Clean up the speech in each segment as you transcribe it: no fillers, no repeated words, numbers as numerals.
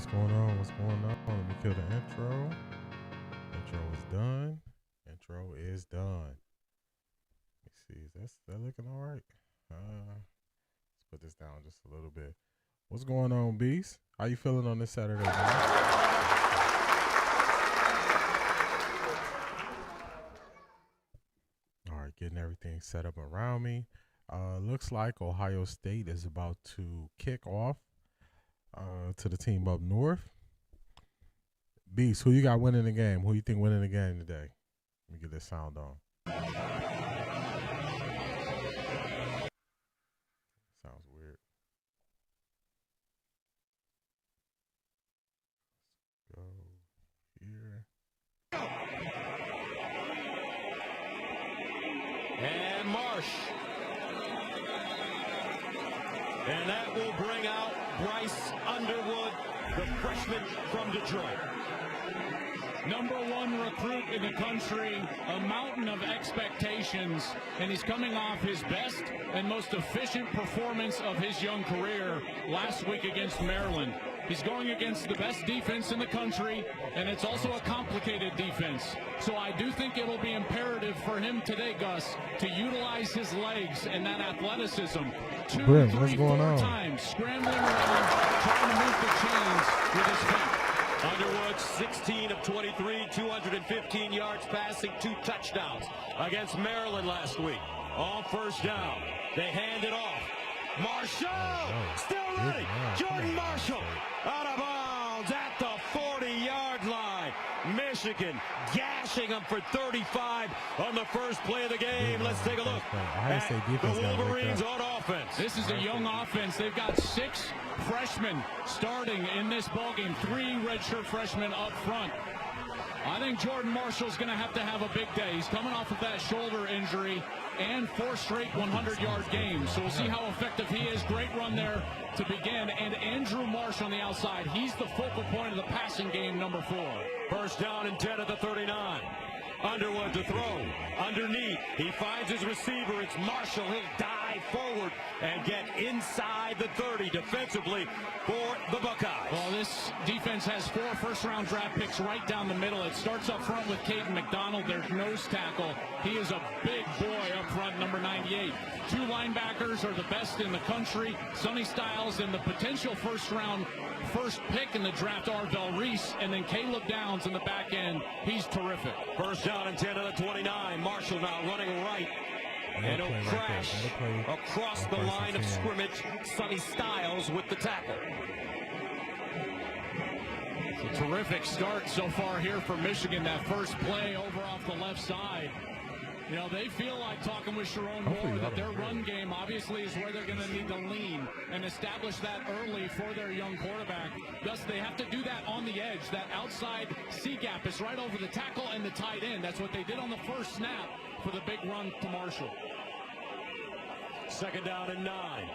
What's going on? What's going on? Let me kill the intro. Intro is done. Intro is done. Let me see. Is that looking all right? Let's put this down just a little bit. What's going on, Beast? How you feeling on this Saturday night? All right, getting everything set up around me. Looks like Ohio State is about to kick off to the team up north. Beast, who you got winning the game? Who you think winning the game today? Let me get this sound on. Sounds weird. Let's go here. And Marsh. And that will bring out Bryce Underwood, the freshman from Detroit. #1 recruit in the country, a mountain of expectations, and he's coming off his best and most efficient performance of his young career last week against Maryland. He's going against the best defense in the country, and it's also a complicated defense. So I do think it'll be imperative for him today, Gus, to utilize his legs and that athleticism. Two, Brent, three, what's going four on? times, scrambling around, trying to move the chains with his feet. Underwood, 16 of 23, 215 yards passing, 2 touchdowns against Maryland last week. On first down, they hand it off. Marshall, still ready. Jordan Marshall, out of bounds at the 40-yard line. Michigan gashing them for 35 on the first play of the game. Let's take a look at the Wolverines on offense. This is a young offense. They've got 6 freshmen starting in this ballgame, 3 redshirt freshmen up front. I think Jordan Marshall's going to have a big day. He's coming off of that shoulder injury and 4 straight 100-yard games. So we'll see how effective he is. Great run there to begin. And Andrew Marsh on the outside. He's the focal point of the passing game, #4. First down and 10 at the 39. Underwood to throw. Underneath. He finds his receiver. It's Marshall. He'll dive forward and get inside the 30 defensively for the Buckeyes. Well, this defense has 4 first-round draft picks right down the middle. It starts up front with Caden McDonald, their nose tackle. He is a big boy up front, number 98. 2 linebackers are the best in the country. Sonny Styles and the potential first pick in the draft, Arvell Reese, and then Caleb Downs in the back end. He's terrific. First down and 10 at the 29. Marshall now running right. And he'll crash across the line of scrimmage. Sonny Styles with the tackle. It's a terrific start so far here for Michigan. That first play over off the left side. You know, they feel like talking with Sharon Moore that their run game obviously is where they're going to need to lean and establish that early for their young quarterback. Thus, they have to do that on the edge. That outside C-gap is right over the tackle and the tight end. That's what they did on the first snap for the big run to Marshall. Second down and 9.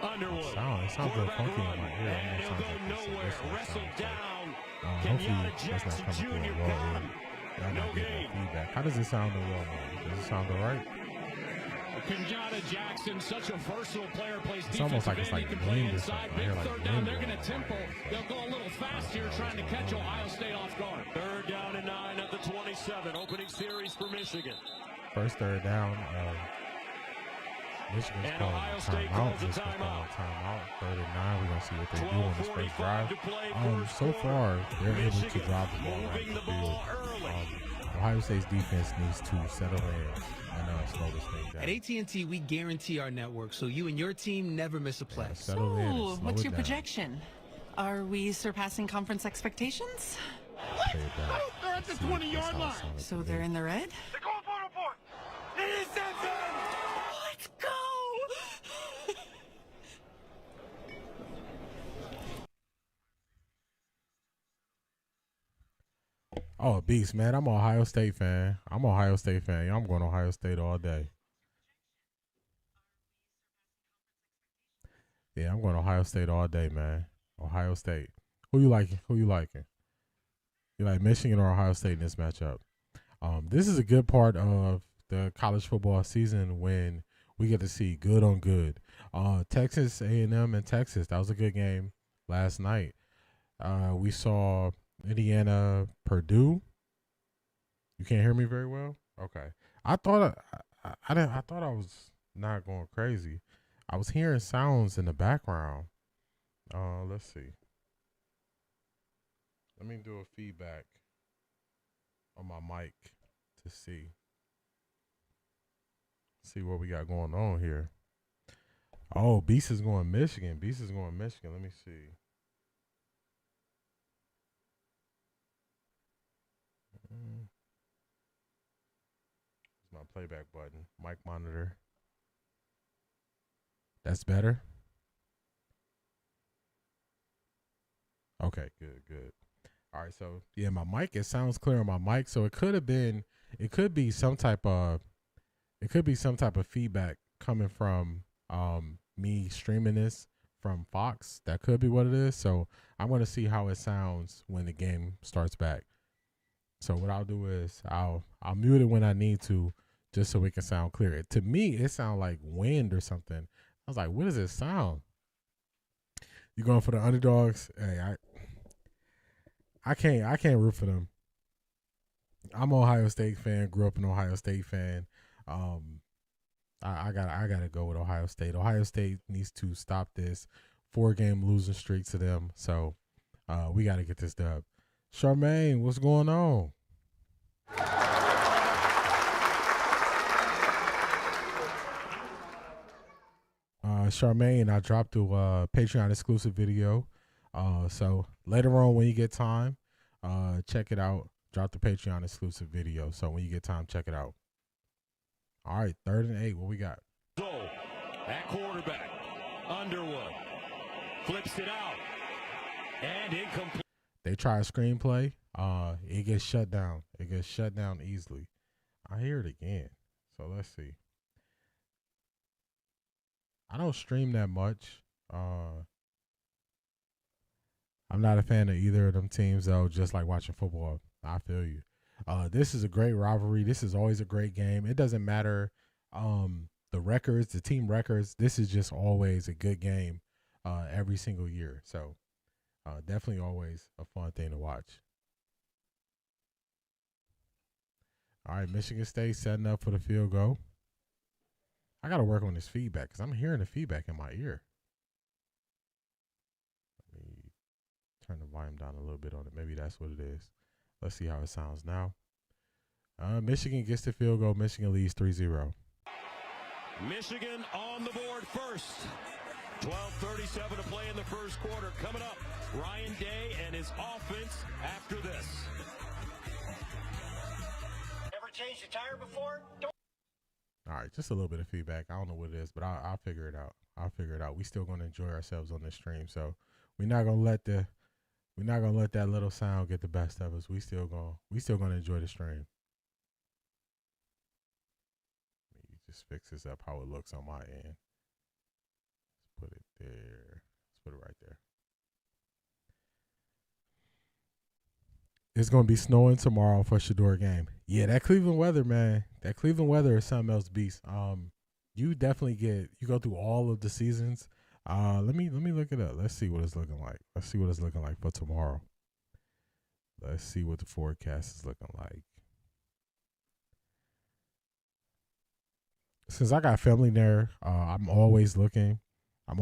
Underwood. It sounds a little funky in my ear. And he'll go nowhere. Wrestled down. Hopefully that's not coming through a raw ear. Y'all not getting no feedback. How does it sound in raw ear? Does it sound all right? Kenyatta Jackson, such a versatile player, plays defensive. It's almost like it's like wind or something. I hear like third down, wind. they're going to tempo. They'll go a little fast here trying to catch Ohio State off guard. Third down and 9 at the 27. Opening series for Michigan. First third down. Michigan's calling Ohio State timeout. calls a Michigan's calling timeout. timeout. Third and 9. We're going to see what they do on this first drive. So quarter. far, they're able to Michigan drive the ball moving right the the field. ball early. Ohio State's defense needs to settle in and slow this thing down. At AT&T, we guarantee our network, so you and your team never miss a play. Settle in and slow what's it your down. projection? Are we surpassing conference expectations? Play it back. They're at the See 20-yard how line. solid So it they're is. in the red? They're going for it, boy. Interception! Let's go! Oh, beast, man. I'm an Ohio State fan. Yeah, I'm going to Ohio State all day. Yeah, I'm going to Ohio State all day, man. Ohio State. Who you liking? You like Michigan or Ohio State in this matchup? This is a good part of the college football season when we get to see good on good. Texas A&M and Texas, that was a good game last night. We saw Indiana Purdue. You can't hear me very well? Okay. I thought I thought I was not going crazy. I was hearing sounds in the background. Let's see. Let me do a feedback on my mic to see what we got going on here. Oh, Beast is going Michigan. Beast is going Michigan. Let me see. My playback button, mic monitor. That's better. Okay, good. All right, so yeah, my mic, it sounds clear on my mic. So it could be some type of feedback coming from me streaming this from Fox. That could be what it is. So I'm gonna see how it sounds when the game starts back. So what I'll do is I'll mute it when I need to, just so we can sound clear. To me, it sounds like wind or something. I was like, what does it sound? You going for the underdogs? Hey, I can't root for them. I'm an Ohio State fan, grew up an Ohio State fan. I gotta go with Ohio State. Ohio State needs to stop this 4-game losing streak to them. So we gotta get this dub. Charmaine, what's going on? Charmaine, I dropped a Patreon exclusive video. So later on when you get time, check it out. Drop the Patreon exclusive video. So when you get time, check it out. All right, 3rd and 8. What we got? So at quarterback, Underwood flips it out and incomplete. They try a screenplay. It gets shut down. It gets shut down easily. I hear it again. So let's see. I don't stream that much. I'm not a fan of either of them teams, though, just like watching football. I feel you. This is a great rivalry. This is always a great game. It doesn't matter the records, the team records. This is just always a good game every single year. So definitely always a fun thing to watch. All right, Michigan State setting up for the field goal. I got to work on this feedback because I'm hearing the feedback in my ear. Let me turn the volume down a little bit on it. Maybe that's what it is. Let's see how it sounds now. Michigan gets the field goal. Michigan leads 3-0. Michigan on the board first. 12:37 to play in the first quarter. Coming up, Ryan Day and his offense after this. Ever changed a tire before? All right, just a little bit of feedback. I don't know what it is, but I'll figure it out. We still going to enjoy ourselves on this stream, so we're not gonna let that little sound get the best of us. We still gonna enjoy the stream. Let me just fix this up how it looks on my end. Let's put it there. Let's put it right there. It's going to be snowing tomorrow for Shador game. Yeah, that Cleveland weather, man. That Cleveland weather is something else beast. You definitely you go through all of the seasons. Let me look it up. Let's see what it's looking like. Let's see what it's looking like for tomorrow. Let's see what the forecast is looking like. Since I got family there, I'm always looking at,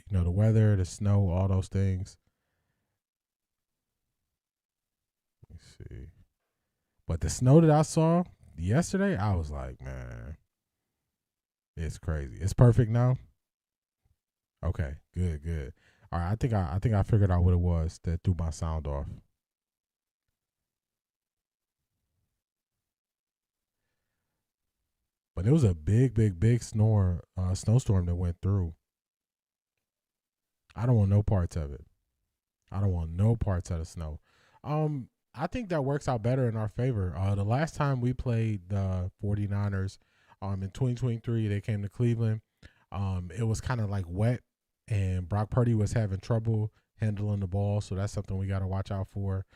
the weather, the snow, all those things. Let me see. But the snow that I saw yesterday, I was like, man, it's crazy. It's perfect now. Okay, good. All right, I think I figured out what it was that threw my sound off. But it was a big snowstorm that went through. I don't want no parts of it. I don't want no parts of the snow. I think that works out better in our favor. The last time we played the 49ers in 2023, they came to Cleveland. It was kind of like wet, and Brock Purdy was having trouble handling the ball, so that's something we got to watch out for.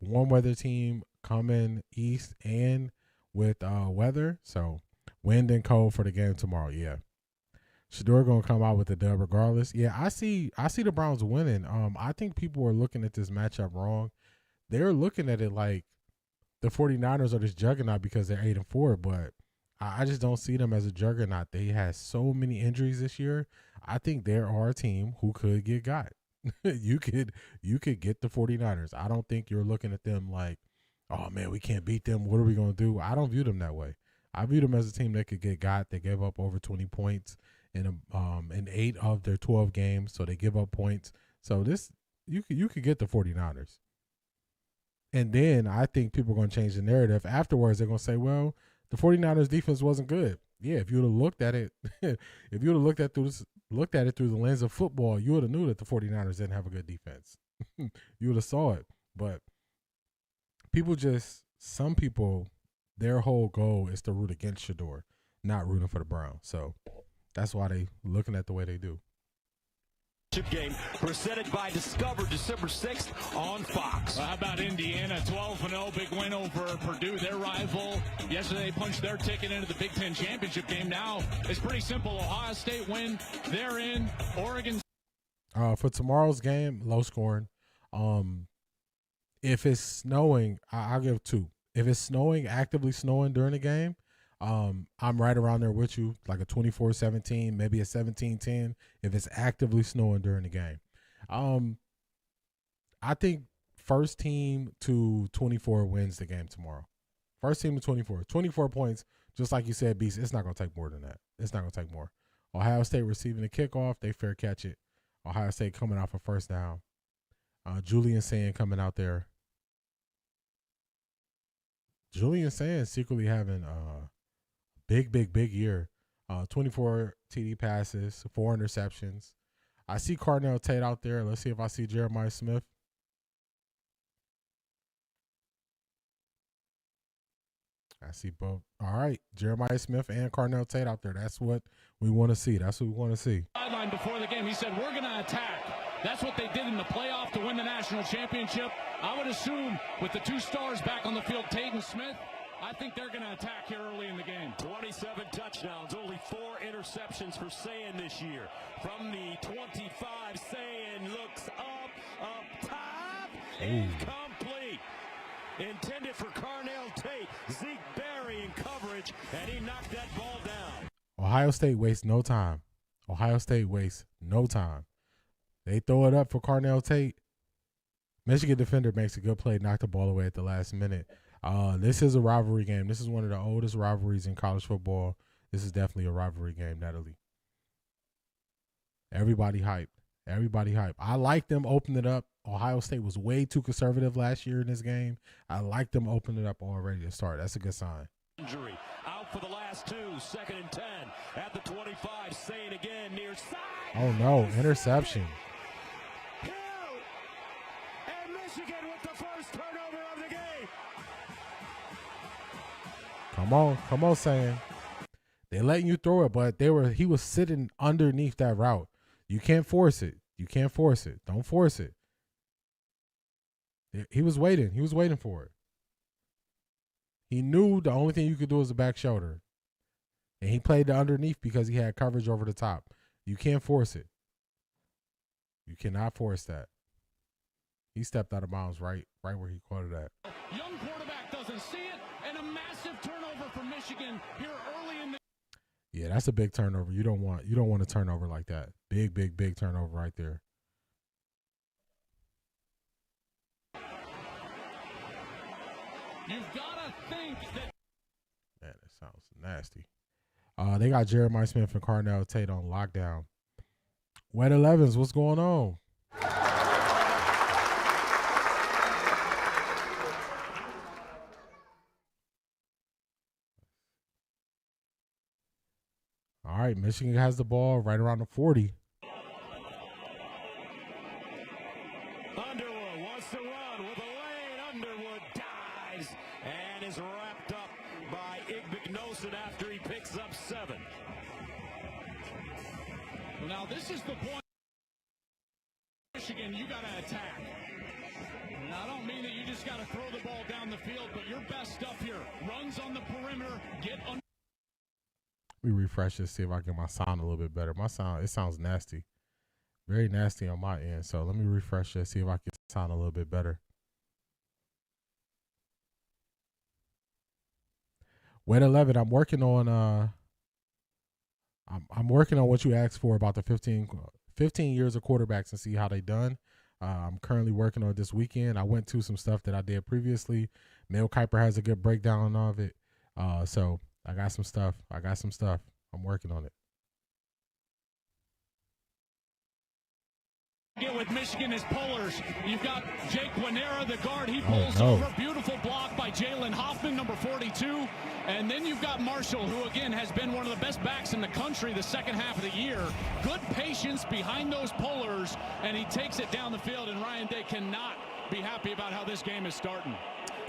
Warm weather team coming east and with weather. So wind and cold for the game tomorrow. Yeah. Shedeur gonna come out with the dub regardless. Yeah, I see the Browns winning. I think people are looking at this matchup wrong. They're looking at it like the 49ers are this juggernaut because they're 8-4, but I just don't see them as a juggernaut. They had so many injuries this year. I think there are a team who could get got. you could get the 49ers. I don't think you're looking at them like, oh man, we can't beat them. What are we gonna do? I don't view them that way. I view them as a team that could get got. They gave up over 20 points in 8 of their 12 games, so they give up points. So this you could get the 49ers. And then I think people are going to change the narrative. Afterwards, they're going to say, well, the 49ers defense wasn't good. Yeah, if you would have looked at it, if you would have looked at it through the lens of football, you would have knew that the 49ers didn't have a good defense. You would have saw it. But some people, their whole goal is to root against Shedeur, not rooting for the Browns. So that's why they looking at the way they do. Game presented by Discover December 6th on Fox. How about Indiana 12-0, big win over Purdue, their rival. Yesterday they punched their ticket into the Big Ten championship game. Now it's pretty simple. Ohio State win, they're in. Oregon. For tomorrow's game, low scoring. If it's snowing, I'll give 2. If it's snowing, actively snowing during the game, I'm right around there with you, like a 24-17, maybe a 17-10 if it's actively snowing during the game. I think first team to 24 wins the game tomorrow. First team to 24. 24 points, just like you said, Beast, it's not going to take more than that. It's not going to take more. Ohio State receiving the kickoff, they fair catch it. Ohio State coming off a first down. Julian Sand coming out there. Julian Sand secretly having big year. 24 TD passes, 4 interceptions. I see Carnell Tate out there. Let's see if I see Jeremiah Smith. I see both. All right, Jeremiah Smith and Carnell Tate out there. That's what we want to see. That's what we want to see. Sideline before the game, he said, we're going to attack. That's what they did in the playoff to win the national championship. I would assume with the 2 stars back on the field, Tate and Smith, I think they're going to attack here early in the game. 27 touchdowns, only 4 interceptions for Sand this year. From the 25, Sand looks up top, incomplete. Intended for Carnell Tate. Zeke Berry in coverage, and he knocked that ball down. Ohio State wastes no time. Ohio State wastes no time. They throw it up for Carnell Tate. Michigan defender makes a good play, knocked the ball away at the last minute. This is a rivalry game. This is one of the oldest rivalries in college football. This is definitely a rivalry game, Natalie. Everybody hyped. Everybody hyped. I like them opening it up. Ohio State was way too conservative last year in this game. I like them opening it up already to start. That's a good sign. Injury. Out for the last 2. 2nd and 10 at the 25. Sane again near side. Oh, no. Interception. Hill. And Michigan with the first turnover of the game. Come on, Sam. They're letting you throw it, but he was sitting underneath that route. You can't force it. Don't force it. He was waiting. He was waiting for it. He knew the only thing you could do was a back shoulder. And he played the underneath because he had coverage over the top. You can't force it. You cannot force that. He stepped out of bounds right where he quoted at. Young quarterback doesn't see it, and a massive turnover for Michigan here early in the. Yeah, that's a big turnover. You don't want a turnover like that. Big turnover right there. You've got to think that. Man, that sounds nasty. They got Jeremiah Smith and Carnell Tate on lockdown. Wet 11s, what's going on? All right, Michigan has the ball right around the 40. Underwood wants to run with a lane. Underwood dives and is wrapped up by Igbenogson after he picks up 7. Now this is the point. Michigan, you got to attack. And I don't mean that you just just got to throw the ball down the field, but your best stuff here, runs on the perimeter, get under. Let me refresh this, see if I can get my sound a little bit better. My sound, it sounds nasty. Very nasty on my end. So let me refresh this, see if I can sound a little bit better. Wait 11, I'm working on I'm working on what you asked for about the 15 years of quarterbacks and see how they done. I'm currently working on it this weekend. I went to some stuff that I did previously. Mel Kiper has a good breakdown of it. So I got some stuff. I'm working on it. With Michigan as pullers, you've got Jake Guanera, the guard. He pulls over. Beautiful block by Jalen Hoffman, number 42. And then you've got Marshall, who, again, has been one of the best backs in the country the second half of the year. Good patience behind those pullers, and he takes it down the field, and Ryan Day cannot be happy about how this game is starting.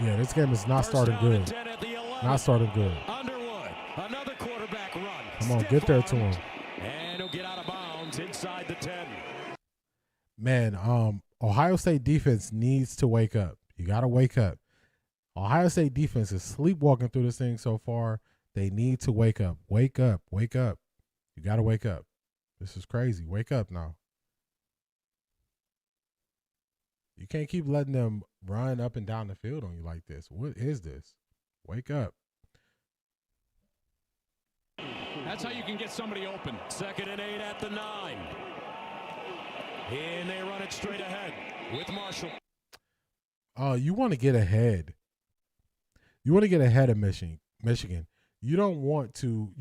Yeah, this game is not starting good. Not starting good. Underwood, another quarterback run. Come on, get there to him. And he'll get out of bounds inside the 10. Man, Ohio State defense needs to wake up. You got to wake up. Ohio State defense is sleepwalking through this thing so far. They need to wake up. Wake up. Wake up. You got to wake up. This is crazy. Wake up now. You can't keep letting them run up and down the field on you like this. What is this? Wake up. That's how you can get somebody open. 2nd and 8 at the 9. And they run it straight ahead with Marshall. You want to get ahead. You want to get ahead of Michigan. You don't want to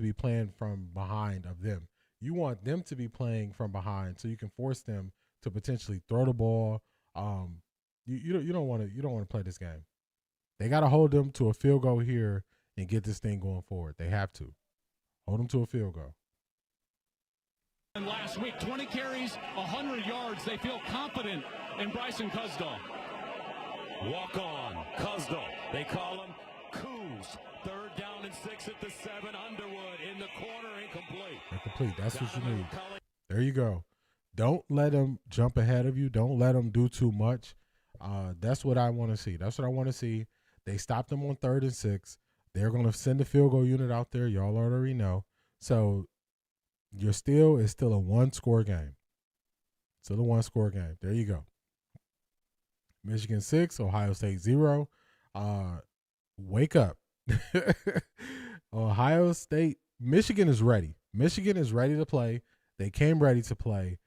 be playing from behind of them. You want them to be playing from behind so you can force them to potentially throw the ball. You don't want to play this game. They got to hold them to a field goal here and get this thing going forward. They have to hold them to a field goal. And last week, 20 carries, 100 yards. They feel confident in Bryson Cusdall. Walk on, Cusdall. They call him Coos. 3rd down and 6 at the 7. Underwood in the corner, incomplete. Incomplete. That's what you need. There you go. Don't let them jump ahead of you. Don't let them do too much. That's what I want to see. That's what I want to see. They stopped them on 3rd and 6. They're going to send the field goal unit out there. Y'all already know. So it's still a 1-score game. Still a 1-score game. There you go. Michigan 6, Ohio State 0. Wake up. Ohio State, Michigan is ready. Michigan is ready to play. They came ready to play.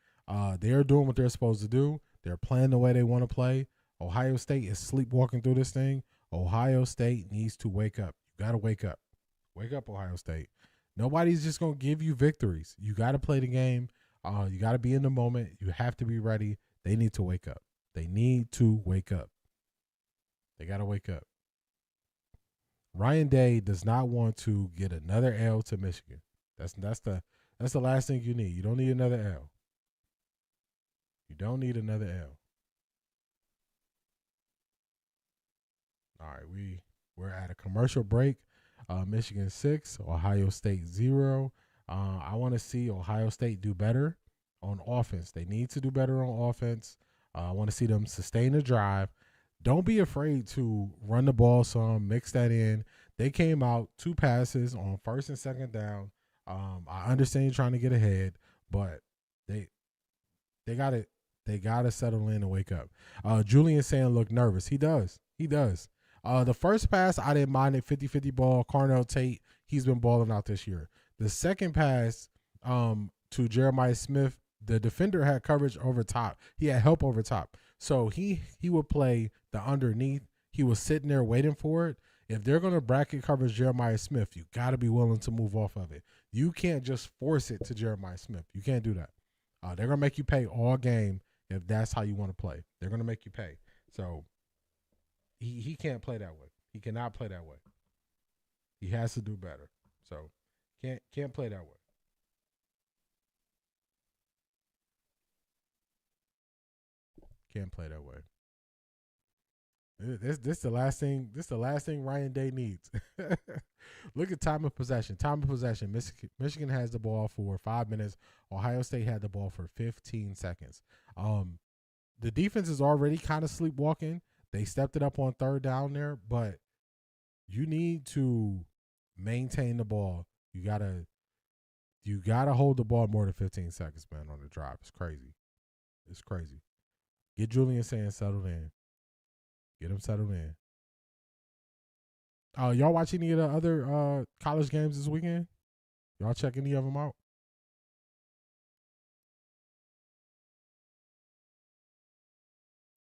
They're doing what they're supposed to do. They're playing the way they want to play. Ohio State is sleepwalking through this thing. Ohio State needs to wake up. You got to wake up. Wake up, Ohio State. Nobody's just going to give you victories. You got to play the game. You got to be in the moment. You have to be ready. They need to wake up. They need to wake up. They got to wake up. Ryan Day does not want to get another L to Michigan. That's the last thing you need. You don't need another L. You don't need another L. All right, we're at a commercial break. Michigan 6, Ohio State 0. I want to see Ohio State do better on offense. They need to do better on offense. I want to see them sustain the drive. Don't be afraid to run the ball some, mix that in. They came out 2 passes on 1st and 2nd down. I understand you're trying to get ahead, but they got it. They got to settle in and wake up. Julian saying look nervous. He does. The first pass, I didn't mind it, 50-50 ball. Carnell Tate, he's been balling out this year. The second pass to Jeremiah Smith, the defender had coverage over top. He had help over top. So he would play the underneath. He was sitting there waiting for it. If they're going to bracket coverage Jeremiah Smith, you got to be willing to move off of it. You can't just force it to Jeremiah Smith. You can't do that. They're going to make you pay all game if that's how you want to play. They're going to make you pay. So he can't play that way. He cannot play that way. He has to do better. So can't play that way. Can't play that way. This the last thing. This the last thing Ryan Day needs. Look at time of possession. Time of possession. Michigan has the ball for 5 minutes. Ohio State had the ball for 15 seconds. The defense is already kind of sleepwalking. They stepped it up on third down there, but you need to maintain the ball. You gotta hold the ball more than 15 seconds, man, on the drive. It's crazy. It's crazy. Get Julian Sands settled in. Get him settled in. Y'all watch any of the other college games this weekend? Y'all check any of them out?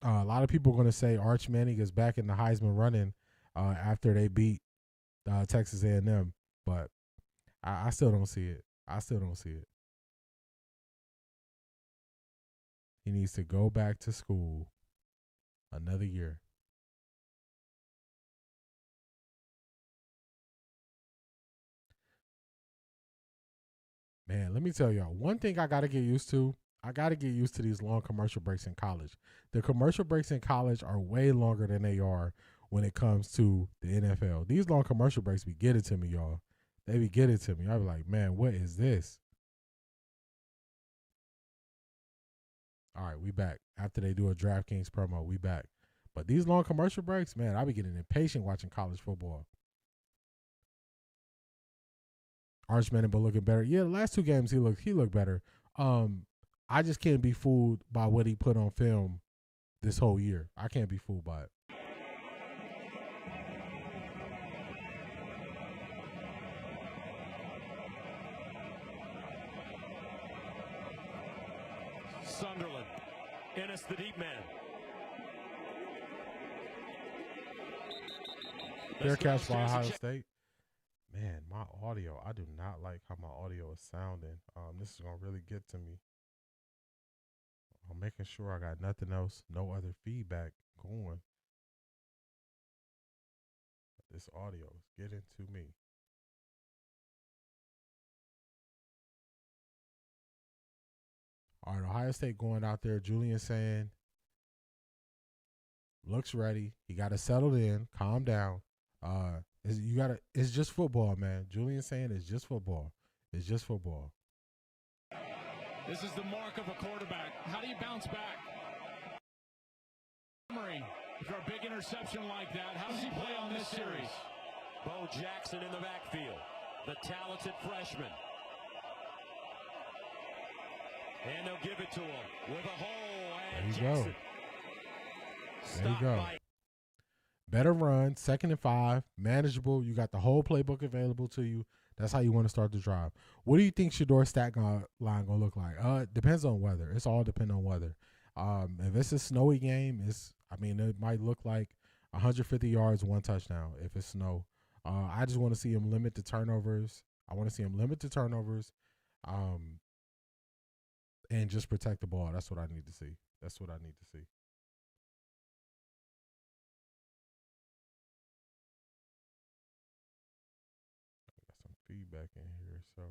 A lot of people are going to say Arch Manning is back in the Heisman running after they beat Texas A&M, but I still don't see it. He needs to go back to school another year. Man, let me tell y'all, one thing I got to get used to. I got to get used to these long commercial breaks in college. The commercial breaks in college are way longer than they are when it comes to the NFL. These long commercial breaks be getting to me, y'all. They be getting to me. I be like, man, what is this? All right, we back. After they do a DraftKings promo, we back. But these long commercial breaks, man, I be getting impatient watching college football. Arch Manning been looking better. Yeah, the last two games he looked better. I just can't be fooled by what he put on film this whole year. I can't be fooled by it. Sunderland. Ennis, the deep man. Fair catch by Ohio State. Man, my audio. I do not like how my audio is sounding. This is going to really get to me. I'm making sure I got nothing else, no other feedback going. This audio is getting to me. All right, Ohio State going out there. Julian Sand looks ready. He got to settle in, calm down. It's just football, man. Julian Sand is just football. It's just football. This is the mark of a quarterback. How do you bounce back? For a big interception like that, how does he play on this series? Bo Jackson in the backfield, the talented freshman. And they'll give it to him with a hole. And there you Jackson. Go. There you go. Better run, 2nd and 5, manageable. You got the whole playbook available to you. That's how you want to start the drive. What do you think Shedor's stat line going to look like? Depends on weather. It's all depend on weather. If it's a snowy game, it might look like 150 yards, 1 touchdown if it's snow. I just want to see him limit the turnovers. And just protect the ball. That's what I need to see. Got some feedback in here, so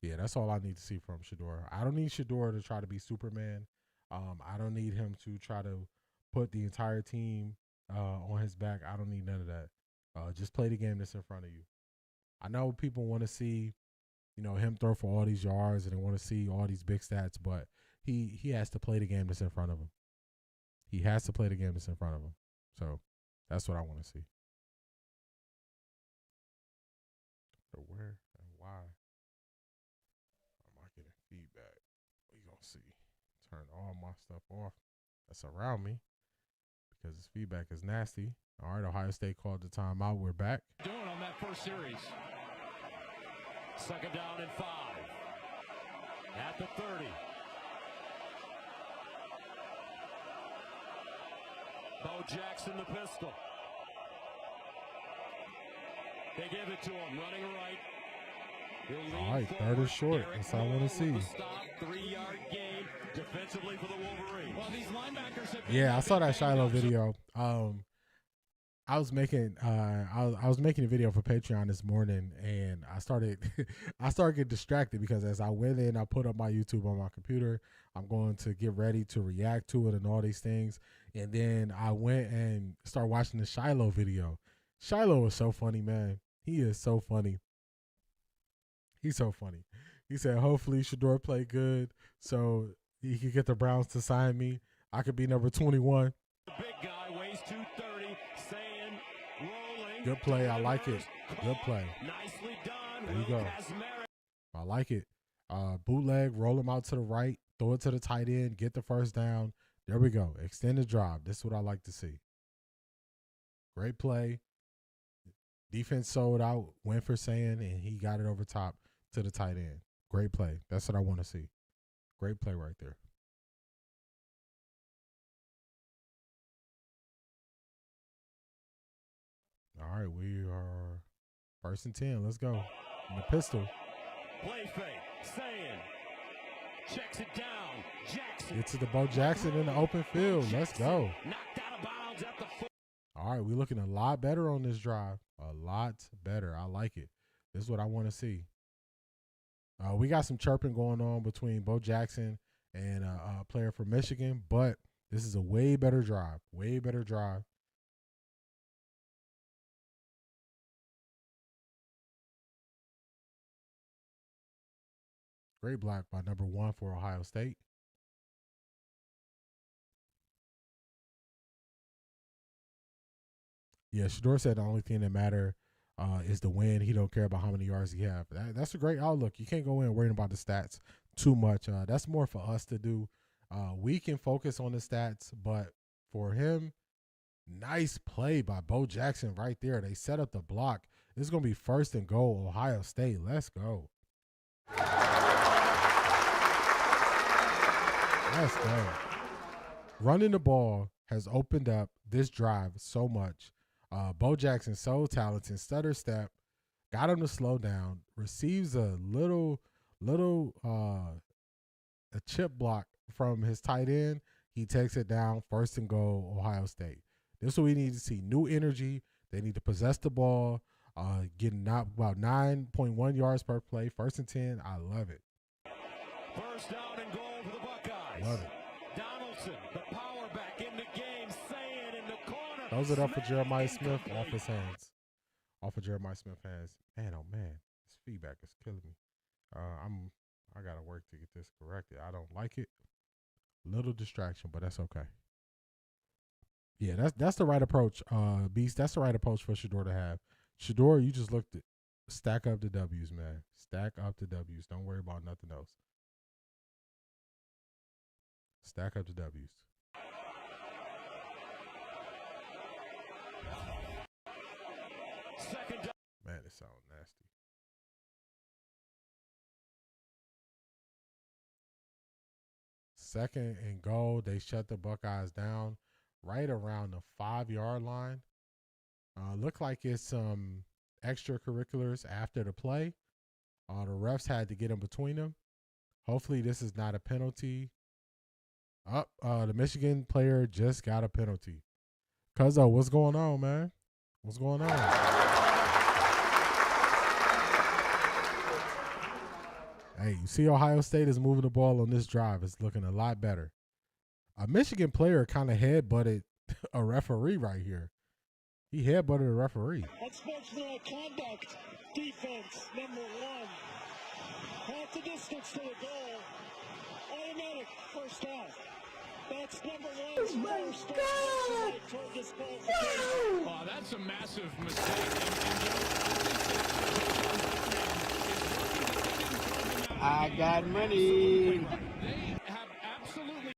yeah, that's all I need to see from Shedeur. I don't need Shedeur to try to be Superman. I don't need him to try to put the entire team on his back. I don't need none of that. Just play the game that's in front of you. I know people want to see, him throw for all these yards and they want to see all these big stats, but he has to play the game that's in front of him. So that's what I want to see. So where and why am I getting feedback? We gonna see. Turn all my stuff off that's around me because this feedback is nasty. All right, Ohio State called the timeout. We're back. Doing on that first series. 2nd down and 5. At the 30. Bo Jackson, the pistol. They give it to him, running right. All right, 3rd is short. That's all I want to see. 3-yard gain defensively for the Wolverines. Well, these linebackers have I saw that Shiloh video. I was making a video for Patreon this morning, and I started getting distracted because as I went in, I put up my YouTube on my computer. I'm going to get ready to react to it and all these things, and then I went and started watching the Shiloh video. Shiloh is so funny, man. He is so funny. He's so funny. He said, hopefully Shedeur play good so He could get the Browns to sign me. I could be number 21. The big guy weighs 230, saying, rolling. Good play. I like it. Good play. Nicely done. There you go. I like it. Bootleg, roll him out to the right, throw it to the tight end, get the first down. There we go. Extended drive. This is what I like to see. Great play. Defense sold out, went for Sand, and he got it over top to the tight end. Great play. That's what I want to see. Great play right there. All right, we are 1st and 10. Let's go. In the pistol. Play fake. Sand. Checks it down. Jackson. Get to the Bo Jackson in the open field. Let's go. Knocked out of bounds at the foot. All right, we're looking a lot better on this drive. A lot better. I like it. This is what I want to see. We got some chirping going on between Bo Jackson and a player from Michigan, but this is a way better drive. Way better drive. Great block by number 1 for Ohio State. Yeah, Shador said the only thing that matter is the win. He don't care about how many yards he have. That's a great outlook. You can't go in worrying about the stats too much. That's more for us to do. We can focus on the stats, but for him, nice play by Bo Jackson right there. They set up the block. This is going to be 1st and goal, Ohio State. Let's go. Let's go. Running the ball has opened up this drive so much. Bo Jackson, so talented, stutter step, got him to slow down, receives a little a chip block from his tight end. He takes it down, 1st and goal, Ohio State. This is what we need to see. New energy. They need to possess the ball, getting about 9.1 yards per play, 1st and 10. I love it. 1st down and goal for the Buckeyes. Love it. Donaldson, the power back in the game, saying in the corner. Those it up for Jeremiah Smith off his hands. Off of Jeremiah Smith's hands. Man, oh man, this feedback is killing me. I gotta work to get this corrected. I don't like it. Little distraction, but that's okay. Yeah, that's the right approach, Beast. That's the right approach for Shador to have. Shador, you just looked at stack up the W's, man. Stack up the W's. Don't worry about nothing else. Stack up the W's. Man, it sounds nasty. Second and goal. They shut the Buckeyes down right around the 5-yard line. Look like it's some extracurriculars after the play. The refs had to get in between them. Hopefully this is not a penalty. The Michigan player just got a penalty. Cuzzo, what's going on, man? What's going on? Hey, you see Ohio State is moving the ball on this drive. It's looking a lot better. A Michigan player kind of headbutted a referee right here. He headbutted a referee. Unsportsmanlike conduct. Defense, number 1. Half the distance to the goal. Automatic first down. That's number 1's first down. Toward this ball. Oh, that's a massive mistake. I got money. They have absolutely.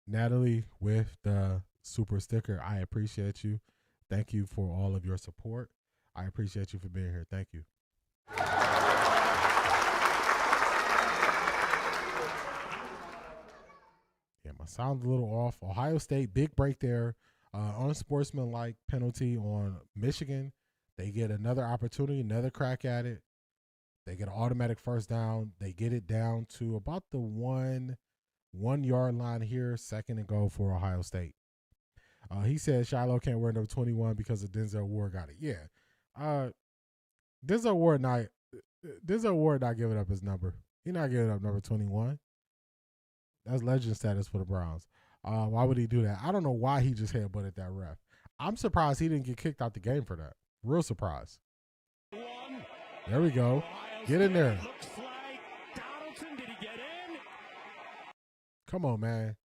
Natalie with the super sticker. I appreciate you. Thank you for all of your support. I appreciate you for being here. Thank you. Yeah, my sound's a little off. Ohio State, big break there. Unsportsmanlike penalty on Michigan. They get another opportunity, another crack at it. They get an automatic first down. They get it down to about the 1-yard line here. 2nd and goal for Ohio State. He said Shiloh can't wear number 21 because of Denzel Ward got it. Yeah. Denzel Ward not giving up his number. He's not giving up number 21. That's legend status for the Browns. Why would he do that? I don't know why he just headbutted that ref. I'm surprised he didn't get kicked out the game for that. Real surprise. There we go. Get in there. Looks like Donaldson. Did he get in? Come on, man.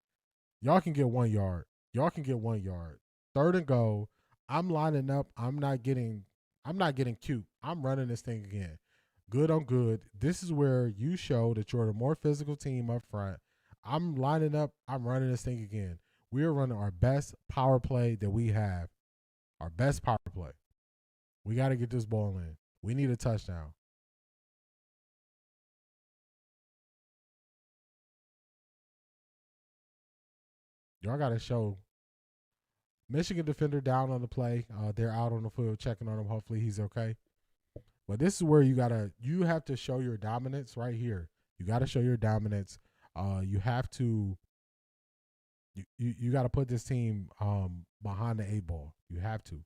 Y'all can get 1 yard. Y'all can get 1 yard. 3rd and goal. I'm lining up. I'm not getting cute. I'm running this thing again. Good on good. This is where you show that you're the more physical team up front. I'm lining up. I'm running this thing again. We are running our best power play that we have. Our best power play. We got to get this ball in. We need a touchdown. Y'all got to show. Michigan defender down on the play. They're out on the field checking on him. Hopefully he's okay. But this is where you have to show your dominance right here. You got to show your dominance. You have to you got to put this team behind the 8 ball. You have to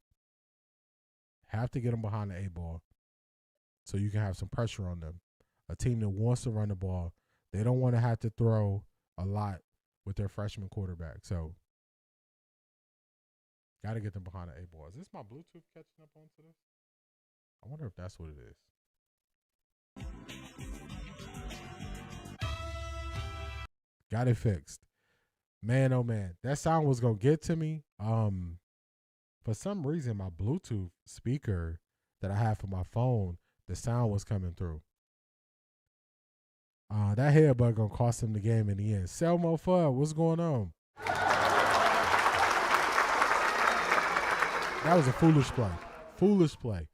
get them behind the 8 ball so you can have some pressure on them. A team that wants to run the ball, they don't want to have to throw a lot with their freshman quarterback. So got to get them behind the 8 ball. Is this my Bluetooth catching up onto this? I wonder if that's what it is. Got it fixed. Man, oh man, that sound was going to get to me. For some reason, my Bluetooth speaker that I have for my phone, the sound was coming through. That headbutt going to cost him the game in the end. Selmo Fudd, what's going on? That was a foolish play. Foolish play.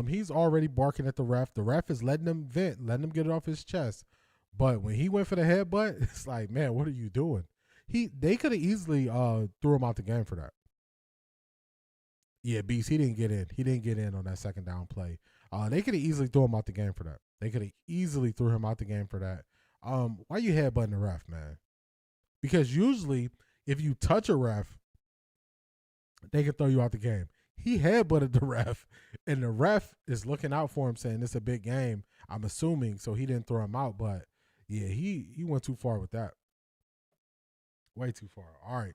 He's already barking at the ref. The ref is letting him vent, letting him get it off his chest. But when he went for the headbutt, it's like, man, what are you doing? They could have easily threw him out the game for that. Yeah, Beast, he didn't get in. He didn't get in on that 2nd down play. They could have easily threw him out the game for that. They could have easily threw him out the game for that. Why you headbutting the ref, man? Because usually if you touch a ref, they can throw you out the game. He headbutted the ref, and the ref is looking out for him saying it's a big game, I'm assuming, so he didn't throw him out. But, yeah, he went too far with that. Way too far. All right.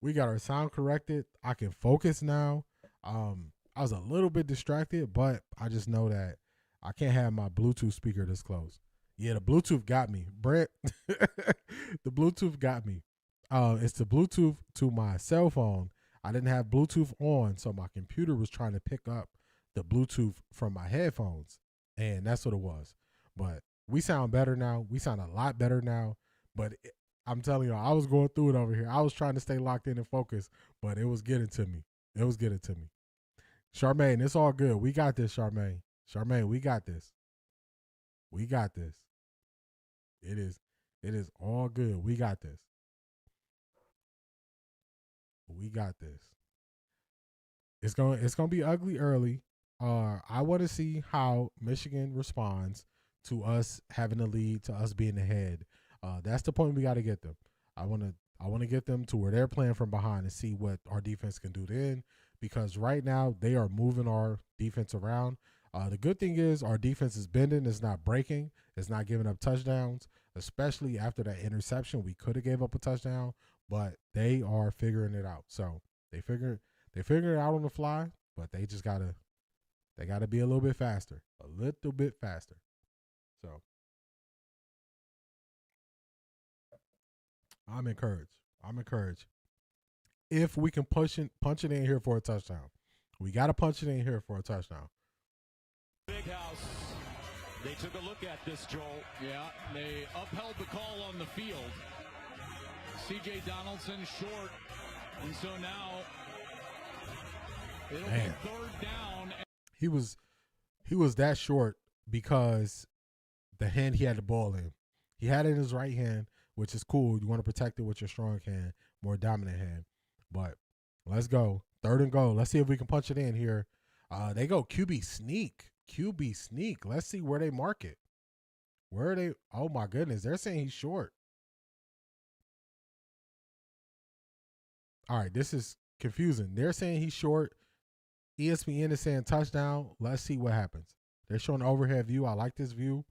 We got our sound corrected. I can focus now. I was a little bit distracted, but I just know that I can't have my Bluetooth speaker this close. Yeah, the Bluetooth got me. Brett, the Bluetooth got me. It's the Bluetooth to my cell phone. I didn't have Bluetooth on, so my computer was trying to pick up the Bluetooth from my headphones, and that's what it was. But we sound better now. We sound a lot better now. But I'm telling you, I was going through it over here. I was trying to stay locked in and focused, but it was getting to me. It was getting to me. Charmaine, it's all good. We got this, Charmaine. Charmaine, we got this. We got this. It is all good. We got this. We got this. It's gonna be ugly early. I want to see how Michigan responds to us having the lead, to us being ahead. That's the point we got to get them. I want to get them to where they're playing from behind and see what our defense can do then, because right now they are moving our defense around. The good thing is our defense is bending. It's not breaking. It's not giving up touchdowns, especially after that interception. We could have gave up a touchdown, but they are figuring it out. So they figure it out on the fly, but they just gotta be a little bit faster, So I'm encouraged. If we can punch it in here for a touchdown, we got to punch it in here for a touchdown. Big house. They took a look at this, Joel. Yeah, they upheld the call on the field. C.J. Donaldson short, and so now it'll be 3rd down. He was that short because the hand he had the ball in. He had it in his right hand, which is cool. You want to protect it with your strong hand, more dominant hand. But let's go. 3rd and goal. Let's see if we can punch it in here. They go QB sneak. Let's see where they mark it. Where are they? Oh, my goodness. They're saying he's short. All right, this is confusing. They're saying he's short. ESPN is saying touchdown. Let's see what happens. They're showing an overhead view. I like this view.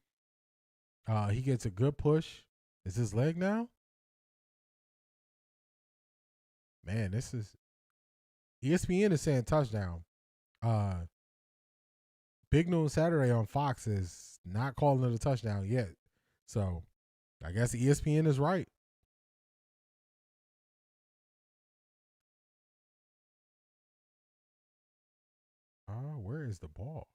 He gets a good push. Is his leg now? Man, this is ESPN is saying touchdown. Big Noon Saturday on Fox is not calling it a touchdown yet. So I guess ESPN is right. is the ball?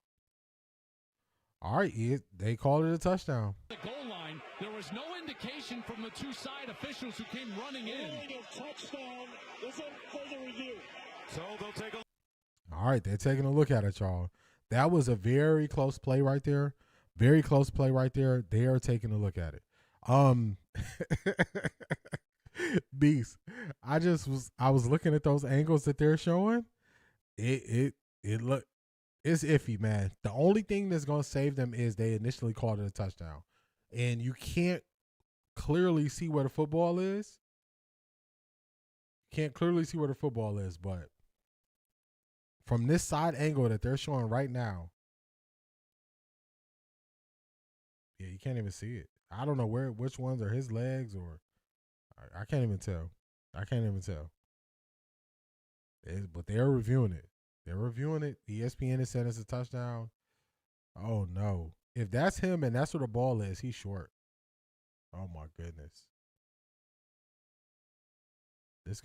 All right, they called it a touchdown. The goal line, there was no indication from the two side officials who came running in. A touchdown isn't further review. So they'll take a All right, they're taking a look at it, y'all. That was a very close play right there. Very close play right there. They are taking a look at it. Beast. I was looking at those angles that they're showing. It's iffy, man. The only thing that's gonna save them is they initially called it a touchdown. And you can't clearly see where the football is. Can't clearly see where the football is, but from this side angle that they're showing right now, yeah, you can't even see it. I don't know which ones are his legs or I can't even tell. I can't even tell. But they're reviewing it. They're reviewing it. ESPN has said it's a touchdown. Oh, no. If that's him and that's where the ball is, he's short. Oh, my goodness. This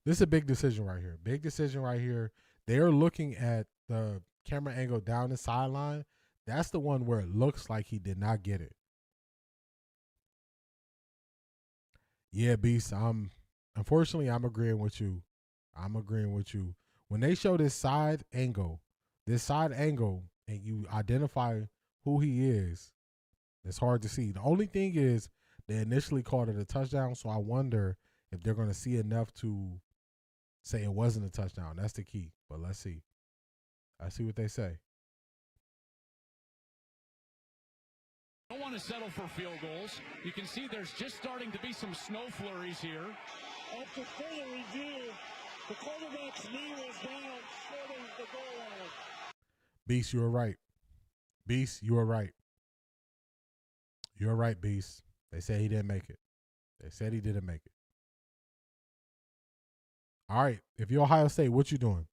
is a big decision right here. Big decision right here. They're looking at the camera angle down the sideline. That's the one where it looks like he did not get it. Yeah, Beast. Unfortunately, I'm agreeing with you. When they show this side angle, and you identify who he is, it's hard to see. The only thing is they initially called it a touchdown, so I wonder if they're going to see enough to say it wasn't a touchdown. That's the key. But let's see. I see what they say. Don't want to settle for field goals. You can see there's just starting to be some snow flurries here. After further review, the quarterback's knee was down short of the goal line. Beast, you are right. Beast, you are right. You're right, Beast. They said he didn't make it. They said he didn't make it. All right, if you're Ohio State, what you doing?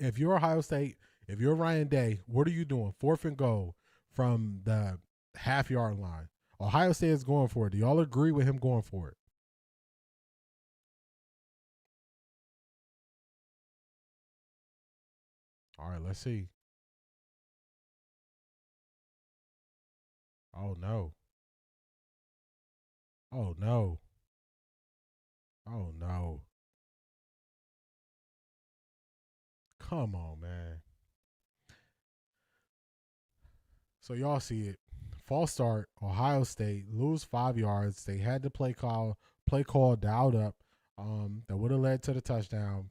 If you're Ohio State, if you're Ryan Day, what are you doing? 4th and goal from the half-yard line. Ohio State is going for it. Do y'all agree with him going for it? All right, let's see. Oh, no. Oh, no. Oh, no. Come on, man. So y'all see it. False start. Ohio State lose 5 yards. They had the play call dialed up. That would have led to the touchdown.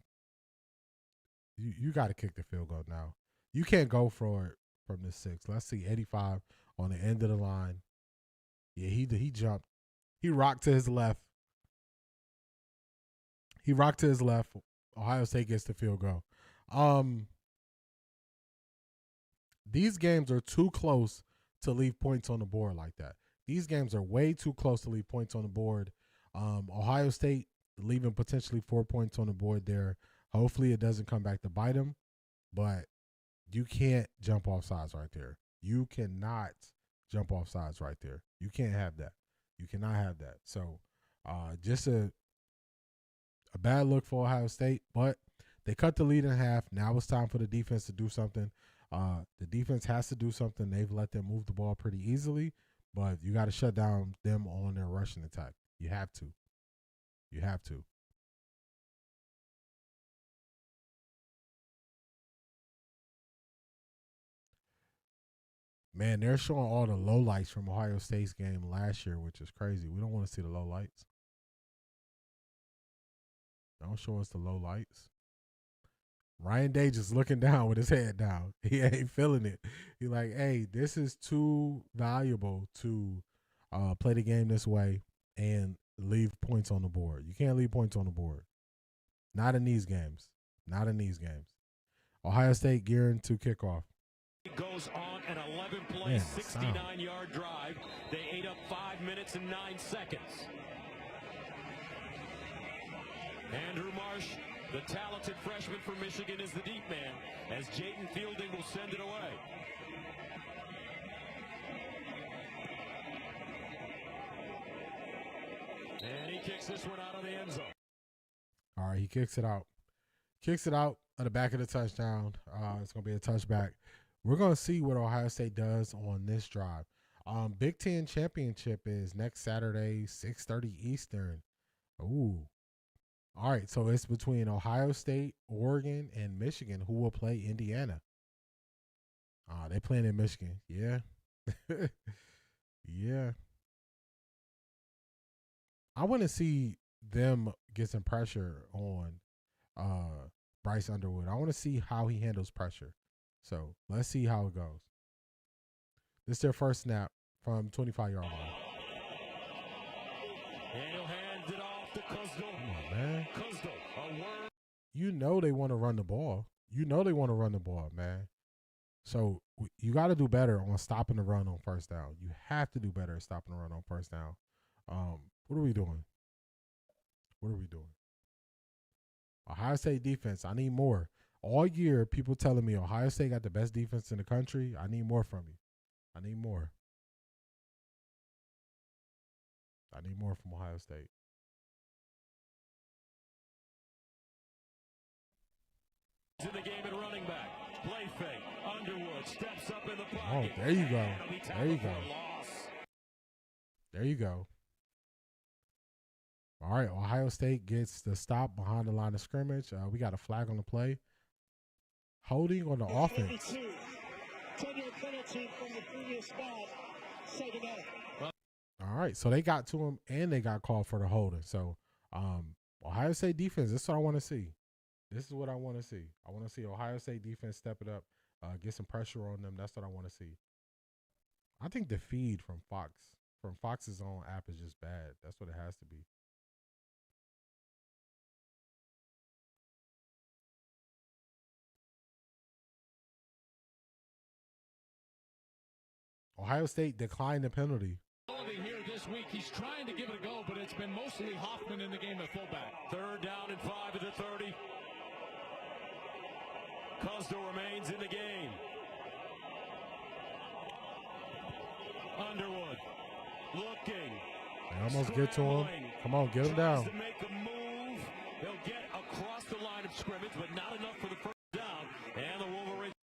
You got to kick the field goal now. You can't go for it from the 6. Let's see. 85 on the end of the line. Yeah, he jumped. He rocked to his left. Ohio State gets the field goal. These games are too close to leave points on the board like that. These games are way too close to leave points on the board. Ohio State leaving potentially 4 points on the board there. Hopefully it doesn't come back to bite them, but you can't jump off sides right there. You cannot jump off sides right there. You can't have that. You cannot have that. So just a bad look for Ohio State, but they cut the lead in half. Now it's time for the defense to do something. The defense has to do something. They've let them move the ball pretty easily, but you got to shut down them on their rushing attack. You have to. You have to. Man, they're showing all the lowlights from Ohio State's game last year, which is crazy. We don't want to see the lowlights. Don't show us the lowlights. Ryan Day just looking down with his head down. He ain't feeling it. He like, hey, this is too valuable to play the game this way and leave points on the board. You can't leave points on the board. Not in these games. Not in these games. Ohio State gearing to kickoff. Goes on an 11-play, 69-yard drive. They ate up 5 minutes and 9 seconds. Andrew Marsh, the talented freshman from Michigan, is the deep man as Jayden Fielding will send it away. And he kicks this one out of the end zone. All right, he kicks it out. Kicks it out. of the back of the touchdown. It's going to be a touchback. We're going to see what Ohio State does on this drive. Big Ten Championship is next Saturday, 6:30 Eastern. Ooh. All right, so it's between Ohio State, Oregon, and Michigan, who will play Indiana. They playing in Michigan. Yeah. Yeah. I want to see them get some pressure on Bryce Underwood. I want to see how he handles pressure. So let's see how it goes. This is their first snap from 25-yard line. And he'll hand it off to Kuzdal. Come on, man. Kuzdal, a word. You know they want to run the ball. You know they want to run the ball, man. So you got to do better on stopping the run on first down. You have to do better at stopping the run on first down. What are we doing? What are we doing? Ohio State defense, I need more. All year, people telling me Ohio State got the best defense in the country. I need more from you. I need more. I need more from Ohio State. In the game at running back. Play fake. Underwood steps up in the pocket. Oh, there you go. There you go. There you go. All right, Ohio State gets the stop behind the line of scrimmage. We got a flag on the play. Holding on the offense. 10-yard penalty from the previous spot. Second out. All right, so they got to him and they got called for the holding. So Ohio State defense, this is what I want to see. This is what I want to see. I want to see Ohio State defense step it up, get some pressure on them. That's what I want to see. I think the feed from Fox's own app is just bad. That's what it has to be. Ohio State declined the penalty. Here this week, he's trying to give it a go, but it's been mostly Hoffman in the game at fullback. 3rd down and 5 at the 30. Kuzdal remains in the game. Underwood looking. They almost get to him. Come on, get him down. To make a move. They'll get across the line of scrimmage, but not enough for the first down. And the Wolverines.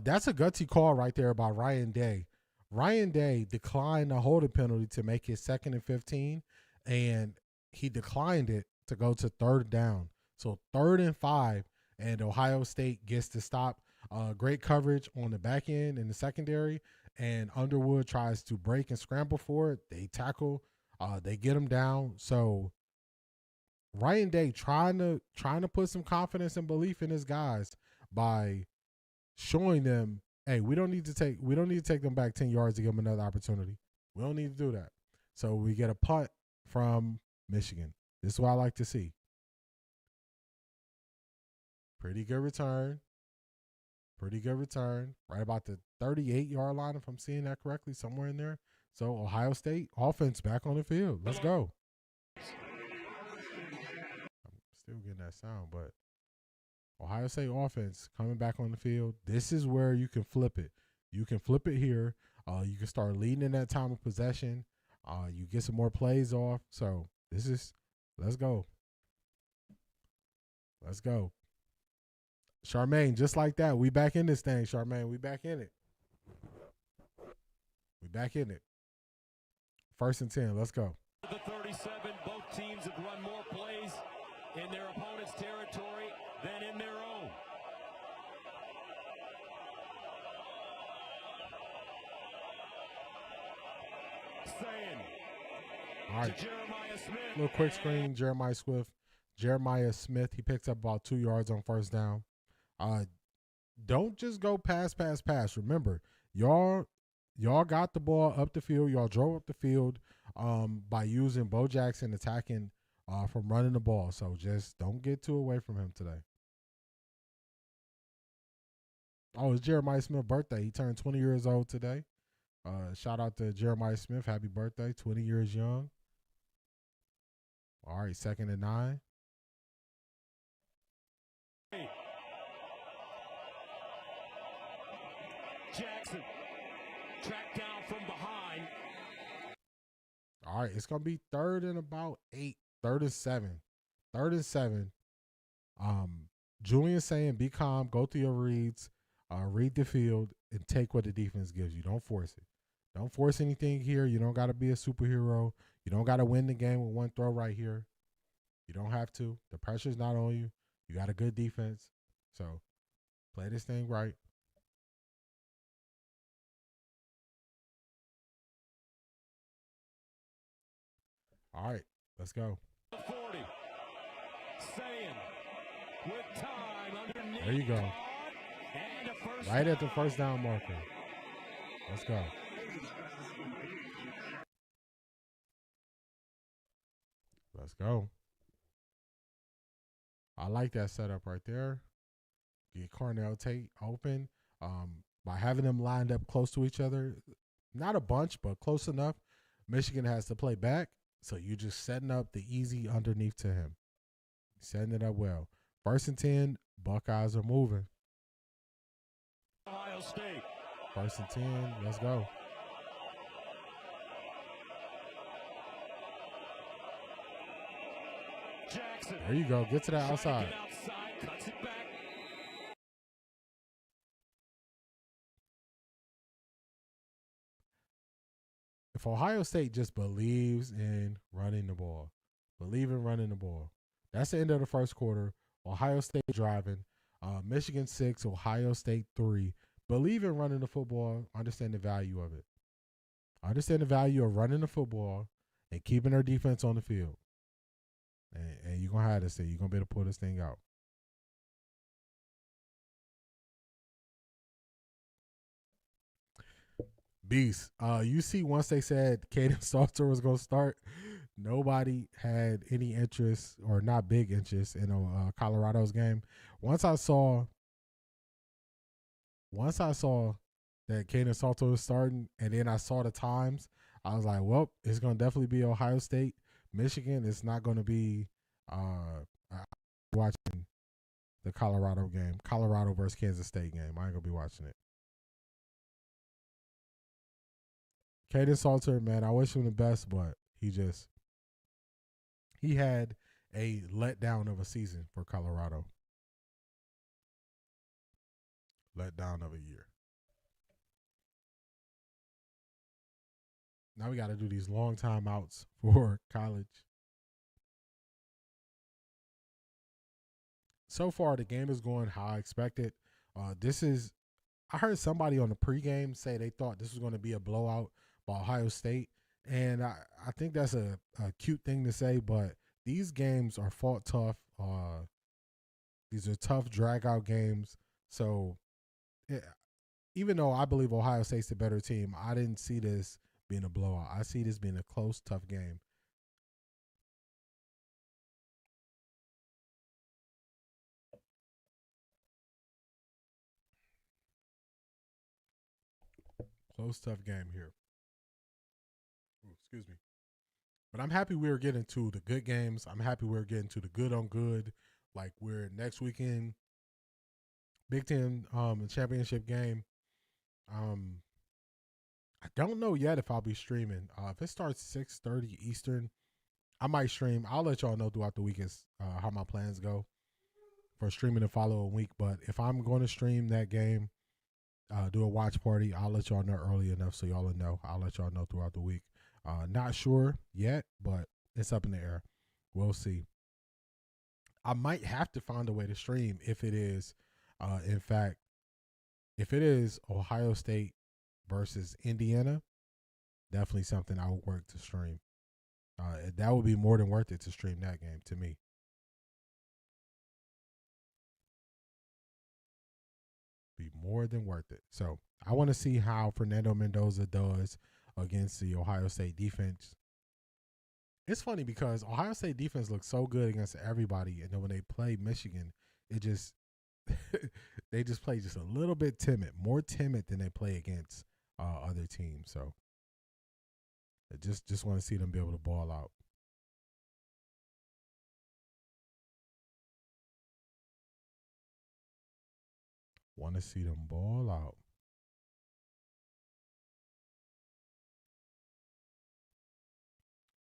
That's a gutsy call right there by Ryan Day. Ryan Day declined the holding penalty to make it 2nd and 15, and he declined it to go to 3rd down. So 3rd and 5, and Ohio State gets to stop. Great coverage on the back end in the secondary, and Underwood tries to break and scramble for it. They tackle. They get him down. So Ryan Day trying to put some confidence and belief in his guys by showing them, hey, we don't need to take them back 10 yards to give them another opportunity. We don't need to do that. So we get a punt from Michigan. This is what I like to see. Pretty good return. Pretty good return. Right about the 38-yard line, if I'm seeing that correctly, somewhere in there. So Ohio State offense back on the field. Let's go. I'm still getting that sound, but Ohio State offense coming back on the field. This is where you can flip it. You can flip it here. You can start leading in that time of possession. You get some more plays off. So let's go. Let's go. Charmaine, just like that, we back in this thing, Charmaine. We back in it. We back in it. 1st and 10. Let's go. The 37, both teams have run more plays in their opponent's territory than in their own. All right. To Jeremiah Smith. Little quick screen, Jeremiah Smith, he picks up about 2 yards on 1st down. Don't just go pass. Remember, y'all got the ball up the field. Y'all drove up the field by using Bo Jackson attacking from running the ball. So just don't get too away from him today. Oh, it's Jeremiah Smith's birthday. He turned 20 years old today. Shout out to Jeremiah Smith. Happy birthday. 20 years young. All right, 2nd and 9. Jackson tracked down from behind. All right, it's going to be 3rd and about 8. 3rd and 7. 3rd and 7. Julian's saying be calm, go through your reads, read the field, and take what the defense gives you. Don't force it. Don't force anything here. You don't got to be a superhero. You don't got to win the game with one throw right here. You don't have to. The pressure's not on you. You got a good defense. So play this thing right. All right, let's go. 40. Saying with time underneath. There you go. And a first Right at the first down marker. Let's go. Let's go. I like that setup right there. Get Cornell Tate open. By having them lined up close to each other, not a bunch, but close enough, Michigan has to play back. So you're just setting up the easy underneath to him. Setting it up well. 1st and 10, Buckeyes are moving. Ohio State. 1st and 10, let's go. Jackson. There you go. Get to that outside. Get outside, cuts it back. If Ohio State just believes in running the ball, that's the end of the first quarter. Ohio State driving. Michigan 6, Ohio State 3. Believe in running the football. Understand the value of it. Understand the value of running the football and keeping their defense on the field. And you're going to have this thing. You're going to be able to pull this thing out. Beast. You see, once they said Caden Salter was going to start, nobody had any interest or not big interest in Colorado's game. Once I saw that Caden Salter was starting, and then I saw the times, I was like, well, it's going to definitely be Ohio State. Michigan, it's not going to be watching the Colorado game, Colorado versus Kansas State game. I ain't going to be watching it. Caden Salter, man, I wish him the best, but he had a letdown of a season for Colorado. Letdown of a year. Now we got to do these long timeouts for college. So far, the game is going how I expected. I heard somebody on the pregame say they thought this was going to be a blowout by Ohio State. And I think that's a cute thing to say, but these games are fought tough. These are tough drag-out games. So even though I believe Ohio State's the better team, I didn't see this being a blowout. I see this being a close, tough game. Close, tough game here. Ooh, excuse me. But I'm happy we're getting to the good games. I'm happy we're getting to the good on good. Like we're next weekend, Big Ten championship game. I don't know yet if I'll be streaming. If it starts 6:30 Eastern, I might stream. I'll let y'all know throughout the week how my plans go for streaming the following week. But if I'm going to stream that game, do a watch party, I'll let y'all know early enough so y'all will know. I'll let y'all know throughout the week. Not sure yet, but it's up in the air. We'll see. I might have to find a way to stream if it is, in fact, if it is Ohio State versus Indiana, definitely something I would work to stream. That would be more than worth it to stream that game to me. Be more than worth it. So I want to see how Fernando Mendoza does against the Ohio State defense. It's funny because Ohio State defense looks so good against everybody, and then when they play Michigan, it just they just play just a little bit timid, more timid than they play against other teams. So I just want to see them be able to ball out. Want to see them ball out.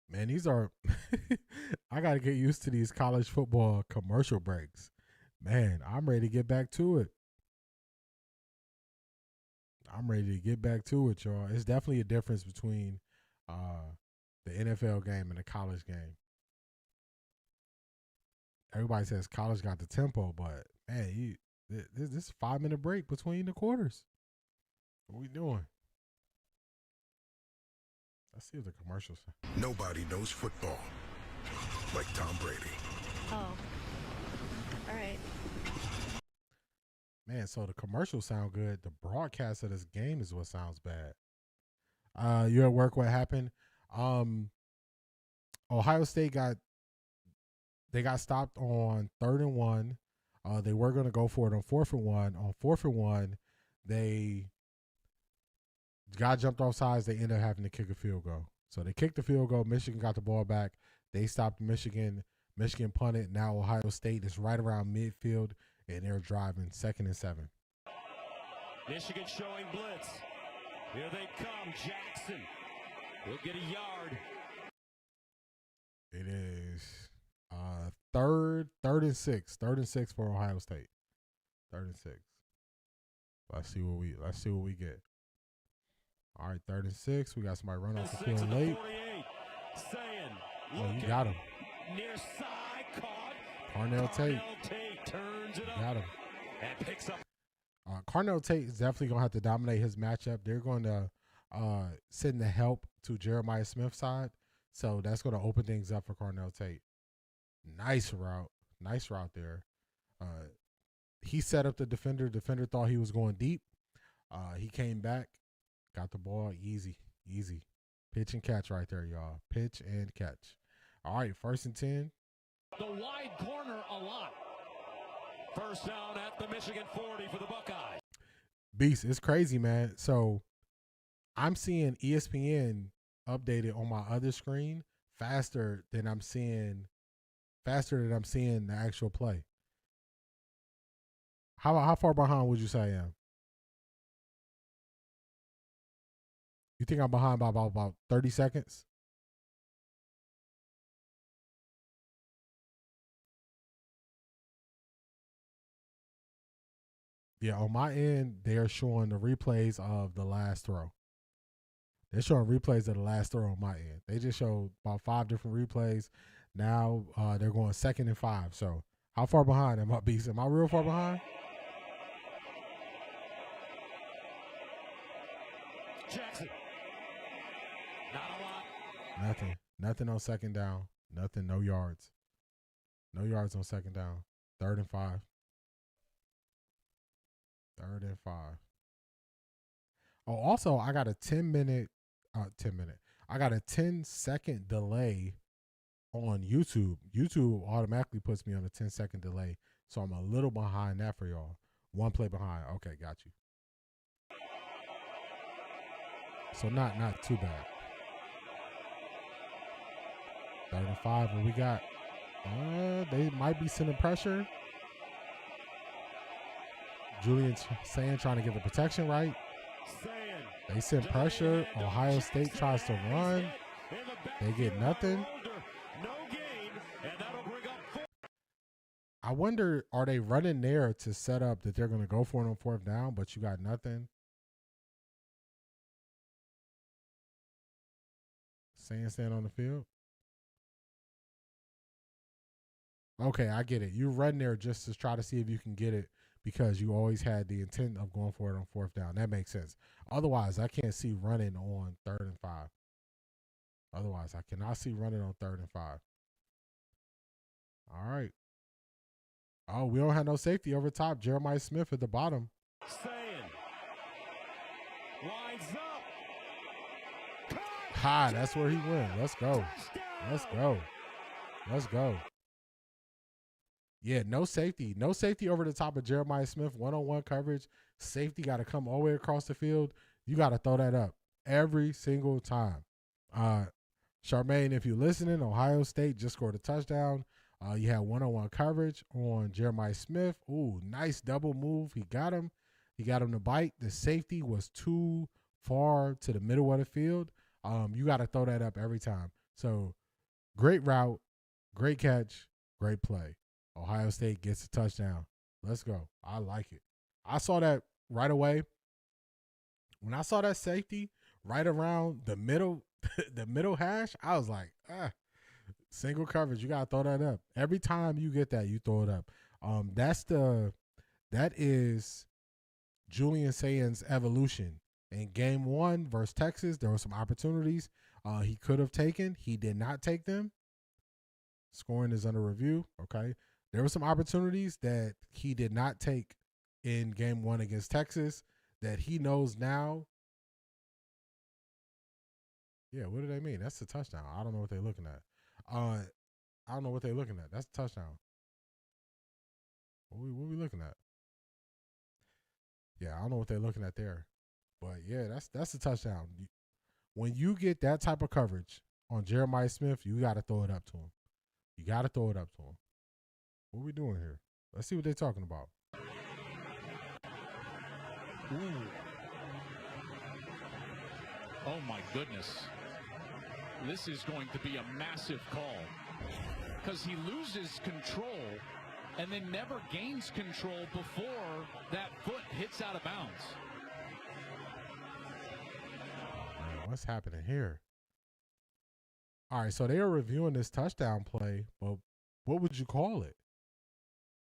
Man, these are I got to get used to these college football commercial breaks. Man, I'm ready to get back to it. Y'all. It's definitely a difference between the NFL game and the college game. Everybody says college got the tempo, but man, this 5-minute break between the quarters. What we doing? Let's see if the commercials. Nobody knows football like Tom Brady. Oh. All right. Man, so the commercials sound good. The broadcast of this game is what sounds bad. You at work, what happened? Ohio State got stopped on 3rd and 1. They were going to go for it on 4th and 1. On 4th and 1, they got jumped off sides. They ended up having to kick a field goal. So they kicked the field goal. Michigan got the ball back. They stopped Michigan. Michigan punted. Now Ohio State is right around midfield, and they're driving 2nd and 7. Michigan showing blitz. Here they come. Jackson will get a yard. It is third and 6. 3rd and 6 for Ohio State. 3rd and 6. Let's see what we get. All right, 3rd and 6. We got somebody run off the field late. Oh, you got him. Near side caught. Carnell Tate turns it up. Got him. And picks up. Carnell Tate is definitely going to have to dominate his matchup. They're going to send the help to Jeremiah Smith's side. So that's going to open things up for Carnell Tate. Nice route there. He set up the defender. Defender thought he was going deep. He came back, got the ball. Easy. Pitch and catch right there, y'all. Pitch and catch. All right, 1st and 10. The wide corner a lot. First down at the Michigan 40 for the Buckeyes. Beast, it's crazy, man. So I'm seeing ESPN updated on my other screen faster than I'm seeing the actual play. How far behind would you say I am? You think I'm behind by about 30 seconds? Yeah, on my end, they're showing the replays of the last throw. They're showing replays of the last throw on my end. They just showed about 5 different replays. Now they're going 2nd and 5. So how far behind am I, Beast? Am I real far behind? Jackson. Not a lot. Nothing on 2nd down. Nothing, no yards. No yards on 2nd down. 3rd and 5. 3rd and 5. Oh, also, I got a 10-minute. I got a 10-second delay on YouTube. YouTube automatically puts me on a 10-second delay, so I'm a little behind that for y'all. 1 play behind. Okay, got you. So not too bad. 3rd and 5. What we got? They might be sending pressure. Julian Sand trying to get the protection right. They send pressure. Ohio State tries to run. They get nothing. I wonder, are they running there to set up that they're going to go for it on 4th down, but you got nothing? Stand on the field. Okay, I get it. You run there just to try to see if you can get it because you always had the intent of going for it on 4th down. That makes sense. Otherwise, I can't see running on 3rd and 5. Otherwise, I cannot see running on 3rd and 5. All right. Oh, we don't have no safety over top. Jeremiah Smith at the bottom. Lines up. Ha, that's where he went. Let's go. Yeah, no safety. No safety over the top of Jeremiah Smith. One-on-one coverage. Safety got to come all the way across the field. You got to throw that up every single time. Charmaine, if you're listening, Ohio State just scored a touchdown. You had one-on-one coverage on Jeremiah Smith. Ooh, nice double move. He got him. He got him to bite. The safety was too far to the middle of the field. You got to throw that up every time. So, great route, great catch, great play. Ohio State gets a touchdown. Let's go. I like it. I saw that right away. When I saw that safety right around the middle, the middle hash, I was like, single coverage. You gotta throw that up. Every time you get that, you throw it up. That is Julian Saint's evolution. In game 1 versus Texas, there were some opportunities he could have taken. He did not take them. Scoring is under review. Okay. There were some opportunities that he did not take in game 1 against Texas that he knows now. Yeah, what do they mean? That's a touchdown. I don't know what they're looking at. I don't know what they're looking at. That's a touchdown. What we looking at? Yeah, I don't know what they're looking at there. But yeah, that's a touchdown. When you get that type of coverage on Jeremiah Smith, you got to throw it up to him. You got to throw it up to him. What are we doing here? Let's see what they're talking about. Ooh. Oh, my goodness. This is going to be a massive call because he loses control and then never gains control before that foot hits out of bounds. Man, what's happening here? All right, so they are reviewing this touchdown play, but what would you call it?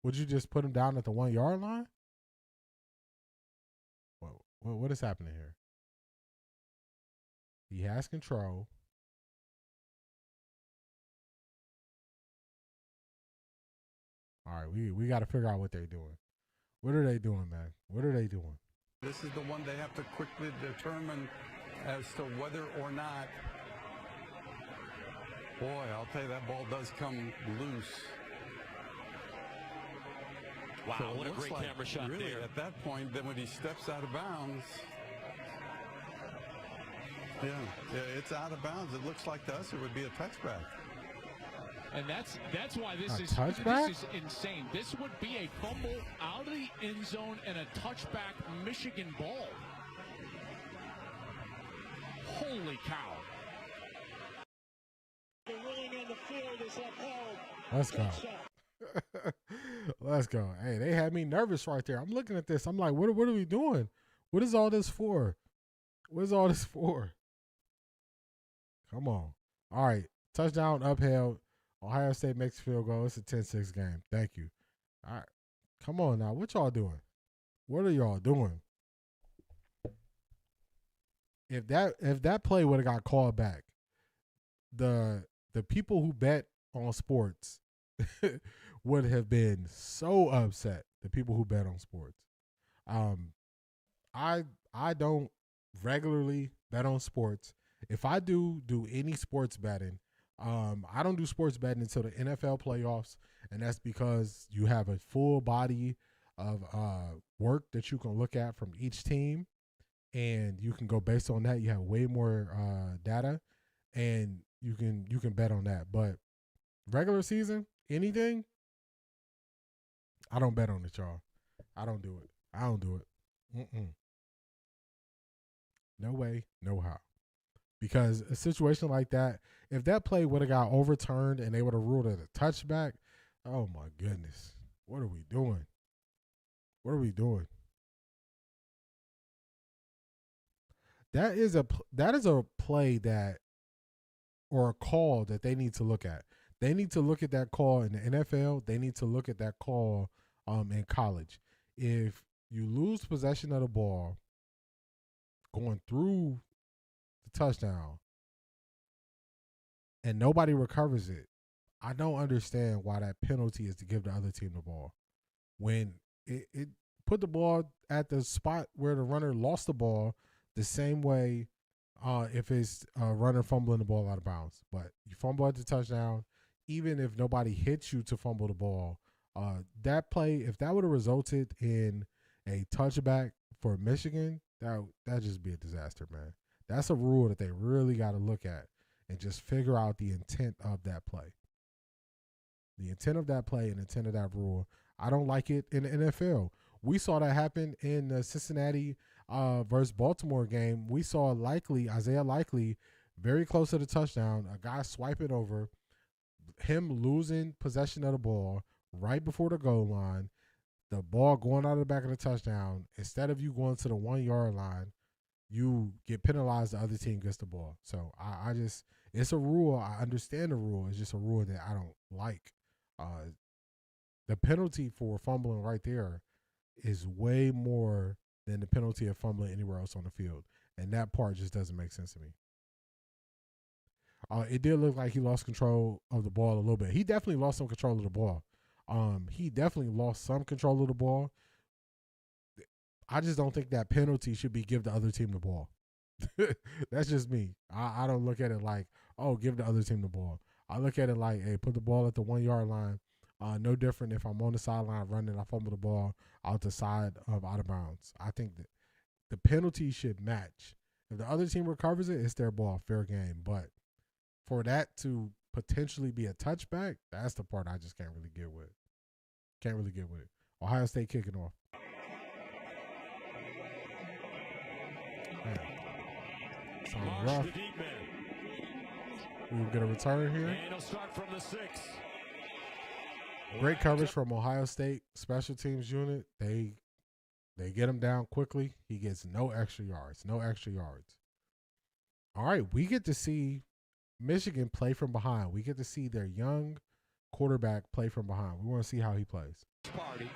Would you just put him down at the 1 yard line? What is happening here? He has control. All right, we got to figure out what they're doing. What are they doing, man? What are they doing? This is the one they have to quickly determine as to whether or not. Boy, I'll tell you, that ball does come loose. Wow, so what a great camera shot really, there. At that point, then when he steps out of bounds, yeah, it's out of bounds. It looks like to us it would be a touchback. And that's why this is insane. This would be a fumble out of the end zone and a touchback Michigan ball. Holy cow. The ruling on the field is upheld. Let's go. Let's go. Hey, they had me nervous right there. I'm looking at this. I'm like, what are we doing? What is all this for? What is all this for? Come on. All right. Touchdown upheld. Ohio State makes a field goal. It's a 10-6 game. Thank you. All right. Come on now. What y'all doing? What are y'all doing? If that play would have got called back, the people who bet on sports would have been so upset. The people who bet on sports. I don't regularly bet on sports. If I do any sports betting, I don't do sports betting until the NFL playoffs, and that's because you have a full body of work that you can look at from each team, and you can go based on that. You have way more data, and you can bet on that. But regular season, anything, I don't bet on it, y'all. I don't do it. I don't do it. No way, no how. Because a situation like that, if that play would have got overturned and they would have ruled it a touchback, oh my goodness. What are we doing? What are we doing? That is a play that, or a call that they need to look at. They need to look at that call in the NFL. They need to look at that call in college. If you lose possession of the ball going through the touchdown and nobody recovers it, I don't understand why that penalty is to give the other team the ball. When it put the ball at the spot where the runner lost the ball, the same way if it's a runner fumbling the ball out of bounds. But you fumble at the touchdown, even if nobody hits you to fumble the ball, that play, if that would have resulted in a touchback for Michigan, that'd just be a disaster, man. That's a rule that they really got to look at and just figure out the intent of that play. The intent of that play and intent of that rule. I don't like it in the NFL. We saw that happen in the Cincinnati versus Baltimore game. We saw Isaiah Likely very close to the touchdown, a guy swiping over, him losing possession of the ball right before the goal line. the ball going out of the back of the touchdown, instead of you going to the 1 yard line, you get penalized. The other team gets the ball. So I just, it's a rule. I understand the rule. It's just a rule that I don't like. The penalty for fumbling right there is way more than the penalty of fumbling anywhere else on the field. And that part just doesn't make sense to me. It did look like he lost control of the ball a little bit. He definitely lost some control of the ball. He definitely lost some control of the ball. I just don't think that penalty should be give the other team the ball. That's just me. I don't look at it like, oh, give the other team the ball. I look at it like, hey, put the ball at the 1 yard line. No different if I'm on the sideline running, I fumble the ball out the side of out of bounds. I think that the penalty should match. If the other team recovers it, it's their ball, fair game. But for that to potentially be a touchback, that's the part I just can't really get with. Can't really get with it. Ohio State kicking off. Man. Sounds rough. We'll get a return here. And he'll start from the 6. Great coverage from Ohio State special teams unit. They get him down quickly. He gets no extra yards. No extra yards. All right, we get to see Michigan play from behind. We get to see their young quarterback play from behind. We want to see how he plays. Party.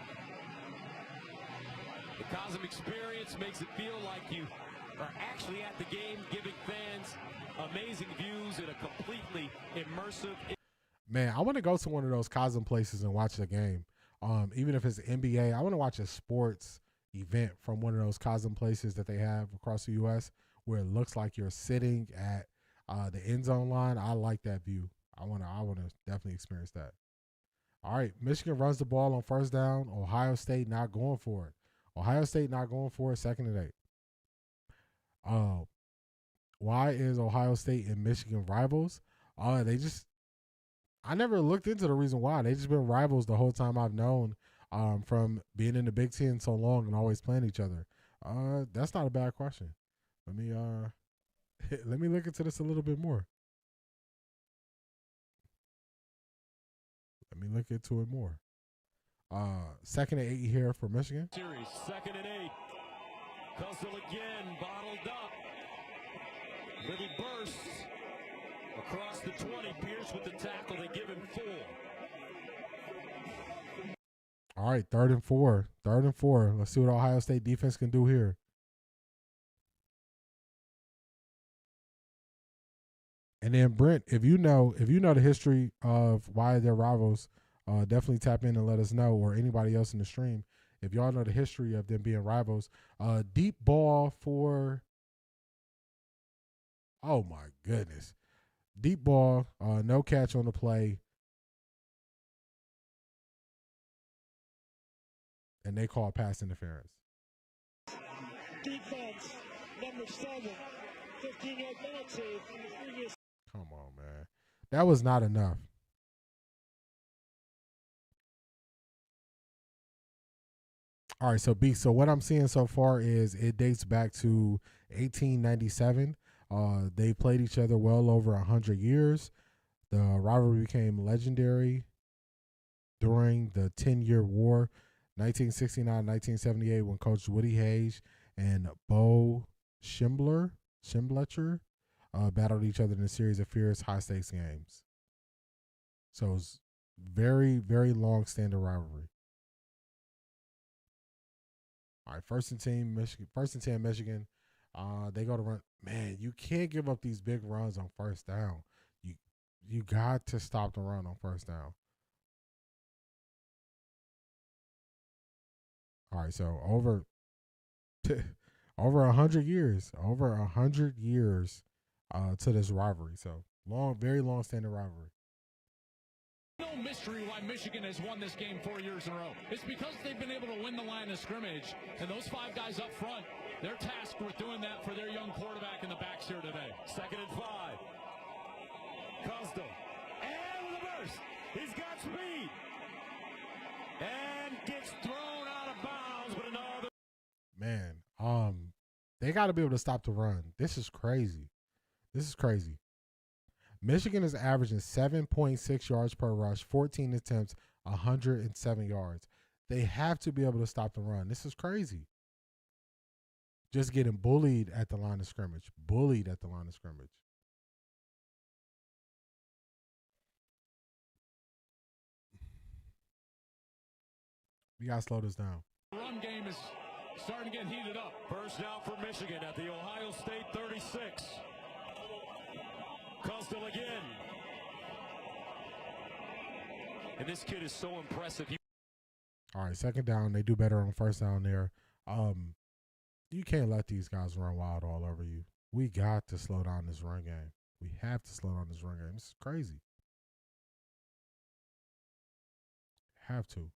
The Cosm experience makes it feel like you are actually at the game, giving fans amazing views in a completely immersive. Man, I want to go to one of those Cosm places and watch the game. Even if it's NBA, I want to watch a sports event from one of those Cosm places that they have across the U.S. where it looks like you're sitting at the end zone line. I like that view. I want to definitely experience that. All right, Michigan runs the ball on first down. Ohio State not going for it. Ohio State not going for it, 2nd and 8. Why is Ohio State and Michigan rivals? I never looked into the reason why. They just been rivals the whole time I've known, from being in the Big Ten so long and always playing each other. That's not a bad question. Let me look into this a little bit more. Let me look into it more. 2nd and 8 here for Michigan. Series, 2nd and 8. Coastal again, bottled up. Livy bursts across the 20. Pierce with the tackle. They give him 4. All right, 3rd and 4. 3rd and 4. Let's see what Ohio State defense can do here. And then Brent, if you know the history of why they're rivals, definitely tap in and let us know, or anybody else in the stream. If y'all know the history of them being rivals, deep ball for, oh my goodness, deep ball, no catch on the play, and they call pass interference. Defense, number 7, 15-yard penalty from the previous. Come on, man. That was not enough. All right, so B, so what I'm seeing so far is it dates back to 1897. They played each other well over 100 years. The rivalry became legendary during the 10-year war, 1969-1978, when Coach Woody Hayes and Bo Schembler battled each other in a series of fierce, high-stakes games. So it's very, very long-standing rivalry. All right, 1st and 10 Michigan. They go to run. Man, you can't give up these big runs on first down. You got to stop the run on first down. All right, so over 100 years, to this rivalry. So very long standing rivalry. No mystery why Michigan has won this game 4 years in a row. It's because they've been able to win the line of scrimmage, and those 5 guys up front, they're tasked with doing that for their young quarterback in the backs here today. 2nd and 5. Coastal. And with a burst. He's got speed. And gets thrown out of bounds, but another. Man, they got to be able to stop the run. This is crazy. Michigan is averaging 7.6 yards per rush, 14 attempts, 107 yards. They have to be able to stop the run. This is crazy. Just getting bullied at the line of scrimmage. Bullied at the line of scrimmage. We got to slow this down. Run game is starting to get heated up. First down for Michigan at the Ohio State 36. Coastal again. And this kid is so impressive. All right, second down. They do better on first down there. You can't let these guys run wild all over you. We got to slow down this run game. We have to slow down this run game. This is crazy. Have to.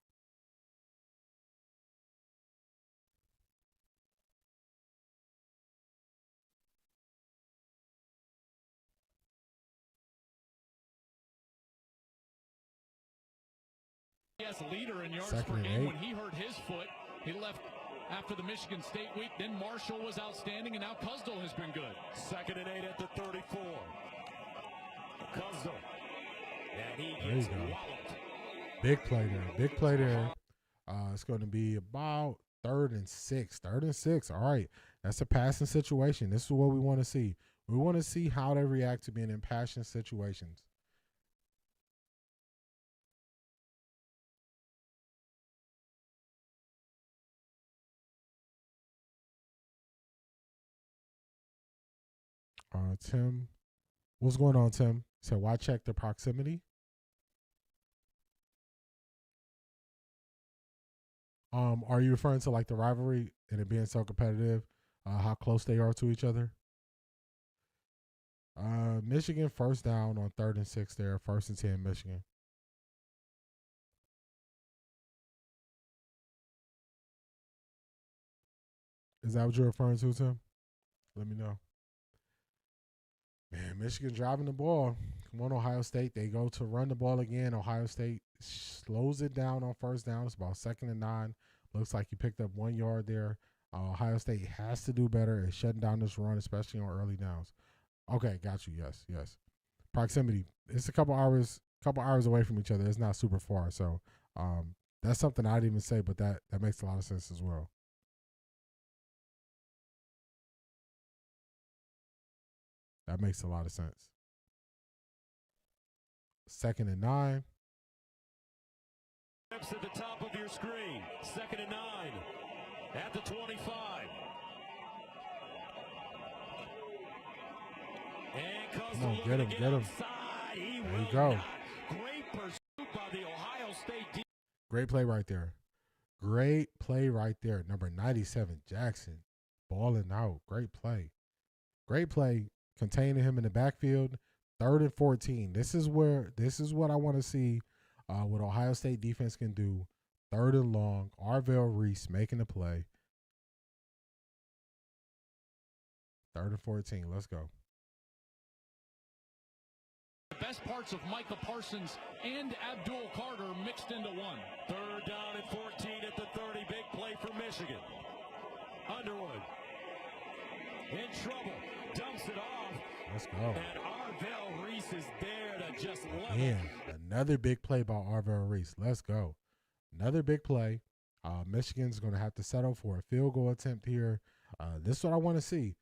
Yes, leader in yards per game. When he hurt his foot, he left after the Michigan State week. Then Marshall was outstanding, and now Coastal has been good. 2nd and 8 at the 34. Coastal. And he There you gets go. walloped. Big play there. Big play there. It's going to be about 3rd and 6. 3rd and 6. All right. That's a passing situation. This is what we want to see. We want to see how they react to being in passing situations. Tim, what's going on, Tim? So why check the proximity? Are you referring to like the rivalry and it being so competitive? How close they are to each other? Michigan first down on 3rd and 6 there. 1st and 10, Michigan. Is that what you're referring to, Tim? Let me know. Man, Michigan driving the ball. Come on, Ohio State. They go to run the ball again. Ohio State slows it down on first down. It's about 2nd and 9. Looks like he picked up 1 yard there. Ohio State has to do better at shutting down this run, especially on early downs. Okay, got you. Yes. Proximity. It's a couple hours away from each other. It's not super far. So that's something I didn't even say, but that makes a lot of sense as well. That makes a lot of sense. 2nd and 9. At the top of your screen. 2nd and 9 at the 25. And Come on, get him. There you go. Great pursuit by the Ohio State defense. Great play right there. Great play right there. Number 97, Jackson, balling out. Great play. Containing him in the backfield. 3rd and 14. This is what I want to see. What Ohio State defense can do. 3rd and long. Arvell Reese making the play. 3rd and 14. Let's go. The best parts of Micah Parsons and Abdul Carter mixed into one. 3rd down and 14 at the 30. Big play for Michigan. Underwood in trouble. Dumps it off. Let's go. And Arvell Reese is there to just level. Man, another big play by Arvell Reese. Let's go. Another big play. Michigan's going to have to settle for a field goal attempt here. This is what I want to see.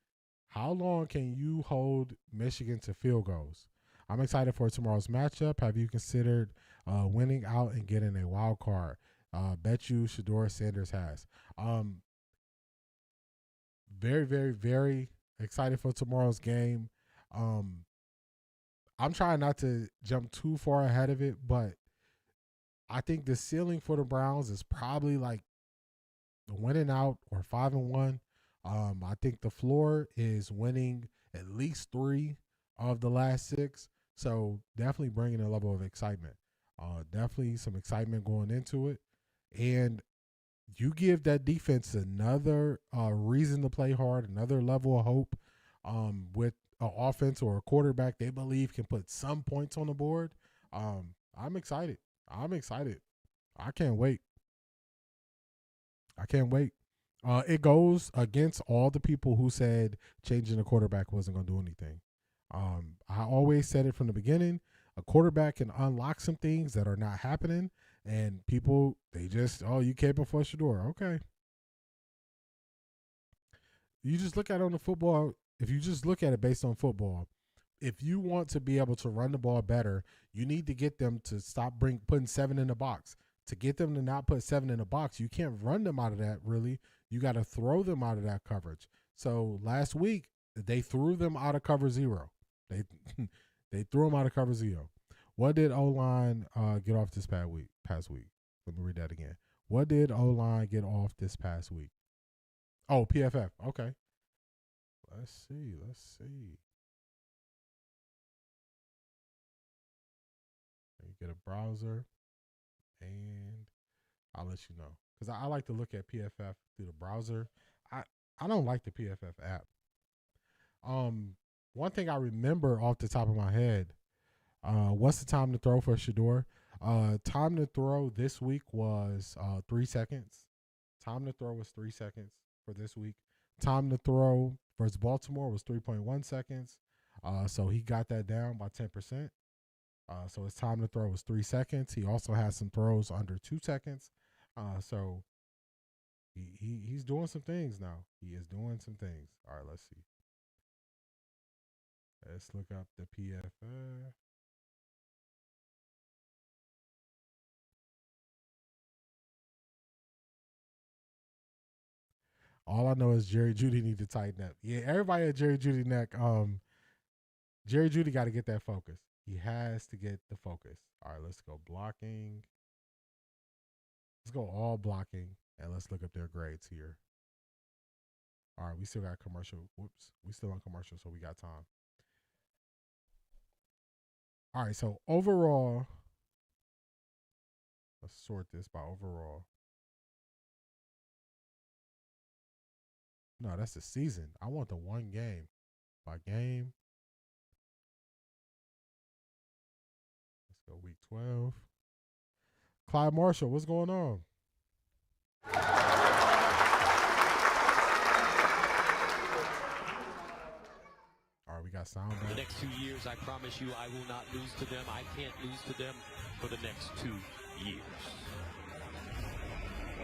How long can you hold Michigan to field goals? I'm excited for tomorrow's matchup. Have you considered winning out and getting a wild card? Bet you Shedeur Sanders has. Very, very, very excited for tomorrow's game. I'm trying not to jump too far ahead of it, but I think the ceiling for the Browns is probably like winning out or 5-1. I think the floor is winning at least 3 of the last 6. So definitely bringing a level of excitement. Definitely some excitement going into it. And you give that defense another reason to play hard, another level of hope with an offense or a quarterback they believe can put some points on the board. I'm excited. I can't wait. It goes against all the people who said changing the quarterback wasn't going to do anything. I always said it from the beginning. A quarterback can unlock some things that are not happening. And people, they just, oh, you caping for Shador. Okay. You just look at it on the football. If you just look at it based on football, if you want to be able to run the ball better, you need to get them to stop putting 7 in the box. To get them to not put 7 in the box, you can't run them out of that, really. You got to throw them out of that coverage. So last week, they threw them out of cover 0. They threw them out of cover 0. What did O-line get off this past week? Let me read that again. What did O-line get off this past week? Oh, PFF. Okay. Let's see. You get a browser, and I'll let you know. Because I like to look at PFF through the browser. I don't like the PFF app. One thing I remember off the top of my head, what's the time to throw for Shador? Time to throw this week was 3 seconds. Time to throw was 3 seconds for this week. Time to throw versus Baltimore was 3.1 seconds. So he got that down by 10%. So his time to throw was 3 seconds. He also has some throws under 2 seconds. So he's doing some things now. He is doing some things. All right, let's see. Let's look up the PFF. All I know is Jerry Jeudy need to tighten up. Yeah, everybody at Jerry Jeudy neck. Jerry Jeudy got to get that focus. He has to get the focus. All right, let's go blocking. Let's go all blocking, and let's look up their grades here. All right, we still got commercial. Whoops, we still on commercial, so we got time. All right, so overall, let's sort this by overall. No, that's the season. I want the one game by game. Let's go week 12. Clyde Marshall, what's going on? All right, we got sound back. The next 2 years, I promise you, I will not lose to them. I can't lose to them for the next 2 years.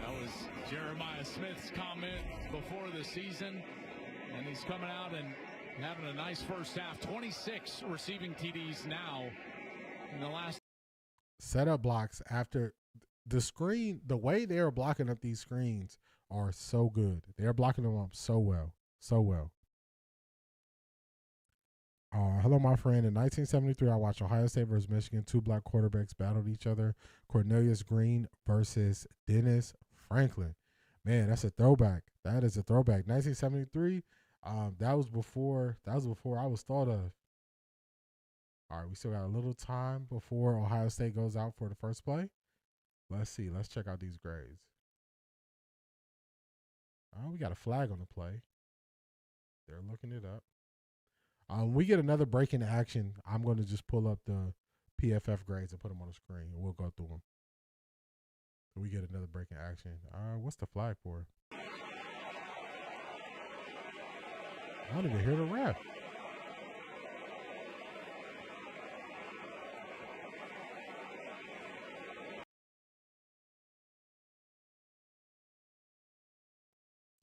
That was Jeremiah Smith's comment before the season, and he's coming out and having a nice first half. 26 receiving TDs now in the last. Setup blocks after the screen, the way they are blocking up these screens are so good. They're blocking them up so well. Hello, my friend. In 1973, I watched Ohio State versus Michigan. 2 black quarterbacks battled each other. Cornelius Green versus Dennis Franklin. Man, that's a throwback. That is a throwback. 1973. That was before I was thought of. All right, we still got a little time before Ohio State goes out for the first play. Let's see. Let's check out these grades. Oh, we got a flag on the play. They're looking it up. We get another break in action. I'm going to just pull up the PFF grades and put them on the screen, and we'll go through them. So we get another break in action. What's the flag for? I don't even hear the ref.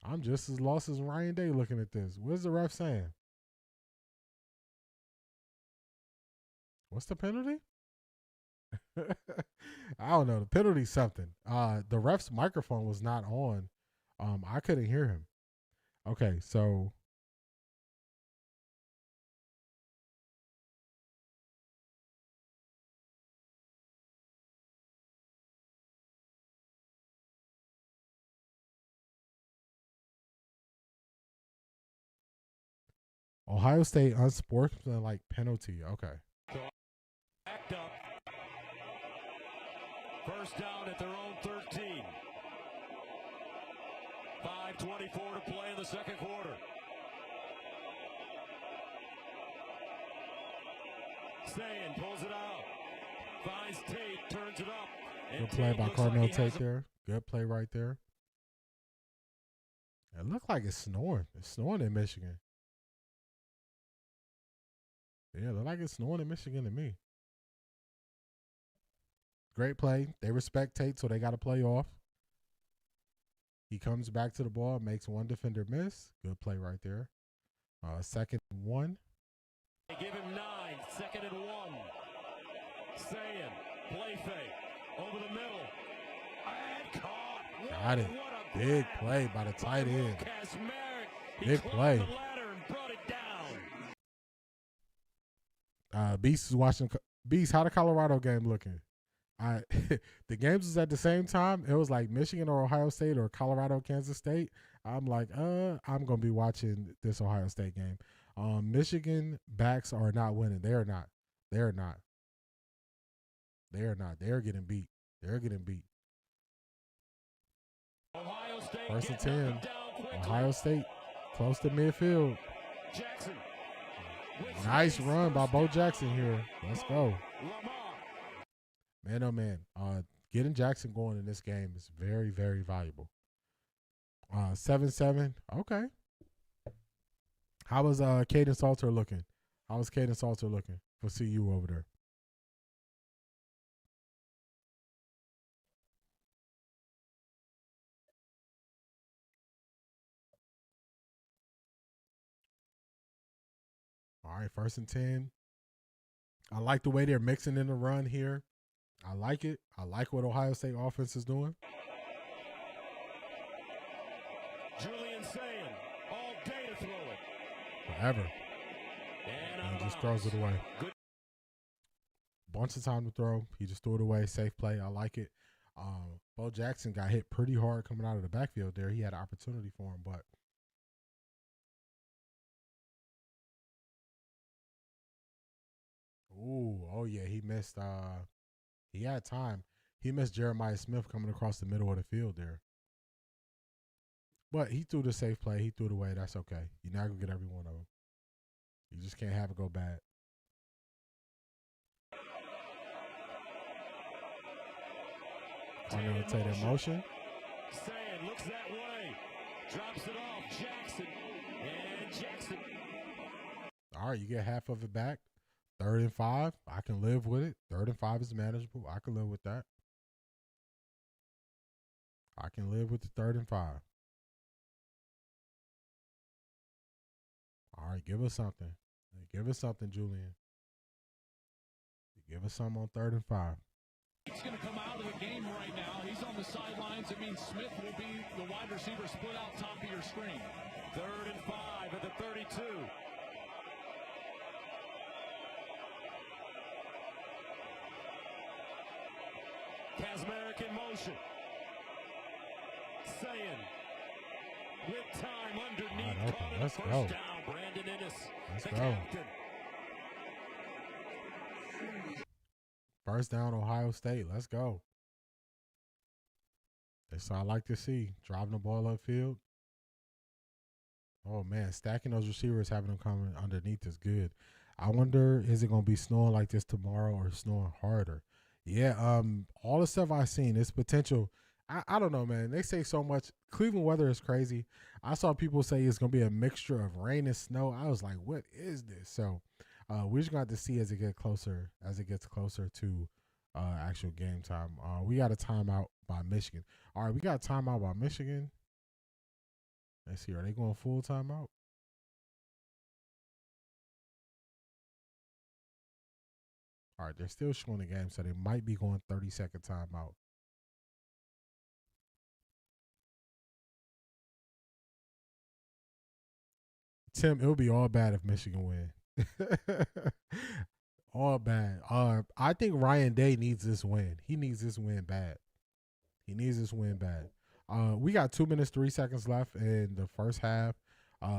I'm just as lost as Ryan Day looking at this. What's the ref saying? What's the penalty? I don't know. The penalty's something. The ref's microphone was not on. I couldn't hear him. Okay, so Ohio State unsportsmanlike penalty. Okay. Backed up. First down at their own 13. 5:24 to play in the second quarter. Staying, pulls it out. Finds Tate, turns it up. Good play by Cardinal Tate there. Good play right there. It looked like it's snoring. It's snoring in Michigan. Yeah, it looked like it's snowing in Michigan to me. Great play. They respect Tate, so they got to play off. He comes back to the ball, makes one defender miss. Good play right there. 2nd and 1. They give him 9, 2nd and 1. Saying, play fake, over the middle, and caught. Got it. Big play by the tight end. Big play. Beast is watching. Beast, how the Colorado game looking? The games was at the same time. It was like Michigan or Ohio State or Colorado, Kansas State. I'm like, I'm gonna be watching this Ohio State game. Michigan backs are not winning. They are not. They are not. They are not. They are getting beat. They're getting beat. Ohio State 1st and 10. Ohio State close to midfield. Jackson. Nice run by Bo Jackson here. Let's go. Man, oh man. Getting Jackson going in this game is very, very valuable. 7-7. Okay. How was Caden Salter looking? How was Caden Salter looking for CU over there? All right, 1st and 10. I like the way they're mixing in the run here. I like it. I like what Ohio State offense is doing. Julian saying, all day to throw it. Forever. And just throws it away. Good. Bunch of time to throw. He just threw it away. Safe play. I like it. Bo Jackson got hit pretty hard coming out of the backfield there. He had an opportunity for him, but oh yeah, he missed. He had time. He missed Jeremiah Smith coming across the middle of the field there. But he threw the safe play. He threw it away. That's okay. You're not going to get every one of them. You just can't have it go bad. Corner will take that motion. Saying, looks that way. Drops it off. Jackson. And Jackson. All right, you get half of it back. 3rd and 5. I can live with it. 3rd and 5 is manageable. I can live with that. I can live with the 3rd and 5. All right, give us something. Give us something, Julian. Give us something on 3rd and 5. He's going to come out of the game right now. He's on the sidelines. It means Smith will be the wide receiver split out top of your screen. 3rd and 5 at the 32. Kazmarek in motion. Saying, with time underneath. Let's go. Down. Brandon Ennis, Let's the go. captain. 1st down, Ohio State. Let's go. That's what I like to see. Driving the ball upfield. Oh, man. Stacking those receivers, having them coming underneath is good. I wonder, is it going to be snowing like this tomorrow or snowing harder? Yeah, all the stuff I've seen, it's potential. I don't know, man. They say so much. Cleveland weather is crazy. I saw people say it's going to be a mixture of rain and snow. I was like, what is this? So we're just going to have to see as it gets closer to actual game time. We got a timeout by Michigan. All right, we got a timeout by Michigan. Let's see. Are they going full timeout? All right, they're still showing the game, so they might be going 30-second timeout. Tim, it would be all bad if Michigan win. All bad. I think Ryan Day needs this win. He needs this win bad. He needs this win bad. We got 2 minutes, 3 seconds left in the first half.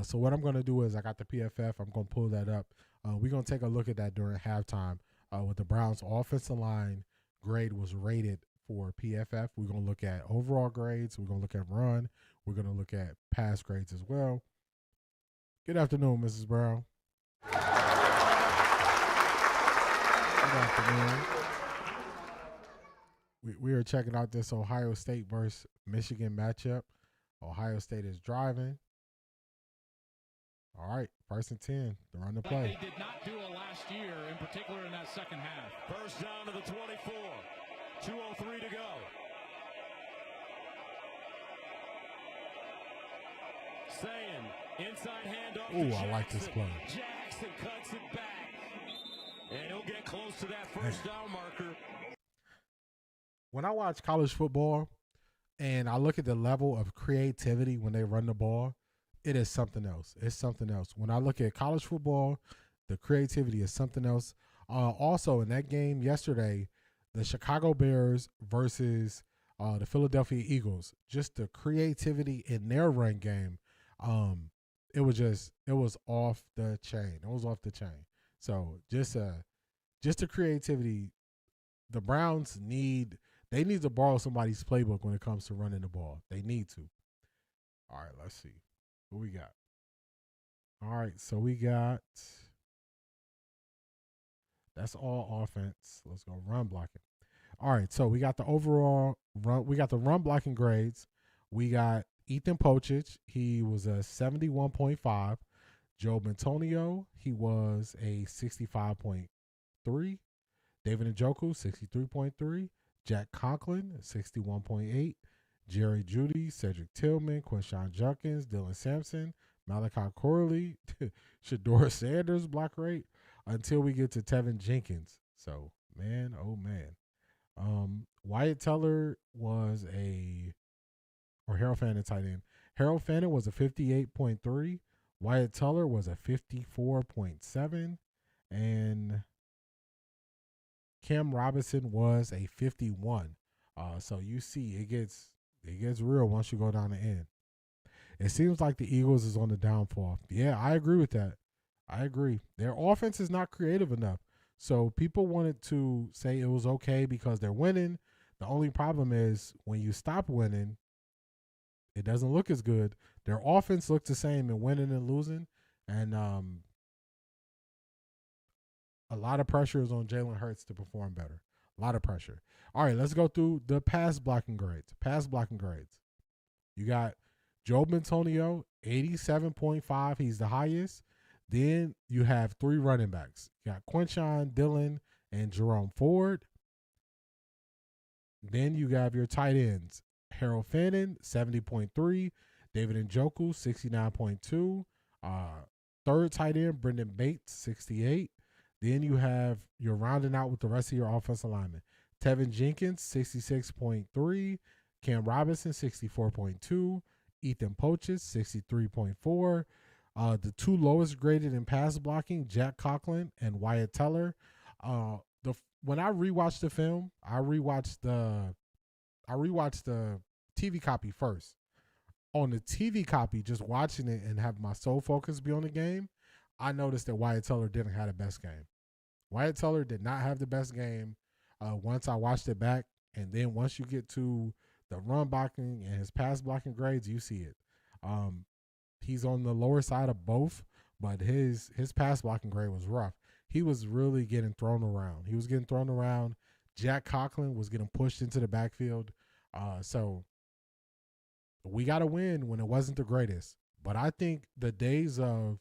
So what I'm going to do is I got the PFF. I'm going to pull that up. We're going to take a look at that during halftime. With the Browns' offensive line grade was rated for PFF. We're going to look at overall grades. We're going to look at run. We're going to look at pass grades as well. Good afternoon, Mrs. Brown. Good afternoon. We are checking out this Ohio State versus Michigan matchup. Ohio State is driving. All right, 1st and 10 to run the play. They did not do it last year, in particular in that second half. 1st down to the 24. 2:03 to go. Saying inside handoff. Ooh, I like this play. Jackson cuts it back. And he'll get close to that first down marker. When I watch college football and I look at the level of creativity when they run the ball, it is something else. It's something else. When I look at college football, the creativity is something else. Also, in that game yesterday, the Chicago Bears versus the Philadelphia Eagles, just the creativity in their run game, it was off the chain. It was off the chain. So just the creativity, the Browns need to borrow somebody's playbook when it comes to running the ball. They need to. All right, let's see what we got. All right, so we got, that's all offense. Let's go run blocking. All right, so we got the overall run. We got the run blocking grades. We got Ethan Pochich. He was a 71.5. Joe Antonio, he was a 65.3. David Njoku, 63.3. Jack Conklin, 61.8. Jerry Jeudy, Cedric Tillman, Quinshon Judkins, Dylan Sampson, Malachi Corley, Shador Sanders block rate, until we get to Tevin Jenkins. So, man, oh, man. Wyatt Teller was Harold Fannin tight end. Harold Fannin was a 58.3. Wyatt Teller was a 54.7. And Cam Robinson was a 51. So you see it gets real once you go down the end. It seems like the Eagles is on the downfall. Yeah, I agree with that. I agree. Their offense is not creative enough. So people wanted to say it was okay because they're winning. The only problem is when you stop winning, it doesn't look as good. Their offense looks the same in winning and losing. And a lot of pressure is on Jalen Hurts to perform better. A lot of pressure. All right, let's go through the pass blocking grades. You got Joe Antonio, 87.5. He's the highest. Then you have three running backs. You got Quinshon, Dillon, and Jerome Ford. Then you have your tight ends. Harold Fannin, 70.3. David Njoku, 69.2. Third tight end, Brendan Bates, 68. Then you have, you're rounding out with the rest of your offensive linemen. Tevin Jenkins, 66.3. Cam Robinson, 64.2. Ethan Pochich, 63.4. The two lowest graded in pass blocking, Jack Conklin and Wyatt Teller. When I rewatched the film, I rewatched the TV copy first. On the TV copy, just watching it and have my sole focus be on the game, I noticed that Wyatt Teller didn't have the best game. Wyatt Teller did not have the best game once I watched it back. And then once you get to the run blocking and his pass blocking grades, you see it. He's on the lower side of both, but his pass blocking grade was rough. He was really getting thrown around. Jack Conklin was getting pushed into the backfield. So we got to win when it wasn't the greatest. But I think the days of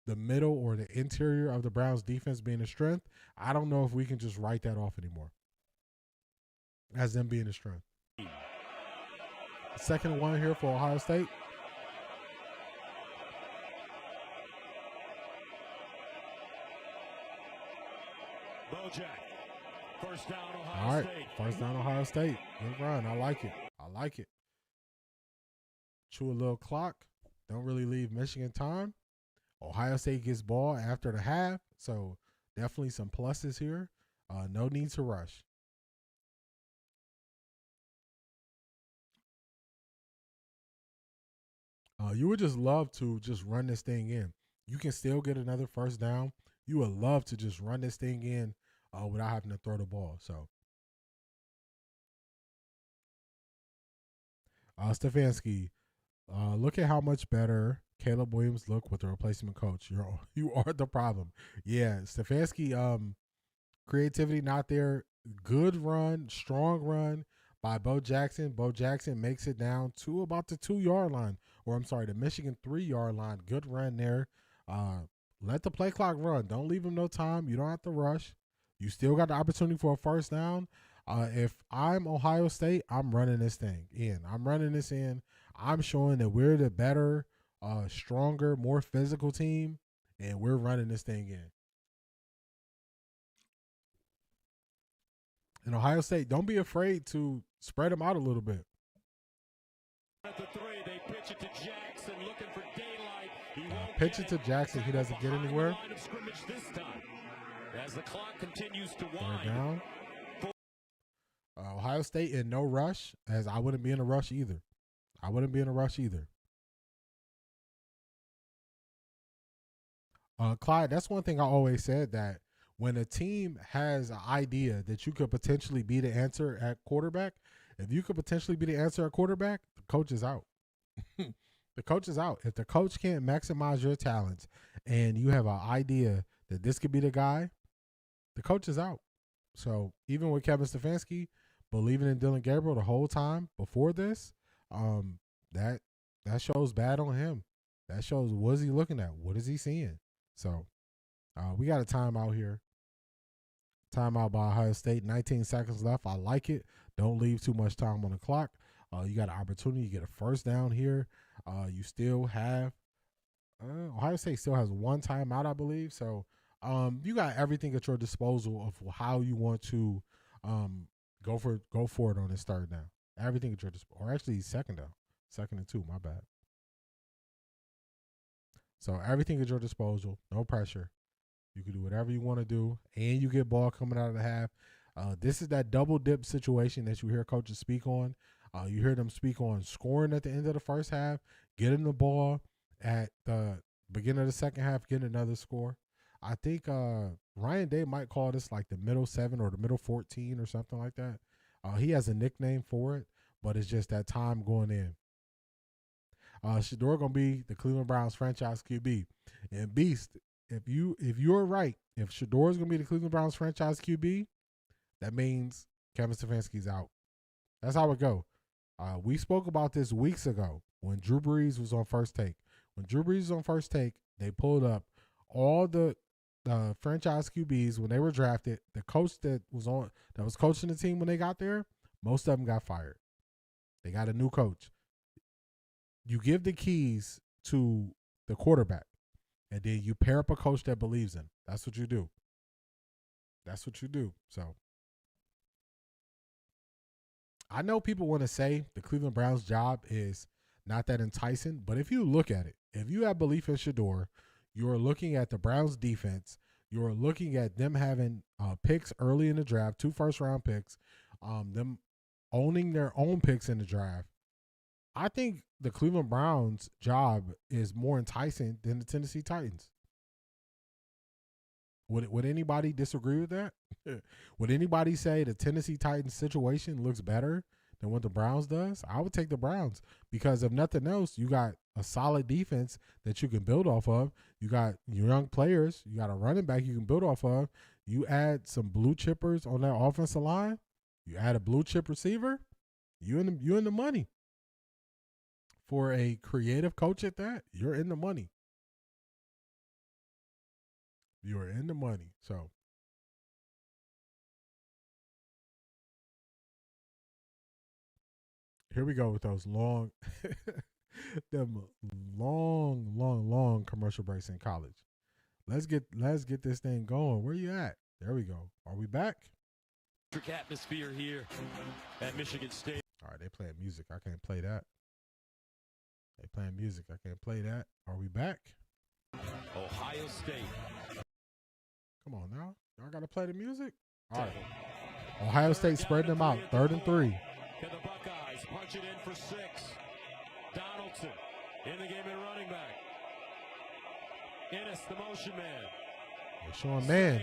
the middle or the interior of the Browns defense being a strength, I don't know if we can just write that off anymore as them being a strength. Second one here for Ohio State. Bojack, first down Ohio All right, State. first down Ohio State. Good run. I like it. Chew a little clock. Don't really leave Michigan time. Ohio State gets ball after the half, so definitely some pluses here. No need to rush. You would just love to just run this thing in. You can still get another first down. You would love to just run this thing in without having to throw the ball. So, Stefanski, look at how much better Caleb Williams look with the replacement coach. You are the problem. Yeah, Stefanski, creativity not there. Good run, strong run by Bo Jackson. Bo Jackson makes it down to about the 2-yard line. Or I'm sorry, the Michigan 3-yard line. Good run there. Let the play clock run. Don't leave him no time. You don't have to rush. You still got the opportunity for a first down. If I'm Ohio State, I'm running this thing in. I'm running this in. I'm showing that we're the better, stronger, more physical team, and we're running this thing in. And Ohio State, don't be afraid to spread them out a little bit. At the three, they pitch it to Jackson, looking for daylight. Pitch it to Jackson. He doesn't get anywhere. Line of scrimmage this time, as the clock continues to wind down. Ohio State in no rush, as I wouldn't be in a rush either. Clyde, that's one thing I always said, that when a team has an idea that you could potentially be the answer at quarterback, if you could potentially be the answer at quarterback, the coach is out. The coach is out. If the coach can't maximize your talents and you have an idea that this could be the guy, the coach is out. So even with Kevin Stefanski believing in Dylan Gabriel the whole time before this, that shows bad on him. That shows, what is he looking at? What is he seeing? So we got a timeout here. Timeout by Ohio State. 19 seconds left. I like it. Don't leave too much time on the clock. You got an opportunity to get a first down here. You still have Ohio State still has one timeout, I believe. So you got everything at your disposal of how you want to go for it on this third down. Everything at your disposal, or actually second down, 2nd and 2. My bad. So everything at your disposal, no pressure. You can do whatever you want to do, and you get ball coming out of the half. This is that double dip situation that you hear coaches speak on. You hear them speak on scoring at the end of the first half, getting the ball at the beginning of the second half, getting another score. I think Ryan Day might call this like the middle 7 or the middle 14 or something like that. He has a nickname for it, but it's just that time going in. Shedeur gonna be the Cleveland Browns franchise QB, and Beast, if you're right, if Shedeur is gonna be the Cleveland Browns franchise QB, that means Kevin Stefanski's out. That's how it go. We spoke about this weeks ago when Drew Brees was on First Take. When Drew Brees was on First Take, they pulled up all the franchise QBs when they were drafted. The coach that was coaching the team when they got there, most of them got fired. They got a new coach. You give the keys to the quarterback, and then you pair up a coach that believes in. That's what you do. So I know people want to say the Cleveland Browns job is not that enticing, but if you look at it, if you have belief in Shedeur, you're looking at the Browns defense, you're looking at them having picks early in the draft, 2 first-round picks, them owning their own picks in the draft. I think the Cleveland Browns job is more enticing than the Tennessee Titans. Would anybody disagree with that? Would anybody say the Tennessee Titans situation looks better than what the Browns does? I would take the Browns because if nothing else, you got a solid defense that you can build off of. You got young players. You got a running back you can build off of. You add some blue chippers on that offensive line. You add a blue chip receiver. You in the money. For a creative coach at that, you're in the money. You're in the money. So here we go with those long commercial breaks in college. Let's get this thing going. Where you at? There we go. Are we back? Atmosphere here at Michigan State. All right, they playing music. I can't play that. They playing music. I can't play that. Are we back? Ohio State. Come on now. Y'all got to play the music? All right. Ohio State spreading them out. 3rd and 3. Can the Buckeyes punch it in for 6? Donaldson in the game at running back. Ennis, the motion man. They're showing man.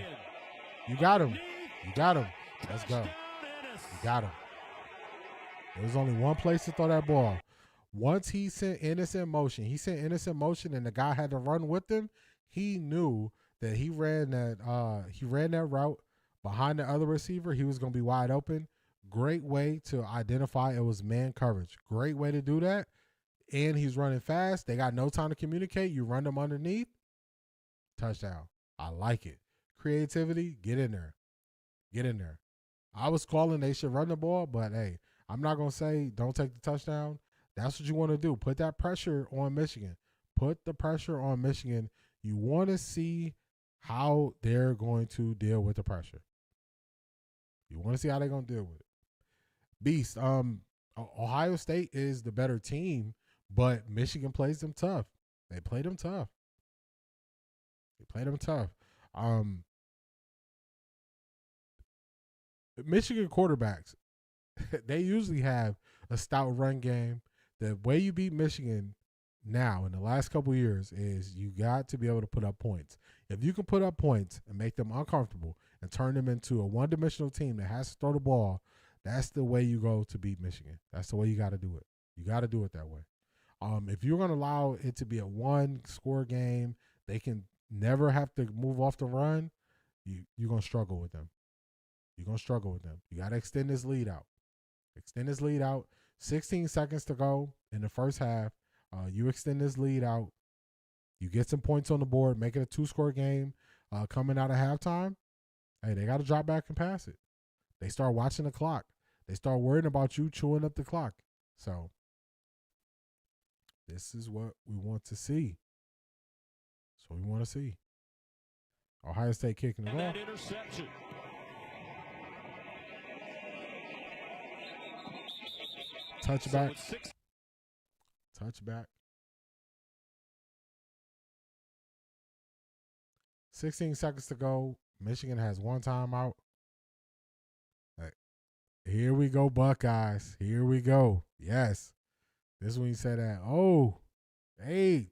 You got him. You got him. Let's go. You got him. There was only one place to throw that ball. Once he sent Ennis in motion, and the guy had to run with him, he knew that he ran that route behind the other receiver. He was going to be wide open. Great way to identify it was man coverage. Great way to do that. And he's running fast. They got no time to communicate. You run them underneath. Touchdown. I like it. Creativity, get in there. Get in there. I was calling they should run the ball, but hey, I'm not going to say don't take the touchdown. That's what you want to do. Put that pressure on Michigan. Put the pressure on Michigan. You want to see how they're going to deal with the pressure. You want to see how they're going to deal with it. Beast, Ohio State is the better team, but Michigan plays them tough. They play them tough. Michigan quarterbacks, they usually have a stout run game. The way you beat Michigan now in the last couple of years is you got to be able to put up points. If you can put up points and make them uncomfortable and turn them into a one-dimensional team that has to throw the ball, that's the way you go to beat Michigan. That's the way you got to do it. You got to do it that way. If you're going to allow it to be a one-score game, they can never have to move off the run, you're going to struggle with them. You got to extend this lead out. 16 seconds to go in the first half. You extend this lead out. You get some points on the board, make it a 2-score game. Coming out of halftime, hey, they got to drop back and pass it. They start watching the clock. They start worrying about you chewing up the clock. So this is what we want to see. Ohio State kicking it off. Interception. Touchback. 16 seconds to go. Michigan has one timeout. Hey, here we go, Buckeyes. Here we go. Yes. This is when you say that. O, H,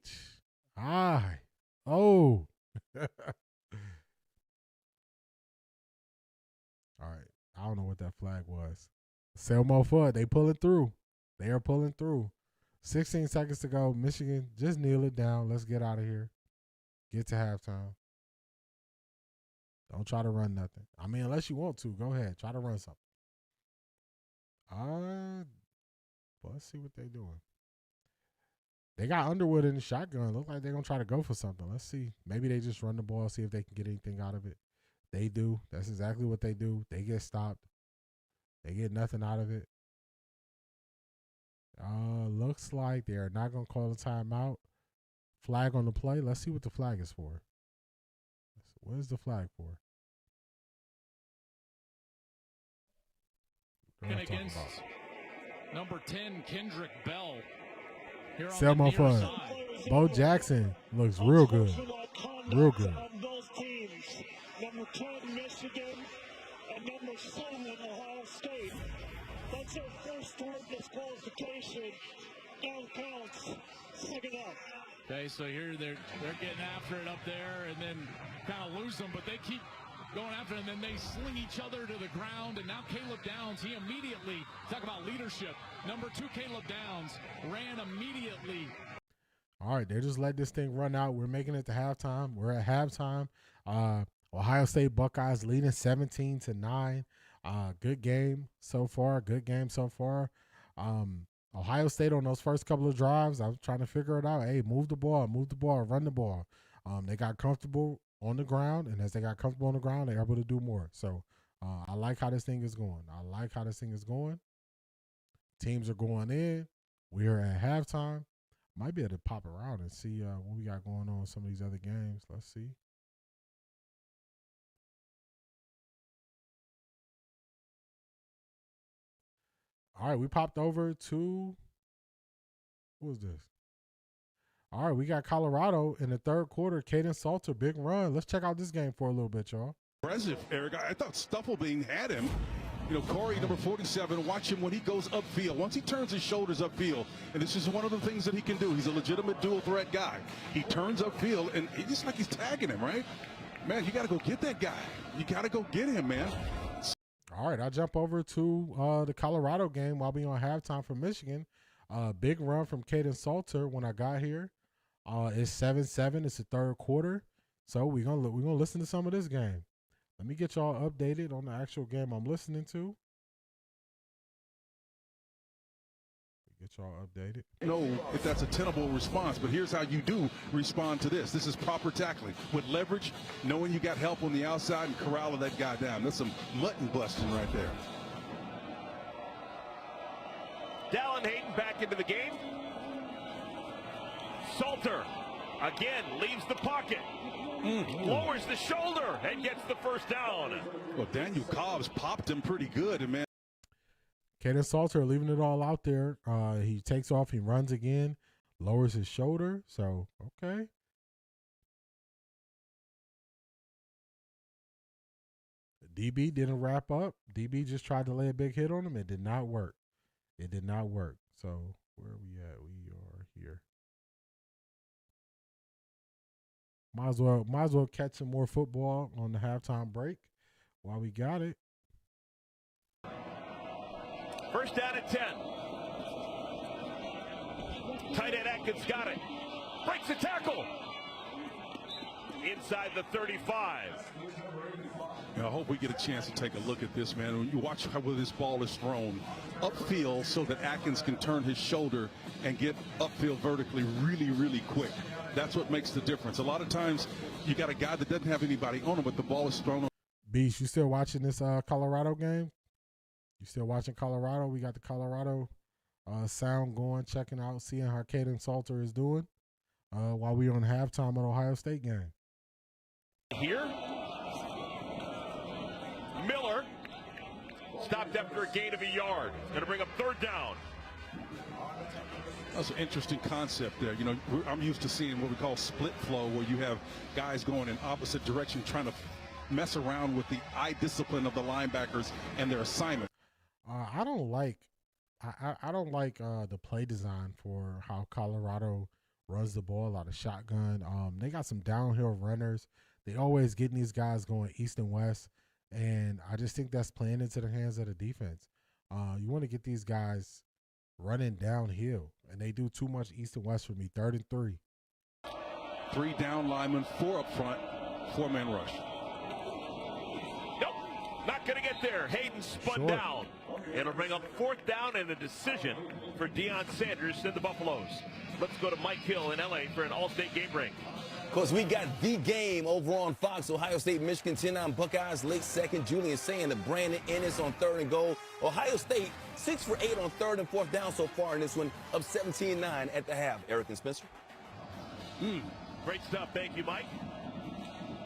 I, O. All right. I don't know what that flag was. Selmo Fudd. They pulling through. They are pulling through. 16 seconds to go. Michigan, just kneel it down. Let's get out of here. Get to halftime. Don't try to run nothing. I mean, unless you want to, go ahead. Try to run something. Let's see what they're doing. They got Underwood in the shotgun. Look like they're going to try to go for something. Let's see. Maybe they just run the ball, see if they can get anything out of it. They do. That's exactly what they do. They get stopped. They get nothing out of it. Looks like they are not going to call a timeout. Flag on the play. Let's see what the flag is for. What is the flag for? And against number 10, Kendrick Bell. Selmo Fudd. Bo Jackson looks real good. Real good. Both teams, number 10, Michigan, and number 7, Ohio State. That's their first third disqualification. Down counts. Second up. Okay, so here they're getting after it up there and then kind of lose them, but they keep going after it, and then they sling each other to the ground. And now Caleb Downs, he immediately, talk about leadership. Number 2, Caleb Downs, ran immediately. All right, they just let this thing run out. We're making it to halftime. We're at halftime. Ohio State Buckeyes leading 17-9. Good game so far. Ohio State on those first couple of drives, I was trying to figure it out. Hey, move the ball, run the ball. They got comfortable on the ground, and as they got comfortable on the ground, they're able to do more. So I like how this thing is going. Teams are going in. We are at halftime. Might be able to pop around and see what we got going on in some of these other games. Let's see. All right, we popped over to, what was this? All right, we got Colorado in the third quarter. Caden Salter, big run. Let's check out this game for a little bit, y'all. Impressive, Eric. I thought Stufflebean had him. You know, Corey, number 47, watch him when he goes upfield. Once he turns his shoulders upfield, and this is one of the things that he can do. He's a legitimate dual threat guy. He turns upfield, and it's just like he's tagging him, right? Man, you got to go get that guy. You got to go get him, man. All right, I'll jump over to the Colorado game while we on halftime for Michigan. Big run from Caden Salter when I got here. It's 7-7. It's the third quarter. So we're gonna listen to some of this game. Let me get y'all updated on the actual game I'm listening to. Get y'all updated. Know if that's a tenable response, but here's how you do respond to this. This is proper tackling with leverage, knowing you got help on the outside and corralling that guy down. That's some mutton busting right there. Dallin Hayden back into the game. Salter again leaves the pocket. Lowers the shoulder and gets the first down. Well, Daniel Cobbs popped him pretty good, and man. Kaden Salter leaving it all out there. He takes off, he runs again, lowers his shoulder. So, okay. The DB didn't wrap up. DB just tried to lay a big hit on him. It did not work. It did not work. So, where are we at? We are here. Might as well catch some more football on the halftime break while we got it. First down at 10. Tight end Atkins got it. Breaks the tackle. Inside the 35. I hope we get a chance to take a look at this, man. When you watch how this ball is thrown upfield so that Atkins can turn his shoulder and get upfield vertically really, really quick. That's what makes the difference. A lot of times you got a guy that doesn't have anybody on him, but the ball is thrown. Beast, you still watching this Colorado game? You still watching Colorado? We got the Colorado sound going, checking out, seeing how Kaden Salter is doing while we on halftime at Ohio State game. Here, Miller stopped after a gain of a yard. Going to bring up third down. That's an interesting concept there. You know, I'm used to seeing what we call split flow, where you have guys going in opposite direction trying to mess around with the eye discipline of the linebackers and their assignment. I don't like the play design for how Colorado runs the ball out of shotgun. They got some downhill runners. They always getting these guys going east and west, and I just think that's playing into the hands of the defense. You want to get these guys running downhill, and they do too much east and west for me. 3rd and 3. 3 down linemen, 4 up front, 4-man rush. Nope, not going to get there. Hayden spun down. It'll bring up 4th down and a decision for Deion Sanders and the Buffaloes. Let's go to Mike Hill in L.A. for an all-state game break. Because we got the game over on Fox. Ohio State, Michigan, 10-9 Buckeyes, late second. Julian saying to Brandon Ennis on 3rd and goal. Ohio State, 6 for 8 on 3rd and 4th down so far in this one, up 17-9 at the half. Eric and Spencer. Great stuff. Thank you, Mike.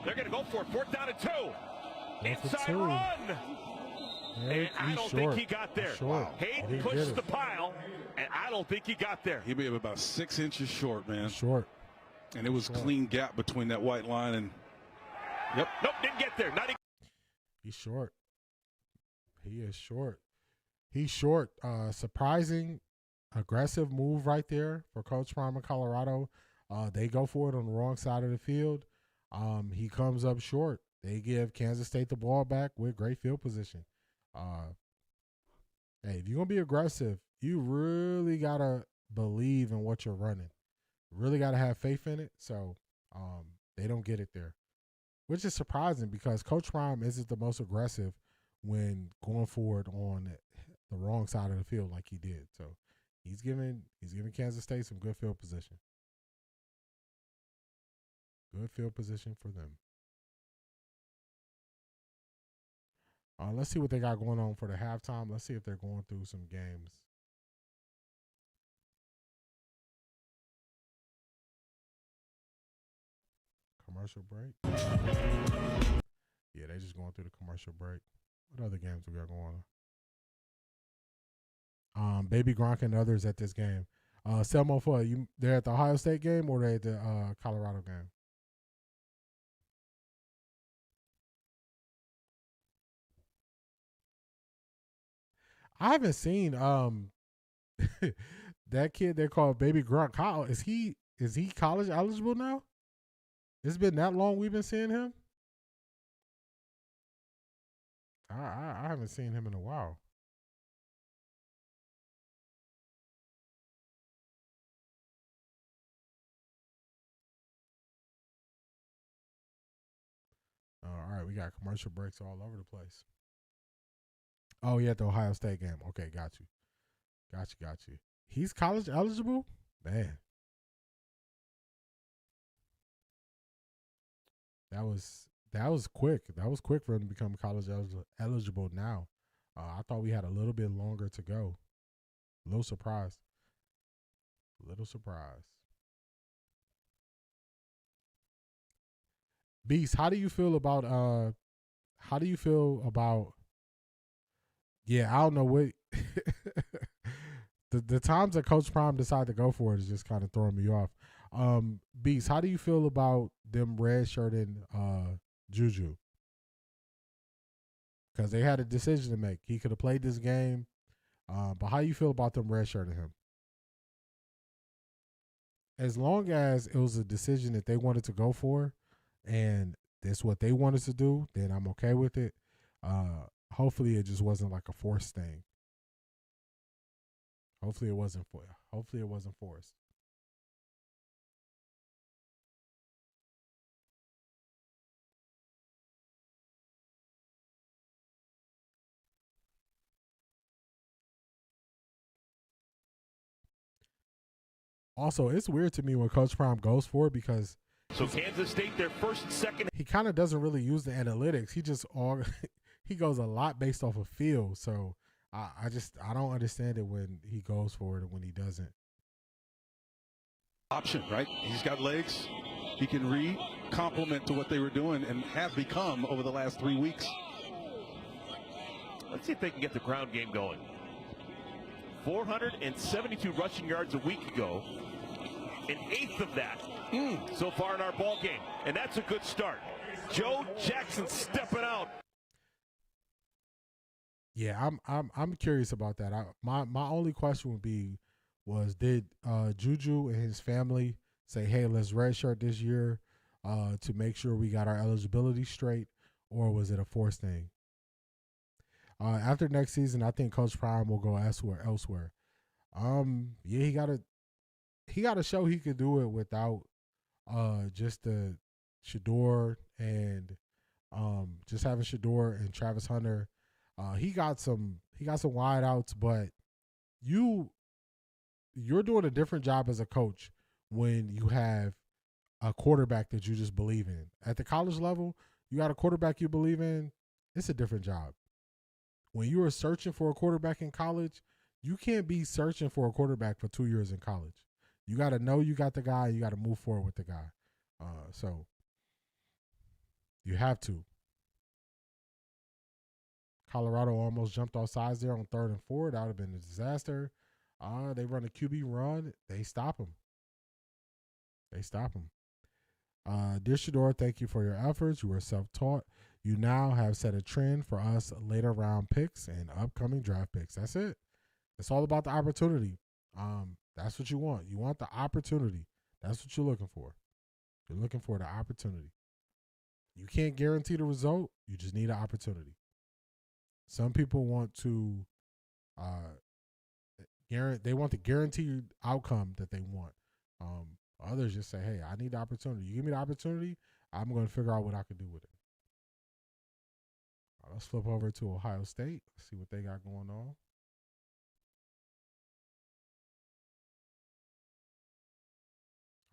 They're going to go for it. 4th down and 2. Inside run. And I don't think he got there. Hayden pushed the pile, and I don't think he got there. He may have about 6 inches short, man. Short. And it was a clean gap between that white line and, Nope, didn't get there. He's short. He is short. He's short. Surprising, aggressive move right there for Coach Prime in Colorado. They go for it on the wrong side of the field. He comes up short. They give Kansas State the ball back with great field position. Hey, if you're going to be aggressive, you really got to believe in what you're running. Really got to have faith in it. So they don't get it there, which is surprising because Coach Prime isn't the most aggressive when going forward on the wrong side of the field like he did. So he's giving Kansas State some good field position. Good field position for them. Let's see what they got going on for the halftime. Let's see if they're going through some games. Commercial break. Yeah, they just going through the commercial break. What other games we got going on? Baby Gronk and others at this game. Selmo, for you, they're at the Ohio State game or they're at the Colorado game? I haven't seen that kid they call Baby Gronk. How is he college eligible now? It's been that long we've been seeing him? I haven't seen him in a while. All right, we got commercial breaks all over the place. Oh, yeah, the Ohio State game. Okay, got you. He's college eligible? Man. That was quick. That was quick for him to become college eligible now. I thought we had a little bit longer to go. A little surprised. Beast, how do you feel about yeah, I don't know what the times that Coach Prime decided to go for it is just kind of throwing me off. Beast, how do you feel about them redshirting Juju? Because they had a decision to make. He could have played this game, but how you feel about them redshirting him? As long as it was a decision that they wanted to go for, and that's what they wanted to do, then I'm okay with it. Hopefully, it just wasn't like a forced thing. Hopefully, it wasn't forced. Also, it's weird to me when Coach Prime goes for it because so Kansas State, their first and second. He kind of doesn't really use the analytics. He just he goes a lot based off of feel. So I don't understand it when he goes for it and when he doesn't. Option, right? He's got legs. He can read, complement to what they were doing and have become over the last 3 weeks. Let's see if they can get the ground game going. 472 rushing yards a week ago. An eighth of that so far in our ball game, and that's a good start. Joe Jackson stepping out. Yeah, I'm curious about that. My only question would be did Juju and his family say, hey, let's redshirt this year to make sure we got our eligibility straight, or was it a forced thing? After next season, I think Coach Prime will go elsewhere. Yeah, he got to show he could do it without just the Shedeur and just having Shedeur and Travis Hunter. He got some wideouts, but you're doing a different job as a coach when you have a quarterback that you just believe in. At the college level, you got a quarterback you believe in, it's a different job. When you are searching for a quarterback in college, you can't be searching for a quarterback for 2 years in college. You got to know you got the guy. You got to move forward with the guy. So you have to. Colorado almost jumped off sides there on 3rd and 4. That would have been a disaster. They run a QB run. They stop him. Dear Shedeur, thank you for your efforts. You were self-taught. You now have set a trend for us later round picks and upcoming draft picks. That's it. It's all about the opportunity. That's what you want. You want the opportunity. That's what you're looking for. You're looking for the opportunity. You can't guarantee the result. You just need an opportunity. Some people want to they want the guaranteed outcome that they want. Others just say, hey, I need the opportunity. You give me the opportunity, I'm going to figure out what I can do with it. Let's flip over to Ohio State. See what they got going on.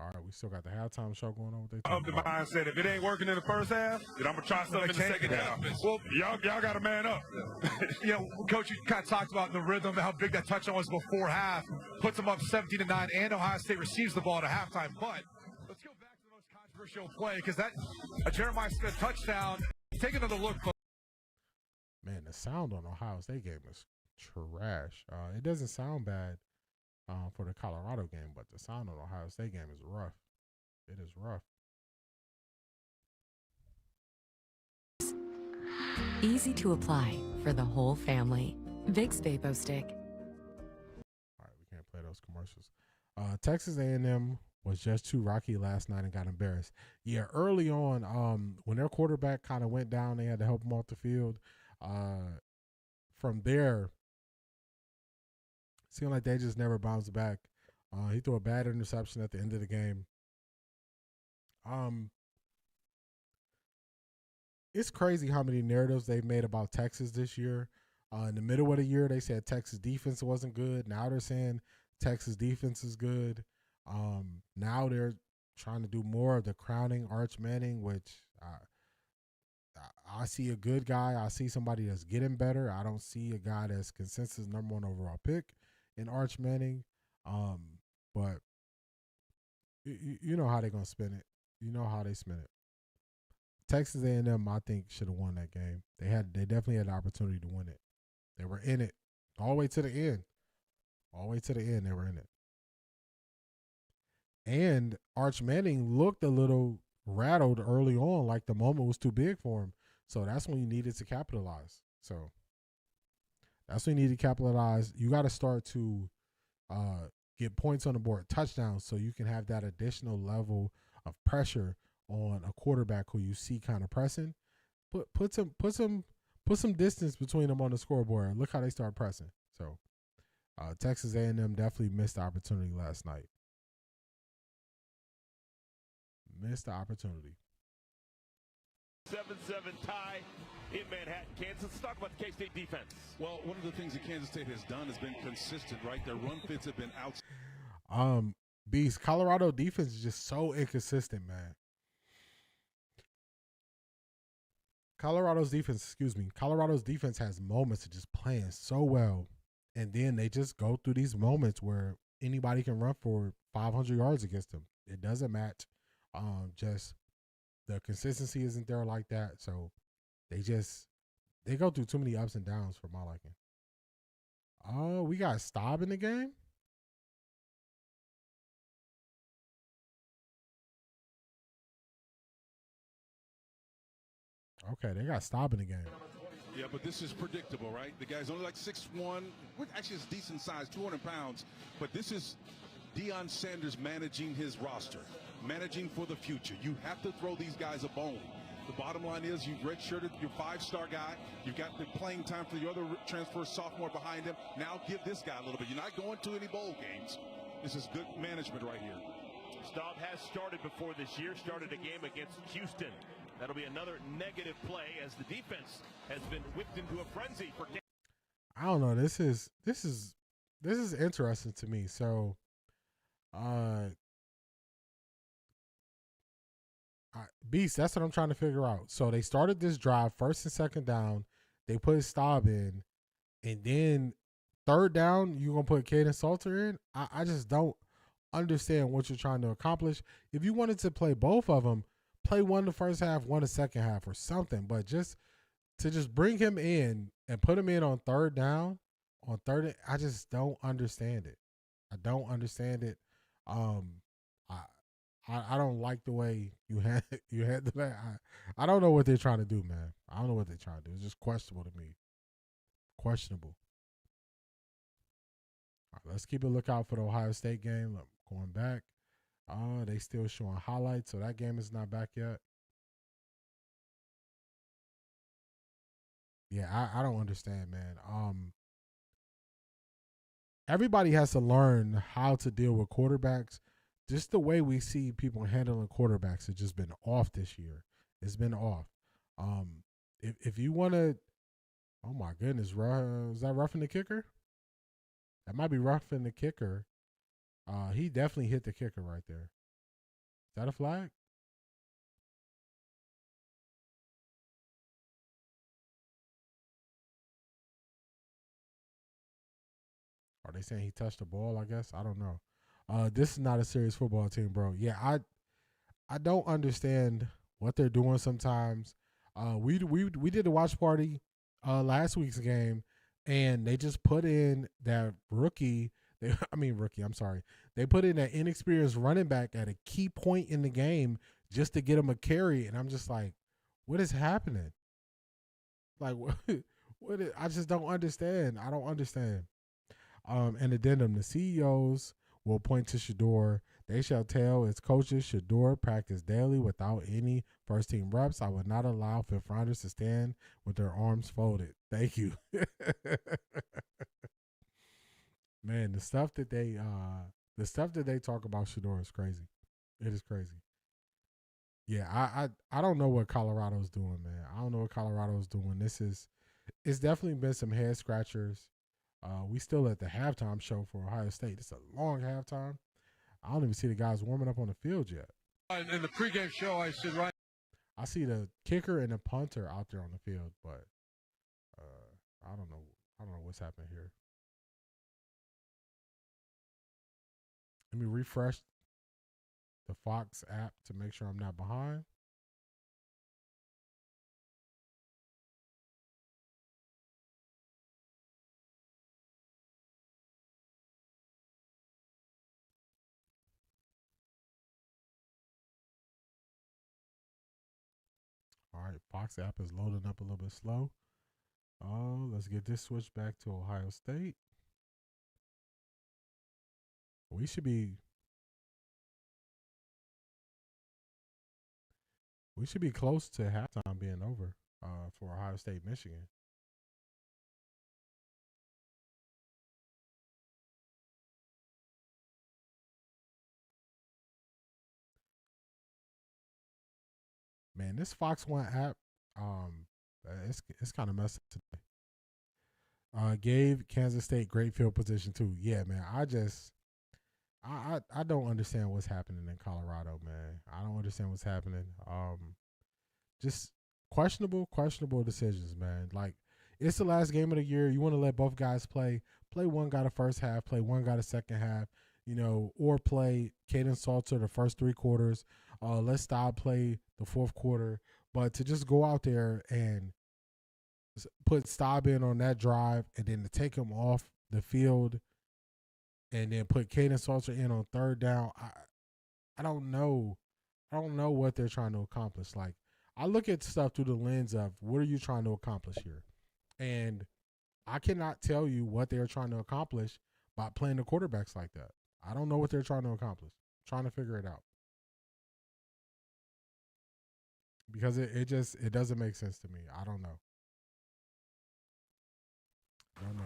All right, we still got the halftime show going on. What they Of the mindset, if it ain't working in the first half, then I'm gonna try something in the second half. Well, y'all got to man up. Coach, you kind of talked about the rhythm, how big that touchdown was before half. Puts them up 17-9, and Ohio State receives the ball at halftime. But let's go back to the most controversial play because that Jeremiah Smith touchdown. Take another look. Man, the sound on Ohio State game is trash. It doesn't sound bad for the Colorado game, but the sound on Ohio State game is rough. It is rough. Easy to apply for the whole family. Vicks Vapo Stick. All right, we can't play those commercials. Texas A&M was just too rocky last night and got embarrassed. Yeah, early on, when their quarterback kind of went down, they had to help him off the field. From there, seemed like they just never bounced back. He threw a bad interception at the end of the game. It's crazy how many narratives they've made about Texas this year. In the middle of the year, they said Texas defense wasn't good. Now they're saying Texas defense is good. Now they're trying to do more of the crowning Arch Manning, which I see a good guy. I see somebody that's getting better. I don't see a guy that's consensus #1 overall pick in Arch Manning. But you know how they're going to spin it. You know how they spin it. Texas A&M, I think, should have won that game. They definitely had the opportunity to win it. They were in it all the way to the end. All the way to the end, they were in it. And Arch Manning looked a little rattled early on, like the moment was too big for him. So that's when you needed to capitalize. So that's when you need to capitalize. You got to start to get points on the board, touchdowns, so you can have that additional level of pressure on a quarterback who you see kind of pressing. Put some distance between them on the scoreboard. Look how they start pressing. So Texas A&M definitely missed the opportunity last night. Missed the opportunity. 7-7 tie in Manhattan, Kansas. Let's talk about the K-State defense. Well, one of the things that Kansas State has done has been consistent, right? Their run fits have been out. Beast, Colorado defense is just so inconsistent, man. Colorado's defense has moments of just playing so well, and then they just go through these moments where anybody can run for 500 yards against them. It doesn't match. Just the consistency isn't there like that, so they go through too many ups and downs for my liking. We got Staub in the game. Okay, they got Staub in the game. Yeah, but this is predictable, right? The guy's only like 6'1", which actually is decent size, 200 pounds. But this is Deion Sanders managing his roster, managing for the future. You have to throw these guys a bone. The bottom line is you've redshirted your 5-star guy. You've got the playing time for your other transfer sophomore behind him. Now give this guy a little bit. You're not going to any bowl games. This is good management right here. Staub has started before this year, started a game against Houston. That'll be another negative play as the defense has been whipped into a frenzy for. I don't know. This is interesting to me. So, Beast, that's what I'm trying to figure out. So they started this drive, 1st and 2nd down. They put Staub in, and then 3rd down, you're gonna put Caden Salter in. I just don't understand what you're trying to accomplish. If you wanted to play both of them, play one the first half, one the second half, or something. But just bring him in and put him in on 3rd down, I just don't understand it. I don't understand it. I don't like the way you had that. I don't know what they're trying to do, man. I don't know what they're trying to do. It's just questionable to me. Questionable. All right, let's keep a lookout for the Ohio State game. I'm going back. They still showing highlights, so that game is not back yet. Yeah, I don't understand, man. Everybody has to learn how to deal with quarterbacks. Just the way we see people handling quarterbacks has just been off this year. It's been off. If you want to, oh my goodness, is that roughing the kicker? That might be roughing the kicker. He definitely hit the kicker right there. Is that a flag? Are they saying he touched the ball, I guess? I don't know. This is not a serious football team, bro. Yeah, I don't understand what they're doing sometimes. We did a watch party last week's game, and they just put in that rookie. I'm sorry. They put in that inexperienced running back at a key point in the game just to get him a carry, and I'm just like, what is happening? Like, I just don't understand. I don't understand. An addendum, the CEOs will point to Shador. They shall tell its coaches Shador practice daily without any first-team reps. I would not allow fifth-rounders to stand with their arms folded. Thank you. Man, the stuff that they talk about Shador is crazy. It is crazy. Yeah, I don't know what Colorado's doing, man. I don't know what Colorado's doing. It's definitely been some head scratchers. We still at the halftime show for Ohio State. It's a long halftime. I don't even see the guys warming up on the field yet. In the pregame show, I said, right. I see the kicker and the punter out there on the field, but I don't know. I don't know what's happening here. Let me refresh the Fox app to make sure I'm not behind. All right, Fox app is loading up a little bit slow. Let's get this switched back to Ohio State. We should be close to halftime being over for Ohio State, Michigan. Man, this Fox One app, it's kind of messed up today. Gave Kansas State great field position too. Yeah, man. I don't understand what's happening in Colorado, man. I don't understand what's happening. Just questionable decisions, man. Like, it's the last game of the year. You want to let both guys play. Play one guy the first half, play one guy the second half, or play Caden Salter the first 3 quarters. Let Staub play the fourth quarter. But to just go out there and put Staub in on that drive and then to take him off the field and then put Caden Salter in on third down, I don't know. I don't know what they're trying to accomplish. Like, I look at stuff through the lens of what are you trying to accomplish here? And I cannot tell you what they're trying to accomplish by playing the quarterbacks like that. I don't know what they're trying to accomplish. I'm trying to figure it out. Because it doesn't make sense to me. I don't know.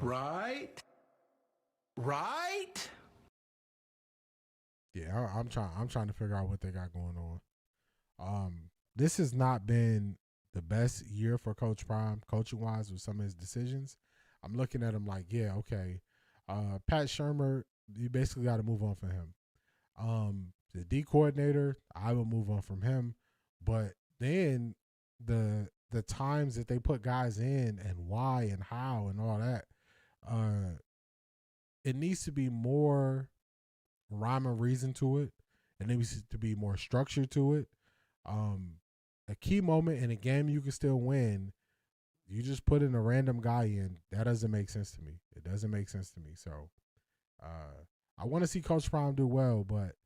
Right? Yeah, I'm trying to figure out what they got going on. This has not been the best year for Coach Prime, coaching wise, with some of his decisions. I'm looking at him like, yeah, okay. Pat Shurmur, you basically got to move on from him. The D coordinator, I will move on from him. But then the times that they put guys in and why and how and all that, it needs to be more rhyme and reason to it. It needs to be more structure to it. A key moment in a game you can still win, you just put in a random guy in, that doesn't make sense to me. It doesn't make sense to me. So I want to see Coach Prime do well, but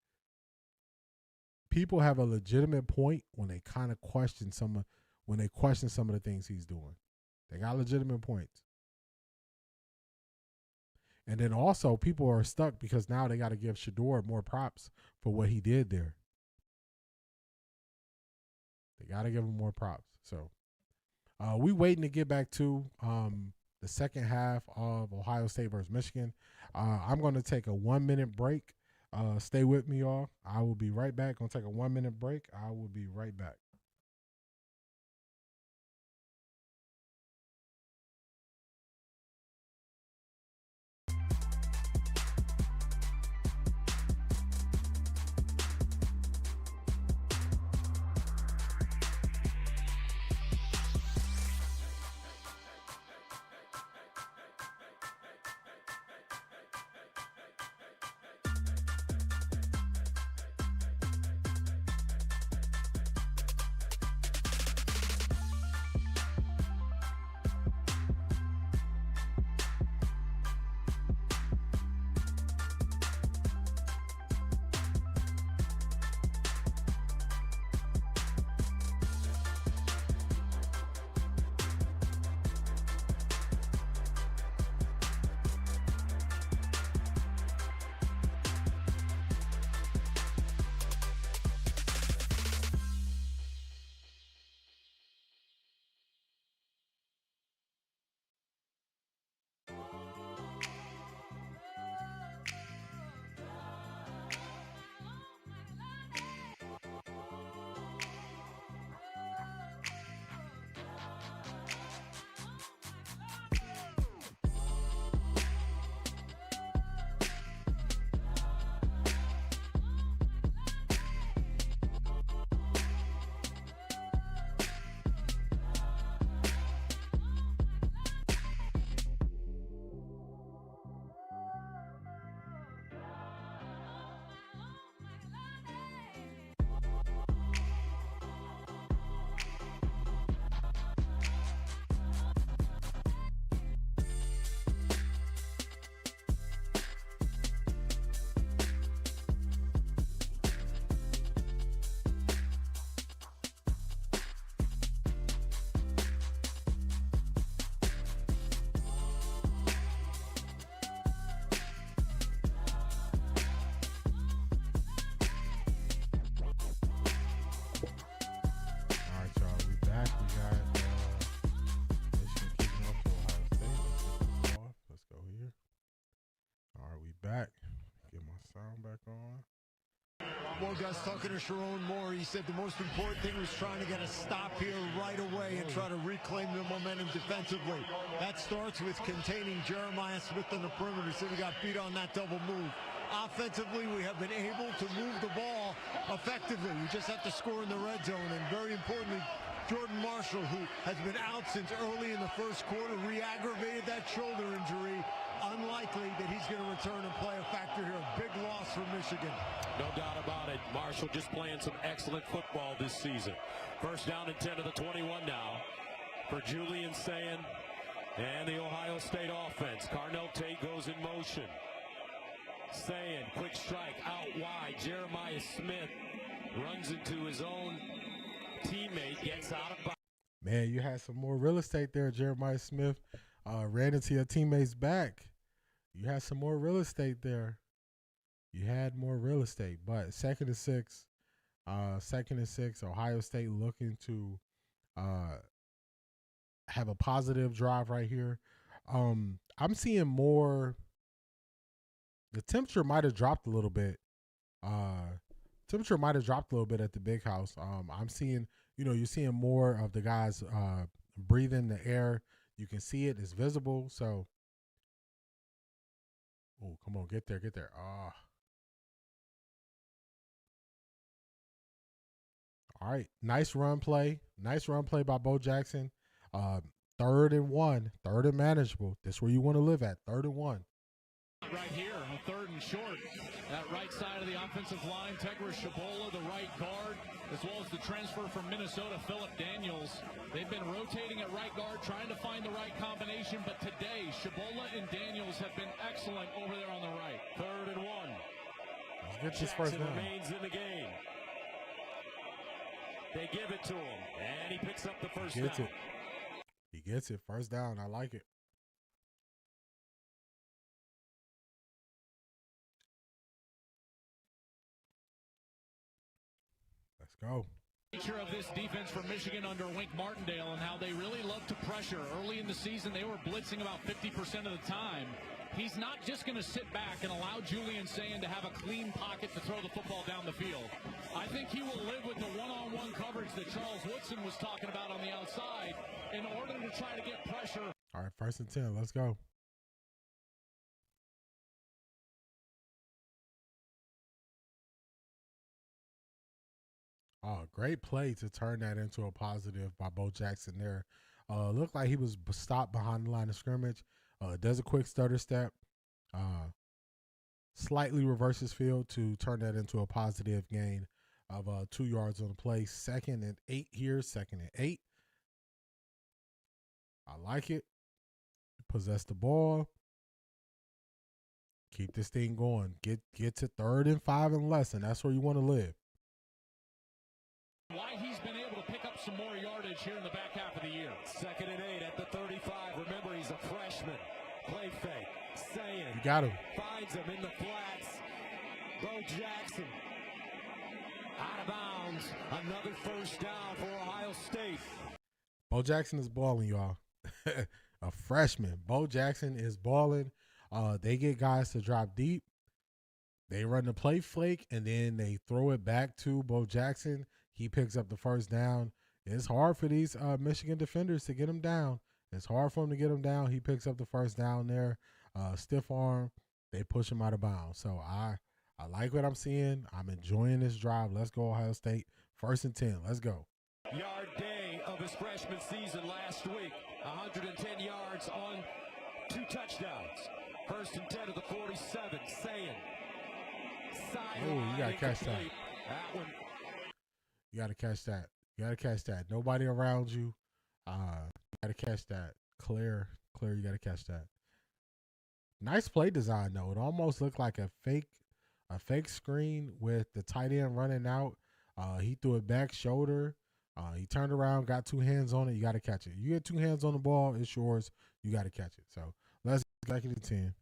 people have a legitimate point when they kind of question some of the things he's doing. They got legitimate points. And then also people are stuck because now they got to give Shedeur more props for what he did there. They got to give him more props. So we waiting to get back to the second half of Ohio State versus Michigan. I'm going to take a 1-minute break. Stay with me, y'all. I will be right back. Going to take a 1-minute break. I will be right back. on. More guys talking to Sharon Moore. He said the most important thing was trying to get a stop here right away and try to reclaim the momentum defensively. That starts with containing Jeremiah Smith on the perimeter. So we got beat on that double move. Offensively, we have been able to move the ball effectively. We just have to score in the red zone. And very importantly, Jordan Marshall, who has been out since early in the first quarter, re-aggravated that shoulder injury. Unlikely that he's going to return and play a factor here. A big loss for Michigan. No doubt about it. Marshall just playing some excellent football this season. First down and 10 to the 21 now for Julian Sayin and the Ohio State offense. Carnell Tate goes in motion. Sayin, quick strike out wide. Jeremiah Smith runs into his own teammate, gets out of bounds. Man, you had some more real estate there. Jeremiah Smith ran into your teammate's back. You had some more real estate there. You had more real estate, but second and six, Ohio State looking to have a positive drive right here. I'm seeing more. The temperature might have dropped a little bit. At the big house. I'm seeing, you're seeing more of the guys breathing the air. You can see it. It's visible. So, oh, come on, get there. All right, nice run play by Bo Jackson. 3rd and 1, 3rd and manageable. That's where you want to live at, 3rd and 1. Right here, on 3rd and short, that right side of the offensive line, Tegra Shabola, the right guard, as well as the transfer from Minnesota, Philip Daniels. They've been rotating at right guard, trying to find the right combination, but today, Shabola and Daniels have been excellent over there on the right. 3rd and 1. Let's get this first down. Remains in the game. They give it to him, and he picks up the first down. He gets it. First down. I like it. Let's go. Nature of this defense for Michigan under Wink Martindale and how they really love to pressure. Early in the season, they were blitzing about 50% of the time. He's not just going to sit back and allow Julian Sayin to have a clean pocket to throw the football down the field. I think he will live with the one-on-one coverage that Charles Woodson was talking about on the outside in order to try to get pressure. All right, 1st and 10. Let's go. Oh, great play to turn that into a positive by Bo Jackson there. Looked like he was stopped behind the line of scrimmage. Does a quick stutter step. Slightly reverses field to turn that into a positive gain of 2 yards on the play. 2nd and 8 here. 2nd and 8. I like it. Possess the ball. Keep this thing going. Get to 3rd and 5 and less, and that's where you want to live. Why he's been able to pick up some more yardage here in the back half of the year. 2nd and 8 at the 35. Remember, he's a freshman. Play fake. Sayin. You got him. Finds him in the flats. Bo Jackson. Out of bounds. Another first down for Ohio State. Bo Jackson is balling, y'all. A freshman. Bo Jackson is balling. They get guys to drop deep. They run the play flake, and then they throw it back to Bo Jackson. He picks up the first down. It's hard for these Michigan defenders to get him down. It's hard for him to get him down. He picks up the first down there. Stiff arm. They push him out of bounds. So I like what I'm seeing. I'm enjoying this drive. Let's go, Ohio State. 1st and 10. Let's go. Yard day of his freshman season last week. 110 yards on 2 touchdowns. 1st and 10 to the 47. Sayin. Oh, you got to catch that. That one. You got to catch that. You got to catch that. Nobody around you. You got to catch that. Clear, you got to catch that. Nice play design, though. It almost looked like a fake screen with the tight end running out. He threw it back shoulder. He turned around, got 2 hands on it. You got to catch it. You get 2 hands on the ball, it's yours. You got to catch it. So let's get back into 10.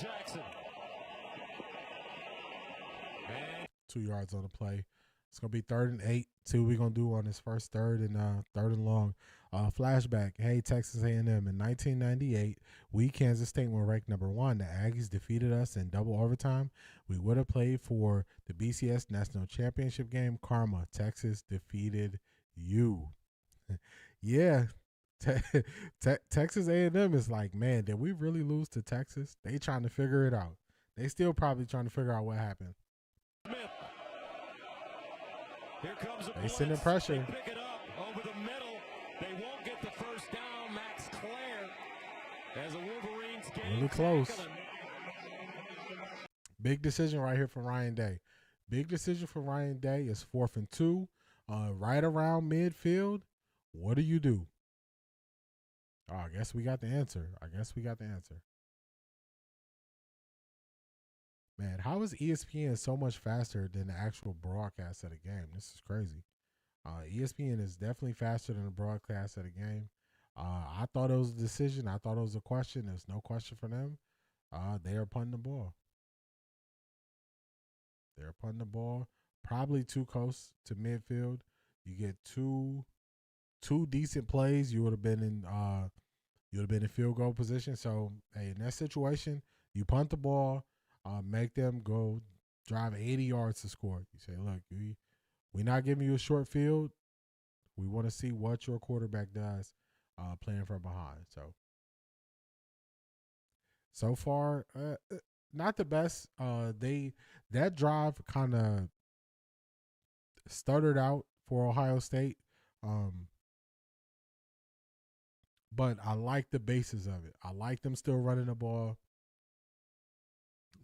Jackson. 2 yards on the play. It's going to be 3rd and 8. See what we're going to do on this first third and long. Flashback. Hey, Texas A&M. In 1998, we, Kansas State, were ranked number 1. The Aggies defeated us in double overtime. We would have played for the BCS National Championship game. Karma. Texas defeated you. Yeah. Texas A&M is like, man, did we really lose to Texas? They trying to figure it out. They still probably trying to figure out what happened. Here comes a they sending pressure. They pick it up over the middle. They won't get the first down. Max Clare as a Wolverines game. Really close. Big decision right here for Ryan Day. Big decision for Ryan Day is 4th and 2, right around midfield. What do you do? Oh, I guess we got the answer. Man, how is ESPN so much faster than the actual broadcast of the game? This is crazy. ESPN is definitely faster than the broadcast of the game. I thought it was a decision. I thought it was a question. There's no question for them. They are punting the ball. They're punting the ball. Probably too close to midfield. You get two decent plays. You would have been in field goal position. So, hey, in that situation, you punt the ball. Make them go drive 80 yards to score. You say, look, we're not giving you a short field. We want to see what your quarterback does playing from behind. So far, not the best. That drive kind of stuttered out for Ohio State. But I like the basis of it. I like them still running the ball.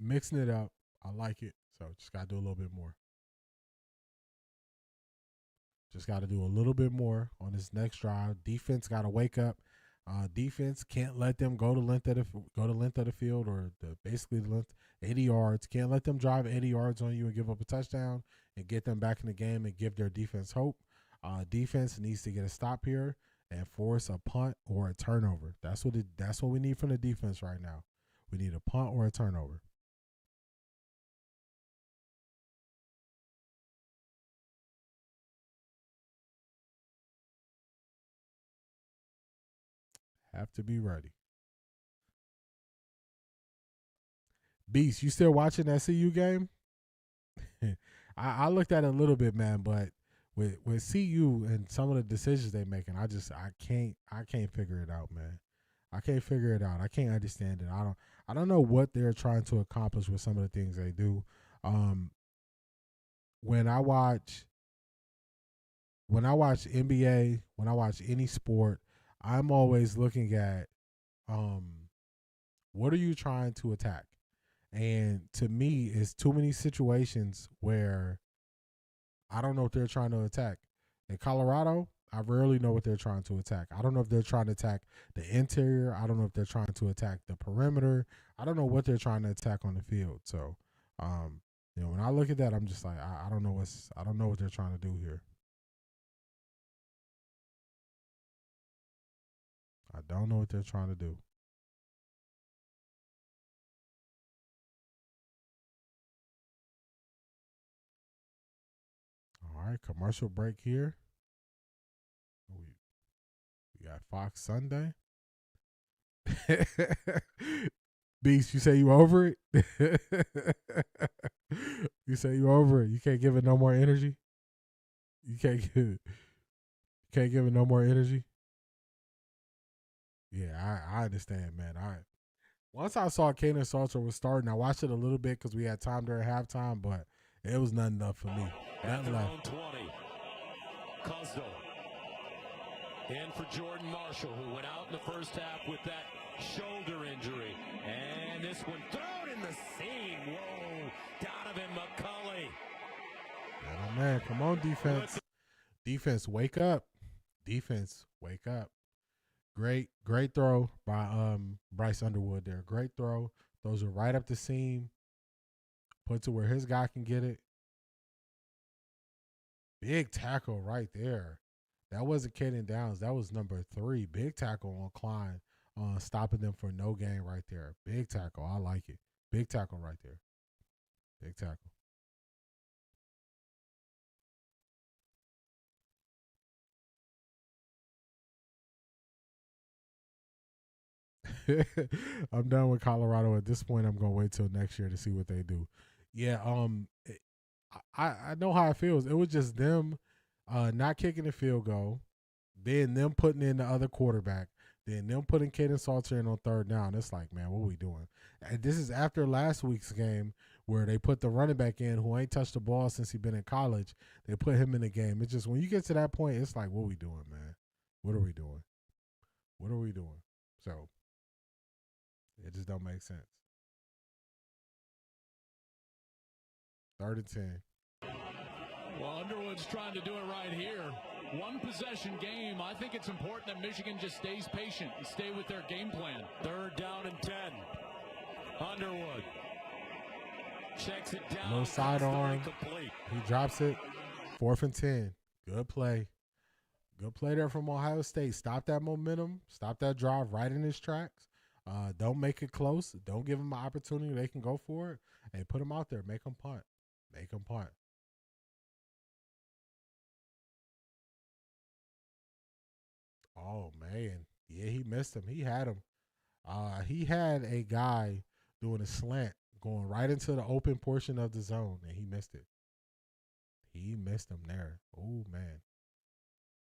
Mixing it up. I like it. So just got to do a little bit more. Just got to do a little bit more on this next drive. Defense got to wake up. Defense can't let them go to length of the field or basically the length 80 yards. Can't let them drive 80 yards on you and give up a touchdown and get them back in the game and give their defense hope. Defense needs to get a stop here and force a punt or a turnover. That's what we need from the defense right now. We need a punt or a turnover. Have to be ready. Beast, you still watching that CU game? I looked at it a little bit, man, but with CU and some of the decisions they're making, I can't figure it out, man. I can't figure it out. I can't understand it. I don't know what they're trying to accomplish with some of the things they do. When I watch NBA, when I watch any sport, I'm always looking at what are you trying to attack? And to me, it's too many situations where I don't know what they're trying to attack. In Colorado, I rarely know what they're trying to attack. I don't know if they're trying to attack the interior. I don't know if they're trying to attack the perimeter. I don't know what they're trying to attack on the field. So, when I look at that, I'm just like, I don't know what they're trying to do here. I don't know what they're trying to do. All right, commercial break here. We got Fox Sunday. Beast, you say you over it? You say you over it. You can't give it no more energy? You can't give it no more energy? Yeah, I understand, man. Once I saw Kaden Salter was starting, I watched it a little bit because we had time during halftime, but it was nothing up for me. Nothing left. 20. Cusdo in for Jordan Marshall, who went out in the first half with that shoulder injury. And this one thrown in the seam. Whoa, Donovan McCulley. Oh, man, come on, defense. Defense, wake up. Defense, wake up. Great throw by Bryce Underwood there. Great throw. Those are right up the seam. Put to where his guy can get it. Big tackle right there. That wasn't Caden Downs. That was number 3. Big tackle on Klein, stopping them for no gain right there. Big tackle. I like it. Big tackle right there. Big tackle. I'm done with Colorado at this point. I'm gonna wait till next year to see what they do. Yeah, I know how it feels. It was just them not kicking the field goal, then them putting in the other quarterback, then them putting Caden Salter in on third down. It's like, man, what are we doing? And this is after last week's game where they put the running back in who ain't touched the ball since he been in college. They put him in the game. It's just when you get to that point, it's like, what are we doing, man? What are we doing? What are we doing? So it just don't make sense. 3rd and 10. Well, Underwood's trying to do it right here. One possession game. I think it's important that Michigan just stays patient and stay with their game plan. 3rd down and 10. Underwood checks it down. No sidearm. He drops it. 4th and 10. Good play. Good play there from Ohio State. Stop that momentum. Stop that drive right in his tracks. Don't make it close. Don't give them an opportunity. They can go for it. Hey, put them out there. Make them punt. Make them punt. Oh, man. Yeah, he missed him. He had him. He had a guy doing a slant going right into the open portion of the zone, and he missed it. He missed him there. Oh, man.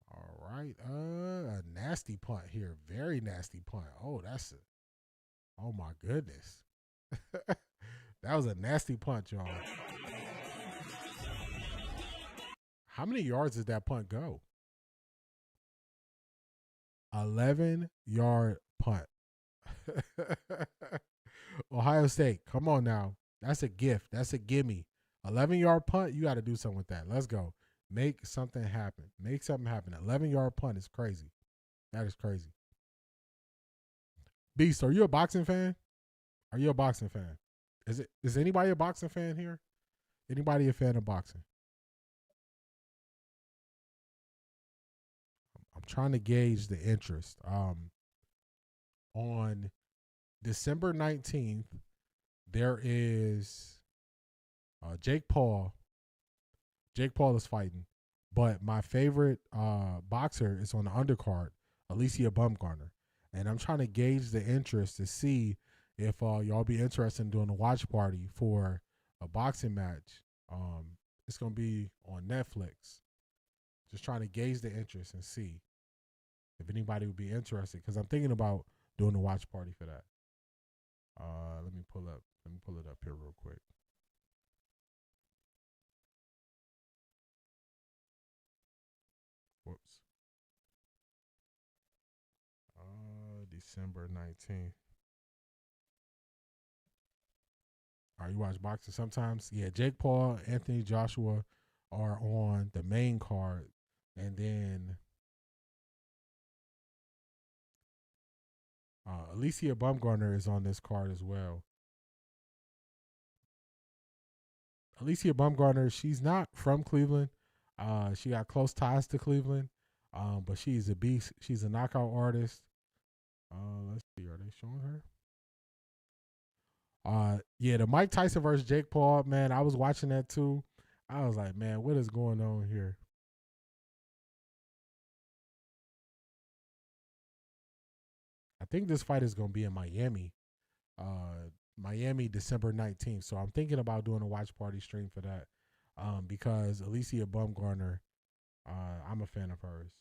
All right. A nasty punt here. Very nasty punt. Oh, that's a. Oh, my goodness. That was a nasty punt, y'all. How many yards did that punt go? 11-yard punt. Ohio State, come on now. That's a gift. That's a gimme. 11-yard punt, you got to do something with that. Let's go. Make something happen. Make something happen. 11-yard punt is crazy. That is crazy. Beast, are you a boxing fan? Are you a boxing fan? Is anybody a boxing fan here? Anybody a fan of boxing? I'm trying to gauge the interest. On December 19th, there is Jake Paul. Jake Paul is fighting, but my favorite boxer is on the undercard, Alicia Baumgartner. And I'm trying to gauge the interest to see if y'all be interested in doing a watch party for a boxing match. It's going to be on Netflix. Just trying to gauge the interest and see if anybody would be interested, because I'm thinking about doing a watch party for that. Let me pull it up here real quick. Whoops. December 19th. All right, you watch boxing sometimes? Yeah, Jake Paul, Anthony Joshua are on the main card. And then Alicia Baumgartner is on this card as well. Alicia Baumgartner, she's not from Cleveland. She got close ties to Cleveland, but she's a beast. She's a knockout artist. Let's see, are they showing her? Yeah, the Mike Tyson versus Jake Paul, man, I was watching that too. I was like, man, what is going on here? I think this fight is going to be in Miami. Miami, December 19th. So I'm thinking about doing a watch party stream for that. Because Alicia Baumgartner, I'm a fan of hers.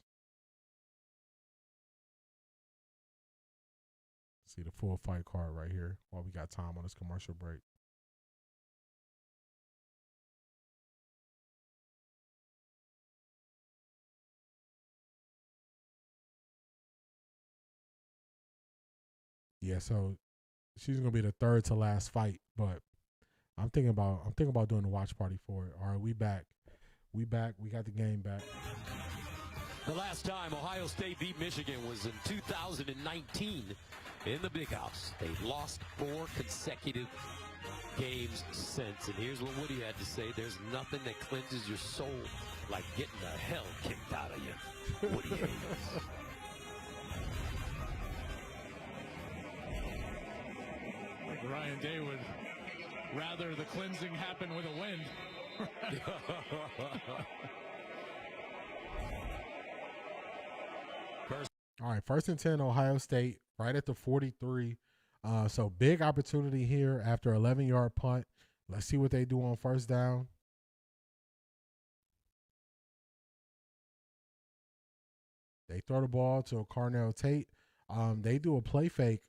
See the full fight card right here while we got time on this commercial break. Yeah, so she's gonna be the third to last fight, but I'm thinking about doing a watch party for it. All right, we back. We got the game back. The last time Ohio State beat Michigan was in 2019 in the Big House. They've lost 4 consecutive games since. And here's what Woody had to say. There's nothing that cleanses your soul like getting the hell kicked out of you. Woody Hayes. Like Ryan Day would rather the cleansing happen with a win. All right, 1st and 10, Ohio State. right at the 43. So big opportunity here after 11-yard punt. Let's see what they do on first down. They throw the ball to Carnell Tate. They do a play fake.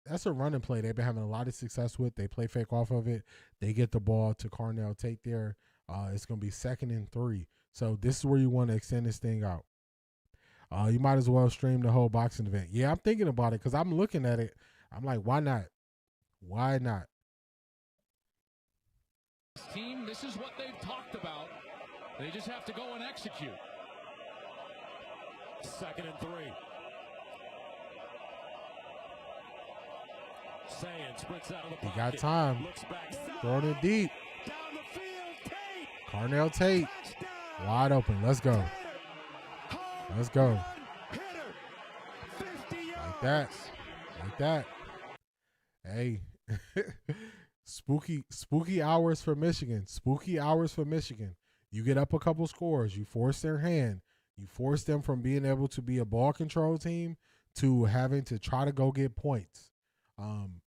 That's a running play they've been having a lot of success with. They play fake off of it. They get the ball to Carnell Tate there. It's going to be 2nd and 3. So this is where you want to extend this thing out. You might as well stream the whole boxing event. Yeah, I'm thinking about it because I'm looking at it. I'm like, why not? Why not? Team, this is what they've talked about. They just have to go and execute. 2nd and 3. Saying sprints out of the pocket. He got time. Throwing it deep. Carnell Tate. Wide open. Let's go. Let's go. Like that. Like that. Hey. Spooky hours for Michigan. Spooky hours for Michigan. You get up a couple scores. You force their hand. You force them from being able to be a ball control team to having to try to go get points.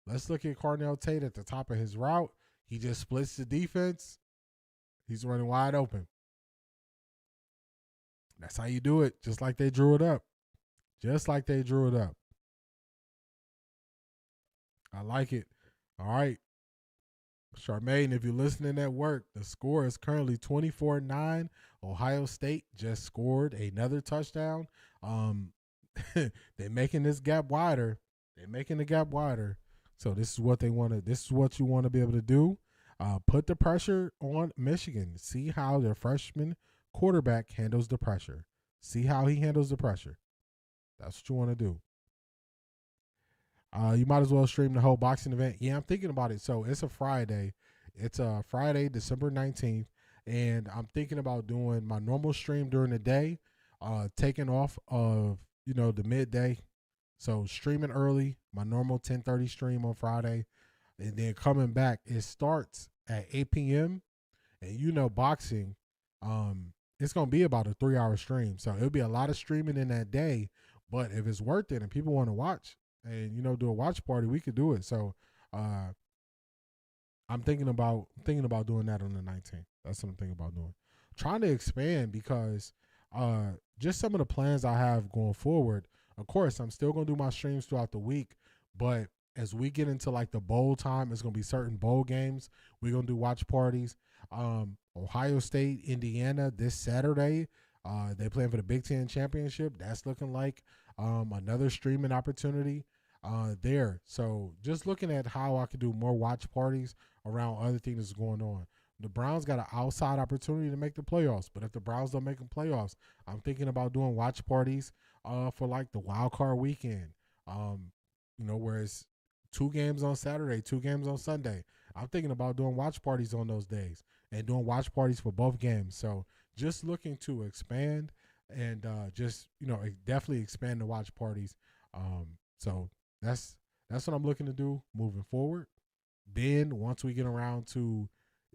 Let's look at Carnell Tate at the top of his route. He just splits the defense. He's running wide open. That's how you do it, just like they drew it up. Just like they drew it up. I like it. All right. Charmaine, if you're listening at work, the score is currently 24-9. Ohio State just scored another touchdown. They're making this gap wider. They're making the gap wider. So this is what they want to. This is what you want to be able to do. Put the pressure on Michigan. See how their freshman quarterback handles the pressure. See how he handles the pressure. That's what you want to do. You might as well stream the whole boxing event. Yeah, I'm thinking about it. So it's a Friday. It's a Friday, December 19th. And I'm thinking about doing my normal stream during the day, taking off of, the midday. So streaming early, my normal 10:30 stream on Friday. And then coming back, it starts at 8 p.m. And boxing, it's going to be about a 3-hour stream. So it'll be a lot of streaming in that day. But if it's worth it and people want to watch and, do a watch party, we could do it. So I'm thinking about doing that on the 19th. That's what I'm thinking about doing. Trying to expand because just some of the plans I have going forward. Of course, I'm still going to do my streams throughout the week, but as we get into like the bowl time, it's going to be certain bowl games. We're going to do watch parties. Ohio State, Indiana this Saturday. They're playing for the Big Ten Championship. That's looking like another streaming opportunity there. So just looking at how I could do more watch parties around other things that's going on. The Browns got an outside opportunity to make the playoffs, but if the Browns don't make the playoffs, I'm thinking about doing watch parties for like the wild card weekend. Where it's 2 games on Saturday, 2 games on Sunday. I'm thinking about doing watch parties on those days and doing watch parties for both games. So just looking to expand and definitely expand the watch parties. So that's what I'm looking to do moving forward. Then once we get around to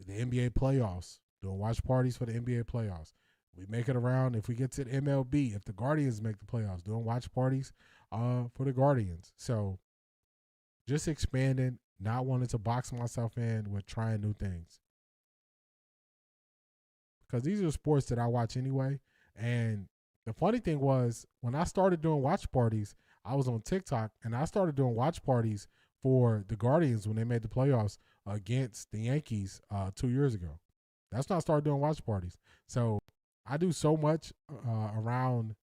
the NBA playoffs, doing watch parties for the NBA playoffs. We make it around if we get to the MLB, if the Guardians make the playoffs, doing watch parties for the Guardians. So just expanding, not wanting to box myself in with trying new things. Because these are sports that I watch anyway. And the funny thing was, when I started doing watch parties, I was on TikTok, and I started doing watch parties for the Guardians when they made the playoffs against the Yankees 2 years ago. That's when I started doing watch parties. So I do so much around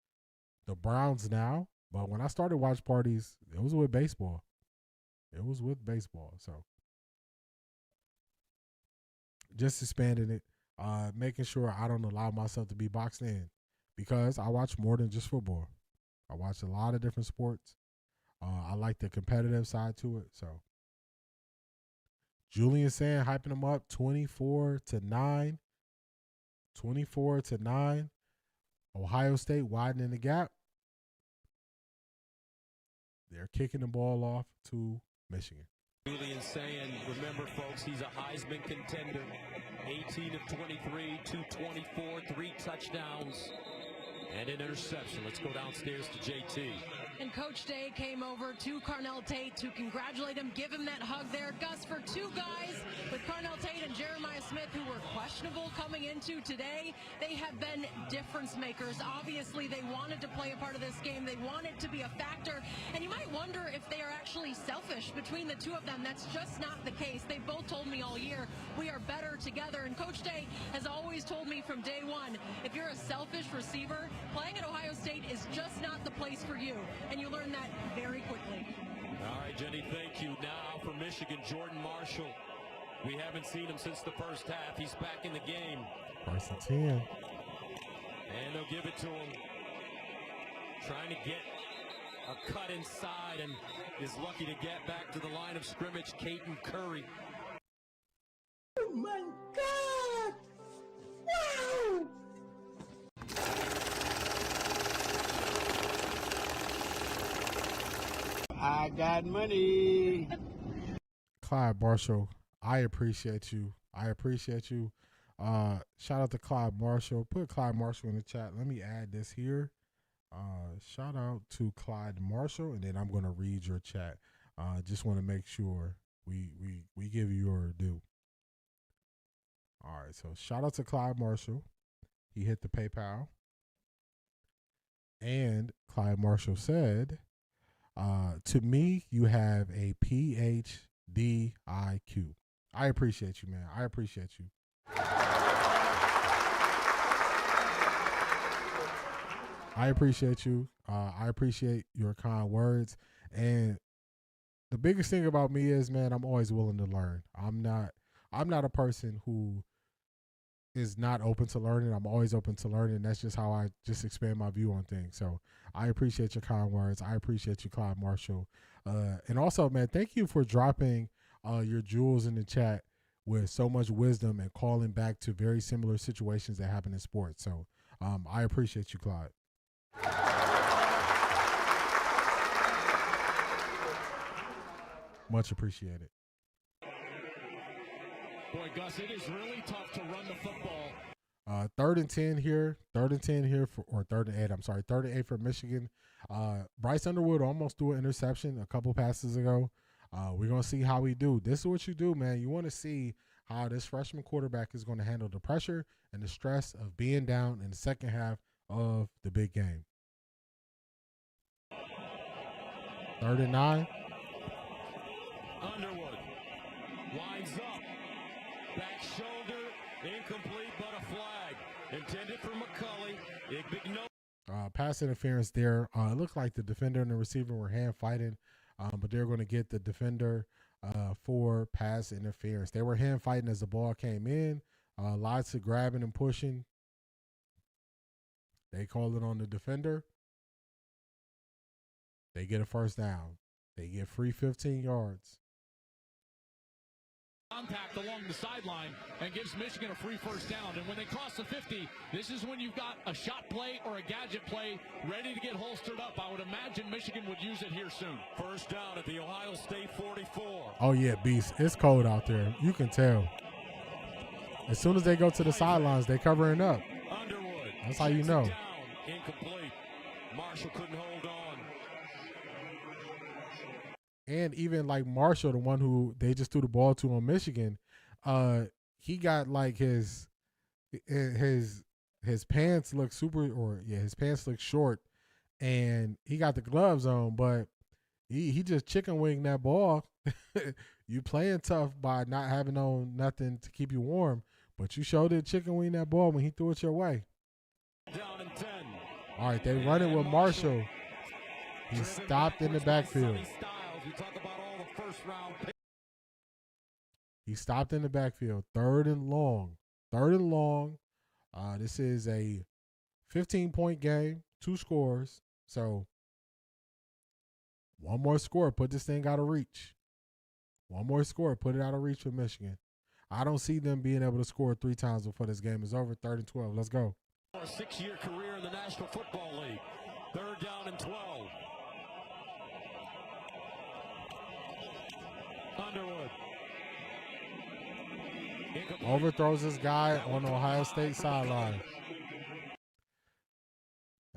the Browns now, but when I started watch parties, it was with baseball. So just expanding it, making sure I don't allow myself to be boxed in, because I watch more than just football. I watch a lot of different sports. I like the competitive side to it. So Julian saying, hyping them up, 24-9. 24-9. Ohio State widening the gap. They're kicking the ball off to Michigan. Julian saying, remember, folks, he's a Heisman contender. 18 of 23, 224, 3 touchdowns, and an interception. Let's go downstairs to JT. And Coach Day came over to Carnell Tate to congratulate him, give him that hug there. Gus, for two guys with Carnell Tate and Jeremiah Smith who were questionable coming into today, they have been difference makers. Obviously, they wanted to play a part of this game. They wanted to be a factor. And you might wonder if they are actually selfish between the two of them. That's just not the case. They both told me all year, we are better together. And Coach Day has always told me from day one, if you're a selfish receiver, playing at Ohio State is just not the place for you. And you learn that very quickly. All right, Jenny, thank you. Now for Michigan, Jordan Marshall. We haven't seen him since the first half. He's back in the game. First and 10. And they'll give it to him. Trying to get a cut inside and is lucky to get back to the line of scrimmage. Caden Curry. Oh my God! Wow! I got money. Clyde Marshall, I appreciate you. I appreciate you. Shout out to Clyde Marshall. Put Clyde Marshall in the chat. Let me add this here. Shout out to Clyde Marshall, and then I'm going to read your chat. Just want to make sure we give you your due. All right, so shout out to Clyde Marshall. He hit the PayPal. And Clyde Marshall said, to me, you have a PhD IQ. I appreciate you, man. I appreciate you. I appreciate you. I appreciate your kind words. And the biggest thing about me is, man, I'm always willing to learn. I'm not a person who is not open to learning. I'm always open to learning. That's just how I just expand my view on things. So I appreciate your kind words. I appreciate you, Clyde Marshall. And also, man, thank you for dropping your jewels in the chat with so much wisdom and calling back to very similar situations that happen in sports. So I appreciate you, Clyde. Much appreciated. Boy, Gus, it is really tough to run the football. 3rd and 10 here. 3rd and 10 here or 3rd and 8. I'm sorry. 3rd and 8 for Michigan. Bryce Underwood almost threw an interception a couple passes ago. We're going to see how we do. This is what you do, man. You want to see how this freshman quarterback is going to handle the pressure and the stress of being down in the second half of the big game. 3rd and 9. Underwood winds up. Back shoulder, incomplete, but a flag. Intended for McCulley. Pass interference there. It looked like the defender and the receiver were hand fighting, but they're going to get the defender for pass interference. They were hand fighting as the ball came in. Lots of grabbing and pushing. They called it on the defender. They get a first down. They get free 15 yards. Contact along the sideline and gives Michigan a free first down. And when they cross the 50, this is when you've got a shot play or a gadget play ready to get holstered up. I would imagine Michigan would use it here soon. First down at the Ohio State 44. Oh, yeah, Beast. It's cold out there. You can tell. As soon as they go to the sidelines, they covering up. Underwood. That's how you know. Down. Incomplete. Marshall couldn't hold on. And even like Marshall, the one who they just threw the ball to on Michigan, he got like his pants look his pants look short, and he got the gloves on, but he just chicken winged that ball. You playing tough by not having on nothing to keep you warm, but you showed it chicken wing that ball when he threw it your way. Down in 10. All right, they run it with Marshall. He stopped in the backfield. You talk about all the first round picks. He stopped in the backfield. 3rd and long. 3rd and long. This is a 15-point game, 2 scores. So one more score, put this thing out of reach. One more score, put it out of reach for Michigan. I don't see them being able to score 3 times before this game is over. 3rd and 12. Let's go. A 6-year career in the National Football League. 3rd down and 12. Underwood. Overthrows this guy on the Ohio State sideline.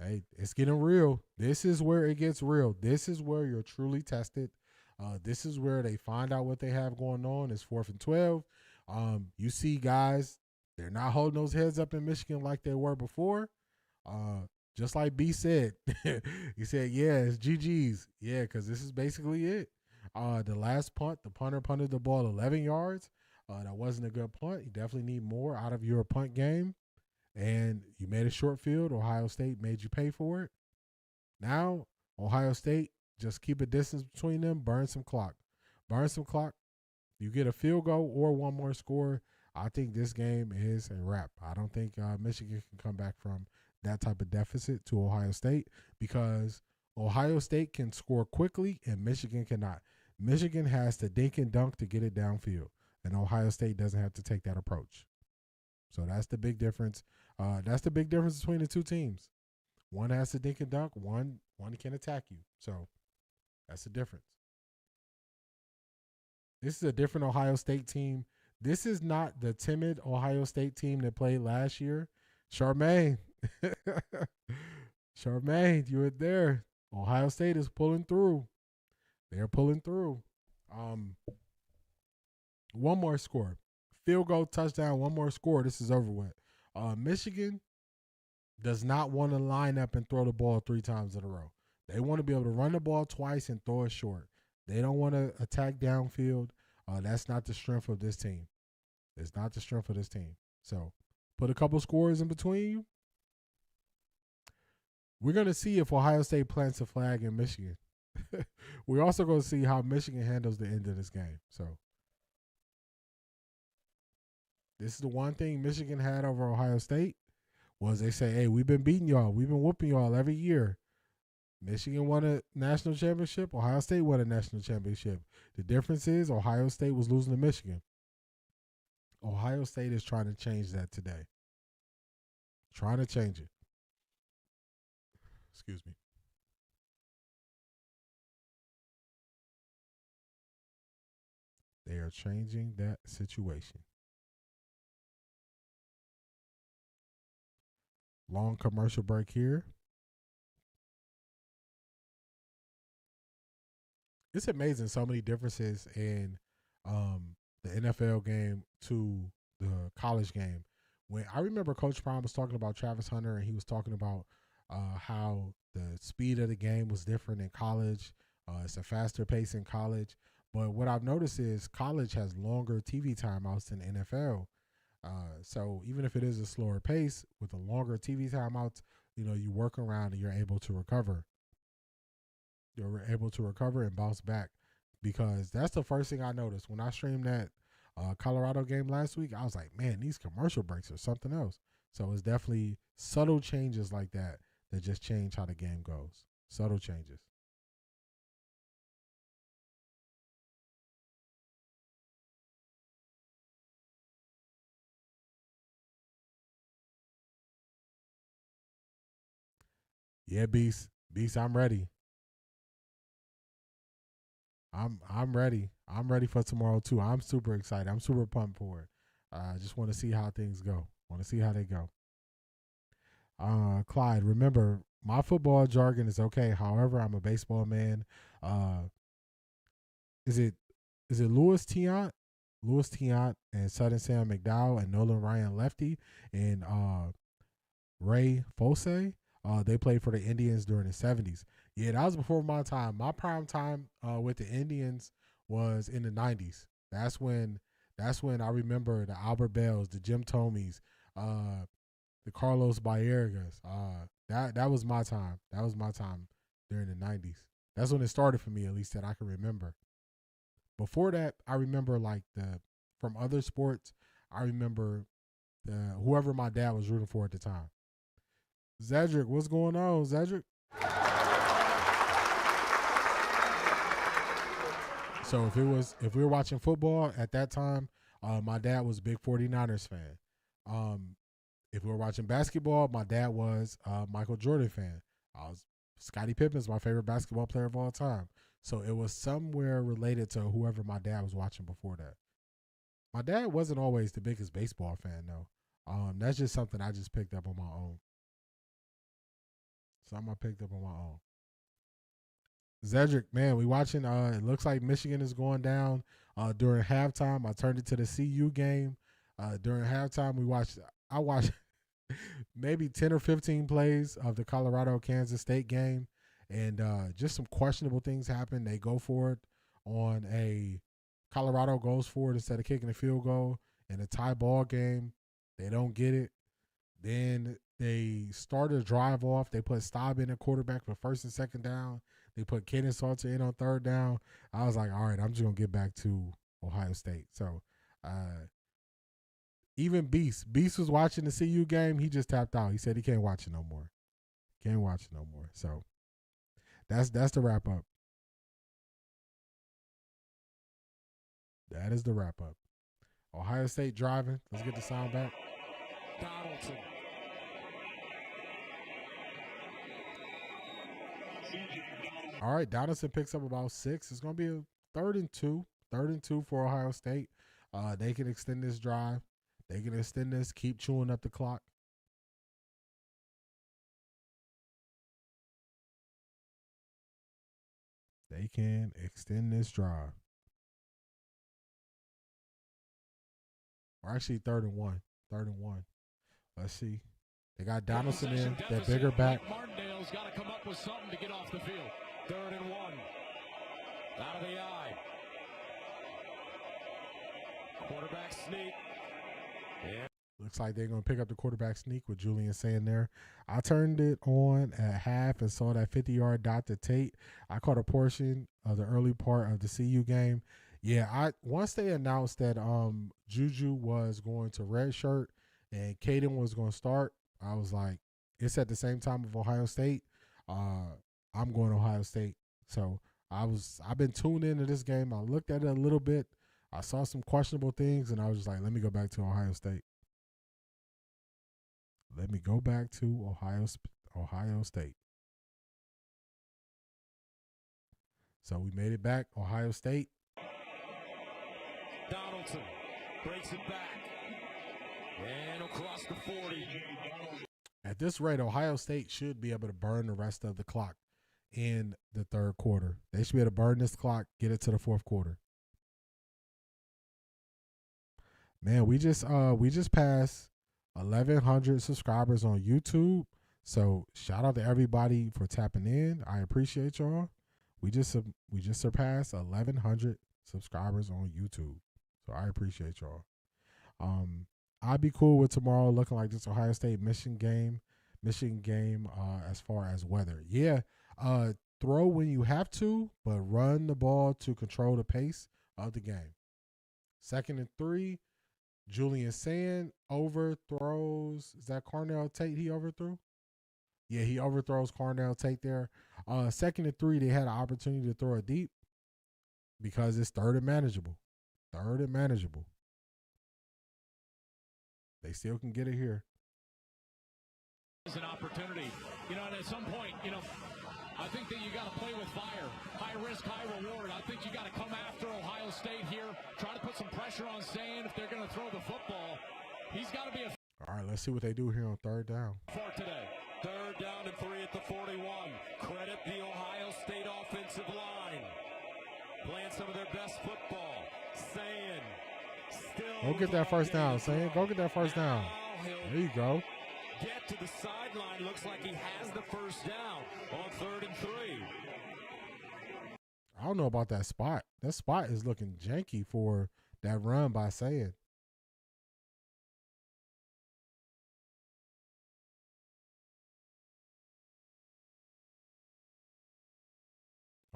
Hey, it's getting real. This is where it gets real. This is where you're truly tested. This is where they find out what they have going on. It's 4th and 12. You see guys, they're not holding those heads up in Michigan like they were before. Just like B said, he said, yeah, it's GG's. Yeah, because this is basically it. The last punt, the punter punted the ball 11 yards. That wasn't a good punt. You definitely need more out of your punt game. And you made a short field. Ohio State made you pay for it. Now, Ohio State, just keep a distance between them. Burn some clock. Burn some clock. You get a field goal or one more score. I think this game is a wrap. I don't think Michigan can come back from that type of deficit to Ohio State because Ohio State can score quickly and Michigan cannot. Michigan has to dink and dunk to get it downfield, and Ohio State doesn't have to take that approach. So that's the big difference. That's the big difference between the two teams. One has to dink and dunk. One can attack you. So that's the difference. This is a different Ohio State team. This is not the timid Ohio State team that played last year. Charmaine. Charmaine, you were there. Ohio State is pulling through. They're pulling through. One more score. Field goal, touchdown, one more score. This is over with. Michigan does not want to line up and throw the ball 3 times in a row. They want to be able to run the ball twice and throw it short. They don't want to attack downfield. That's not the strength of this team. It's not the strength of this team. So put a couple scores in between you. We're going to see if Ohio State plants a flag in Michigan. We're also going to see how Michigan handles the end of this game. So this is the one thing Michigan had over Ohio State was they say, hey, we've been beating y'all. We've been whooping y'all every year. Michigan won a national championship. Ohio State won a national championship. The difference is Ohio State was losing to Michigan. Ohio State is trying to change that today. Trying to change it. Excuse me. They are changing that situation. Long commercial break here. It's amazing so many differences in the NFL game to the college game. When I remember Coach Prime was talking about Travis Hunter, and he was talking about how the speed of the game was different in college. It's a faster pace in college. But what I've noticed is college has longer TV timeouts than NFL. So even if it is a slower pace, with a longer TV timeouts, you work around and you're able to recover. You're able to recover and bounce back, because that's the first thing I noticed when I streamed that Colorado game last week. I was like, man, these commercial breaks are something else. So it's definitely subtle changes like that just change how the game goes. Subtle changes. Yeah, Beast, I'm ready. I'm ready. I'm ready for tomorrow too. I'm super excited. I'm super pumped for it. I just want to see how things go. Want to see how they go. Clyde, remember, my football jargon is okay. However, I'm a baseball man. Is it Louis Tiant? Louis Tiant and Sudden Sam McDowell and Nolan Ryan lefty and Ray Fosse. They played for the Indians during the 70s. Yeah, that was before my time. My prime time with the Indians was in the 90s. That's when I remember the Albert Bells, the Jim Tomeys, the Carlos Baergas. That was my time. That was my time during the 90s. That's when it started for me, at least that I can remember. Before that, I remember from other sports, I remember whoever my dad was rooting for at the time. Zedric, what's going on, Zedric? So if we were watching football at that time, my dad was a big 49ers fan. If we were watching basketball, my dad was a Michael Jordan fan. Scottie Pippen's my favorite basketball player of all time. So it was somewhere related to whoever my dad was watching before that. My dad wasn't always the biggest baseball fan, though. That's just something I just picked up on my own. Something I picked up on my own. Zedric, man, we watching. It looks like Michigan is going down during halftime. I turned it to the CU game. During halftime, I watched maybe 10 or 15 plays of the Colorado-Kansas State game, and just some questionable things happen. They go for it on a Colorado goes for it instead of kicking a field goal in a tie ball game. They don't get it. Then they start a drive off. They put Staub in a quarterback for first and second down. They put Kaden Salter in on third down. I was like, all right, I'm just going to get back to Ohio State. So even Beast was watching the CU game. He just tapped out. He said he can't watch it no more. Can't watch it no more. So that's the wrap up. That is the wrap up. Ohio State driving. Let's get the sound back. Donaldson. All right, Donaldson picks up about 6. It's going to be a 3rd and 2. 3rd and 2 for Ohio State. They can extend this drive. They can extend this, keep chewing up the clock. They can extend this drive. Or actually 3rd and 1. 3rd and 1. Let's see. They got Donaldson in, that bigger back. Martindale's got to come up with something to get off the field. 3rd and 1. Out of the eye. Quarterback sneak. Yeah. Looks like they're going to pick up the quarterback sneak with Julian saying there. I turned it on at half and saw that 50-yard dot to Tate. I caught a portion of the early part of the CU game. Yeah, once they announced that Juju was going to redshirt and Caden was going to start, I was like, it's at the same time of Ohio State. I'm going to Ohio State. So I've been tuned into this game. I looked at it a little bit. I saw some questionable things, and I was just like, let me go back to Ohio State. Let me go back to Ohio State. So we made it back, Ohio State. Donaldson breaks it back. And across the 40. At this rate, Ohio State should be able to burn the rest of the clock in the 3rd quarter. They should be able to burn this clock, get it to the 4th quarter. Man, we just passed 1,100 subscribers on YouTube. So shout out to everybody for tapping in. I appreciate y'all. We just surpassed 1,100 subscribers on YouTube. So I appreciate y'all. I'd be cool with tomorrow looking like this Ohio State Michigan game as far as weather. Yeah, throw when you have to, but run the ball to control the pace of the game. 2nd and 3, Julian Sand overthrows. Is that Carnell Tate he overthrew? Yeah, he overthrows Carnell Tate there. 2nd and 3, they had an opportunity to throw it deep because it's 3rd and manageable. 3rd and manageable. They still can get it here. It's an opportunity. And at some point, I think that you got to play with fire. High risk, high reward. I think you got to come after Ohio State here. Try to put some pressure on Sand if they're going to throw the football. He's got to be a... All right, let's see what they do here on 3rd down. For today. 3rd down and 3 at the 41. Credit the Ohio State offensive line. Playing some of their best football. Sand. Go get that first down, Sand. Go get that first down. There you go. Get to the sideline. Looks like he has the first down on 3rd and 3. I don't know about that spot. That spot is looking janky for that run by Sand.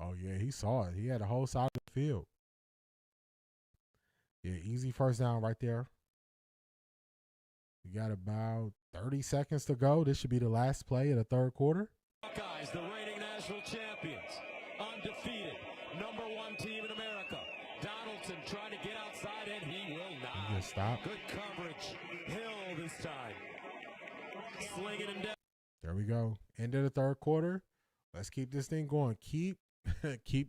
Oh, yeah, he saw it. He had the whole side of the field. Yeah, easy first down right there. We got about 30 seconds to go. This should be the last play of the 3rd quarter. Buckeyes, the reigning national champions, undefeated, #1 team in America. Donaldson trying to get outside, and he will not. He just stopped. Good coverage. Hill this time. Slinging him down. There we go. End of the 3rd quarter. Let's keep this thing going. Keep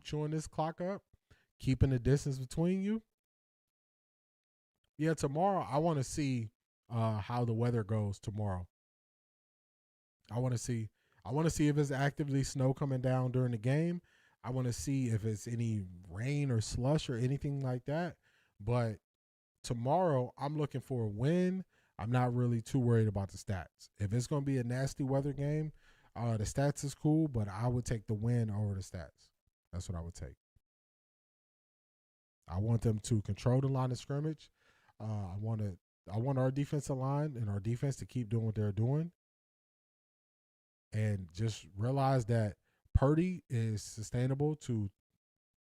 chewing this clock up. Keeping the distance between you. Yeah, tomorrow I want to see how the weather goes tomorrow. I want to see I want to see if it's actively snow coming down during the game. I want to see if it's any rain or slush or anything like that. But tomorrow, I'm looking for a win. I'm not really too worried about the stats. If it's going to be a nasty weather game, the stats is cool, but I would take the win over the stats. That's what I would take. I want them to control the line of scrimmage. I want our defensive line and our defense to keep doing what they're doing. And just realize that Purdy is sustainable to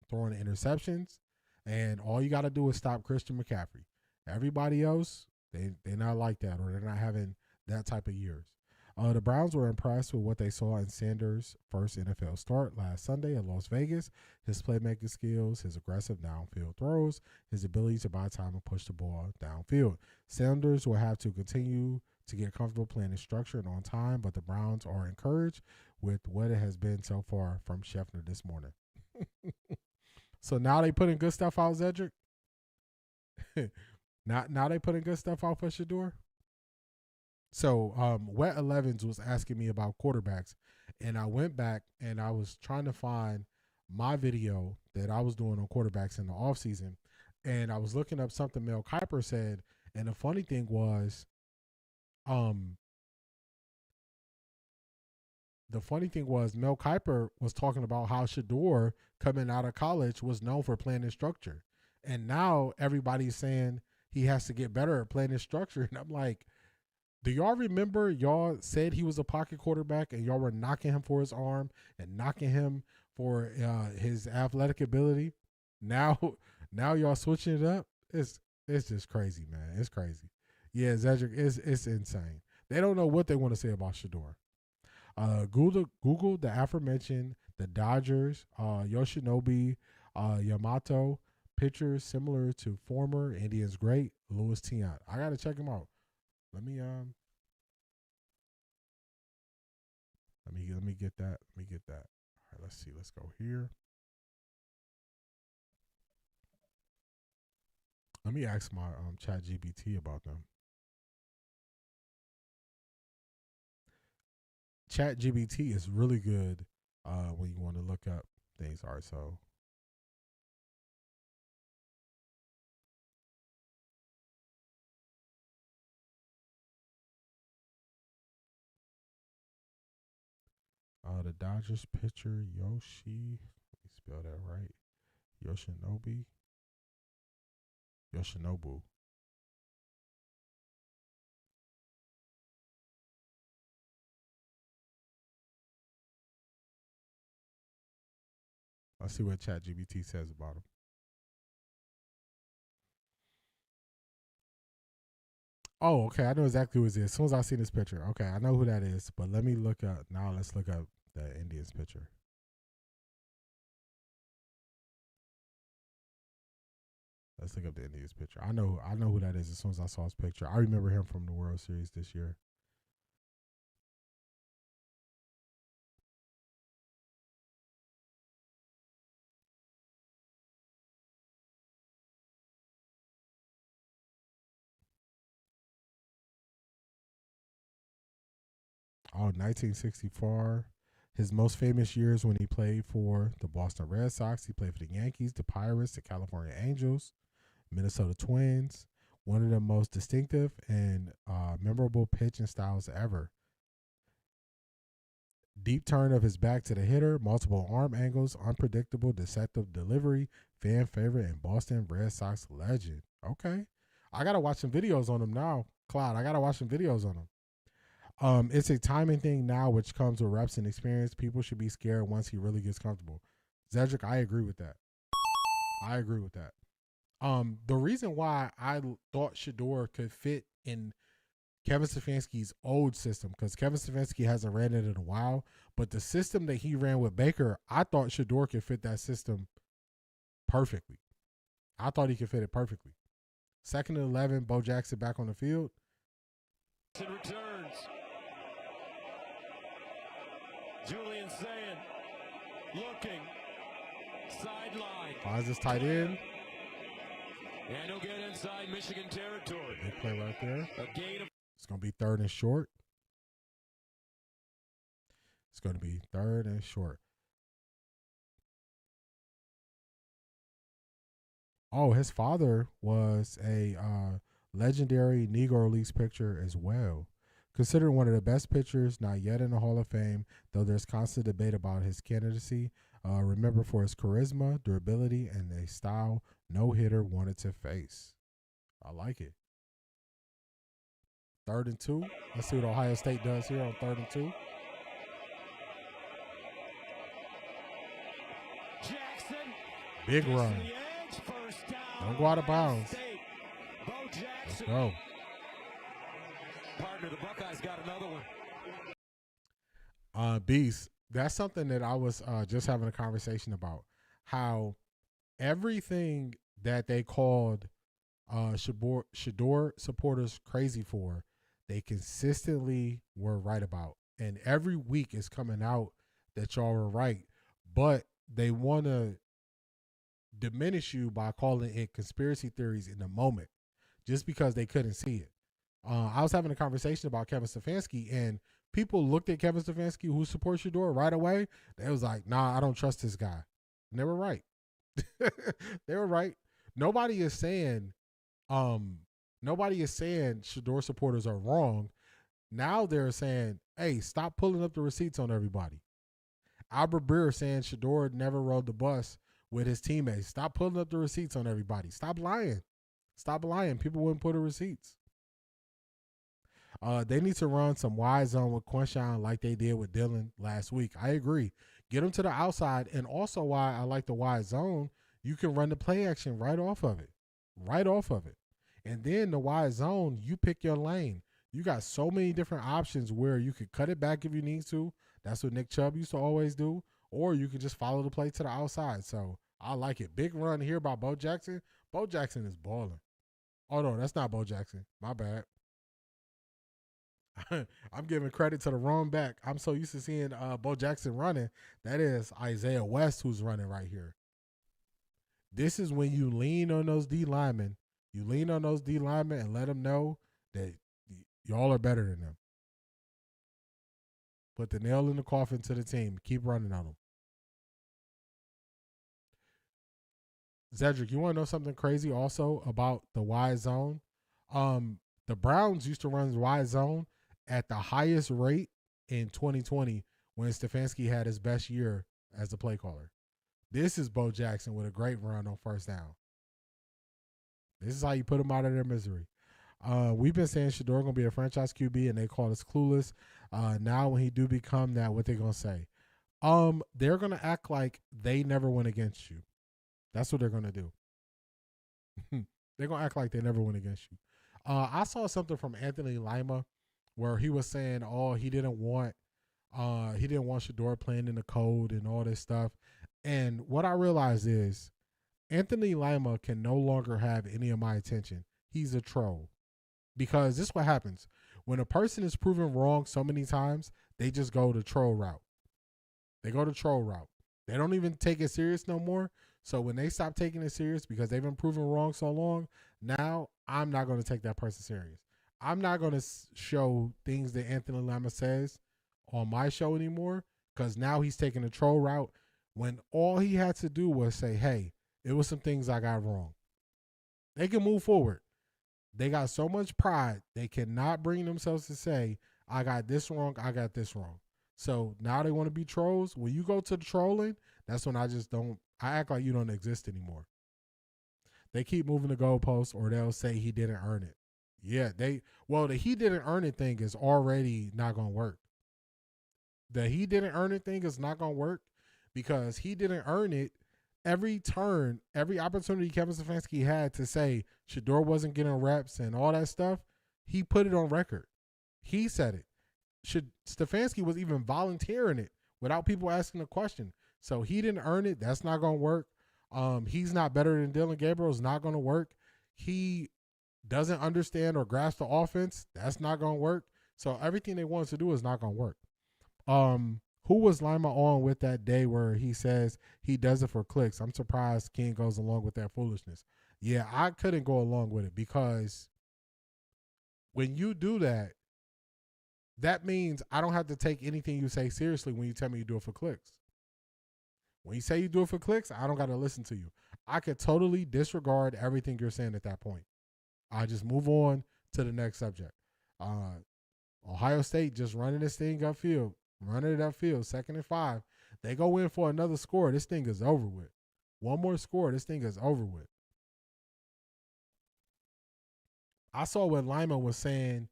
throwing interceptions. And all you got to do is stop Christian McCaffrey. Everybody else, they're not like that, or they're not having that type of years. The Browns were impressed with what they saw in Sanders' first NFL start last Sunday in Las Vegas. His playmaking skills, his aggressive downfield throws, his ability to buy time and push the ball downfield. Sanders will have to continue to get comfortable playing in structure and on time, but the Browns are encouraged with what it has been so far from Scheffner this morning. So now they putting good stuff out, Zedric? now they putting good stuff out for Shador? So Wet 11s was asking me about quarterbacks, and I went back and I was trying to find my video that I was doing on quarterbacks in the offseason, and I was looking up something Mel Kiper said, and the funny thing was Mel Kiper was talking about how Shador coming out of college was known for playing in structure, and now everybody's saying he has to get better at playing in structure, and I'm like, do y'all remember y'all said he was a pocket quarterback and y'all were knocking him for his arm and knocking him for his athletic ability? Now y'all switching it up? It's just crazy, man. It's crazy. Yeah, Zedric, it's insane. They don't know what they want to say about Shador. Google the aforementioned the Dodgers, Yoshinobu Yamato, pitchers similar to former Indians great Louis Tiant. I gotta check him out. Let me get that. Let me get that. All right, let's see. Let's go here. Let me ask my ChatGPT about them. ChatGPT is really good when you want to look up things. All right, so the Dodgers pitcher Yoshi, let me spell that right. Yoshinobu. Let's see what ChatGPT says about him. Oh, okay. I know exactly who it is. As soon as I see this picture. Okay, I know who that is. But let me look up. Now let's look up the Indians pitcher. Let's look up the Indians pitcher. I know who that is as soon as I saw his picture. I remember him from the World Series this year. Oh, 1964. His most famous years when he played for the Boston Red Sox. He played for the Yankees, the Pirates, the California Angels, Minnesota Twins. One of the most distinctive and memorable pitching styles ever. Deep turn of his back to the hitter, multiple arm angles, unpredictable, deceptive delivery, fan favorite, and Boston Red Sox legend. Okay. I got to watch some videos on him now, Clyde. I got to watch some videos on him. It's a timing thing now, which comes with reps and experience. People should be scared once he really gets comfortable. Zedric, I agree with that. The reason why I thought Shador could fit in Kevin Stefanski's old system, because Kevin Stefanski hasn't ran it in a while, but the system that he ran with Baker, I thought Shador could fit that system perfectly. I thought he could fit it perfectly. 2nd and 11, Bo Jackson back on the field. Returns. Julian saying, looking, sideline. Why is this tight end? And he'll get inside Michigan territory. Big play right there. A gain of It's going to be 3rd and short. It's going to be 3rd and short. Oh, his father was a legendary Negro Leagues pitcher as well. Considered one of the best pitchers, not yet in the Hall of Fame, though there's constant debate about his candidacy. Remember for his charisma, durability, and a style no hitter wanted to face. I like it. 3rd and 2. Let's see what Ohio State does here on 3rd and 2. Jackson. Big run. Don't go out of bounds. Let's go. Partner, the Buckeyes got another one. Beast, that's something that I was just having a conversation about. How everything that they called Shador supporters crazy for, they consistently were right about. And every week is coming out that y'all were right. But they want to diminish you by calling it conspiracy theories in the moment just because they couldn't see it. I was having a conversation about Kevin Stefanski, and people looked at Kevin Stefanski, who supports Shador, right away. They was like, nah, I don't trust this guy. And they were right. They were right. Nobody is saying Shador supporters are wrong. Now they're saying, hey, stop pulling up the receipts on everybody. Albert Breer saying Shador never rode the bus with his teammates. Stop pulling up the receipts on everybody. Stop lying. Stop lying. People wouldn't put the receipts. They need to run some wide zone with Quinshon like they did with Dylan last week. I agree. Get them to the outside. And also why I like the wide zone, you can run the play action right off of it. Right off of it. And then the wide zone, you pick your lane. You got so many different options where you could cut it back if you need to. That's what Nick Chubb used to always do. Or you can just follow the play to the outside. So I like it. Big run here by Bo Jackson. Bo Jackson is balling. Oh, no, that's not Bo Jackson. My bad. I'm giving credit to the wrong back. I'm so used to seeing Bo Jackson running. That is Isaiah West who's running right here. This is when you lean on those D linemen. You lean on those D linemen and let them know that y'all are better than them. Put the nail in the coffin to the team. Keep running on them. Zedric, you want to know something crazy also about the wide zone? The Browns used to run wide zone at the highest rate in 2020 when Stefanski had his best year as the play caller. This is Bo Jackson with a great run on first down. This is how you put them out of their misery. We've been saying Shador going to be a franchise QB, and they call us clueless. Now when he do become that, what they going to say? They're going to act like they never went against you. That's what they're going to do. They're going to act like they never went against you. I saw something from Anthony Lima where he was saying, he didn't want Shador playing in the code and all this stuff. And what I realized is Anthony Lima can no longer have any of my attention. He's a troll. Because this is what happens. When a person is proven wrong so many times, they just go the troll route. They go the troll route. They don't even take it serious no more. So when they stop taking it serious because they've been proven wrong so long, now I'm not going to take that person serious. I'm not going to show things that Anthony Lima says on my show anymore because now he's taking the troll route when all he had to do was say, hey, it was some things I got wrong. They can move forward. They got so much pride, they cannot bring themselves to say, I got this wrong, I got this wrong. So now they want to be trolls. When you go to the trolling, that's when I act like you don't exist anymore. They keep moving the goalposts or they'll say he didn't earn it. Yeah, the he didn't earn it thing is already not going to work. The he didn't earn it thing is not going to work because he didn't earn it. Every turn, every opportunity Kevin Stefanski had to say Shador wasn't getting reps and all that stuff, he put it on record. He said it. Stefanski was even volunteering it without people asking a question. So he didn't earn it. That's not going to work. He's not better than Dylan Gabriel. It's not going to work. He doesn't understand or grasp the offense. That's not going to work. So everything they want to do is not going to work. Who was Lima on with that day where he says he does it for clicks? I'm surprised King goes along with that foolishness. Yeah, I couldn't go along with it because when you do that, that means I don't have to take anything you say seriously when you tell me you do it for clicks. When you say you do it for clicks, I don't got to listen to you. I could totally disregard everything you're saying at that point. I just move on to the next subject. Ohio State just running this thing upfield, running it upfield, 2nd and 5. They go in for another score. This thing is over with. One more score. This thing is over with. I saw what Lima was saying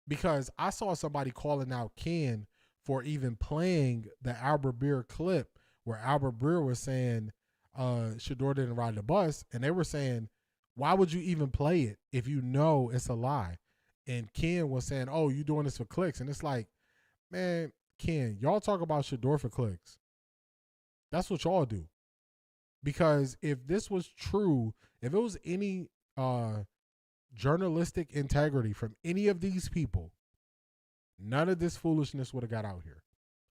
because I saw somebody calling out Ken for even playing the Albert Breer clip where Albert Breer was saying Shedeur didn't ride the bus. And they were saying, why would you even play it if you know it's a lie? And Ken was saying, oh, you doing this for clicks. And it's like, man, Ken, y'all talk about Shedeur for clicks. That's what y'all do. Because if this was true, if it was any journalistic integrity from any of these people, none of this foolishness would have got out here.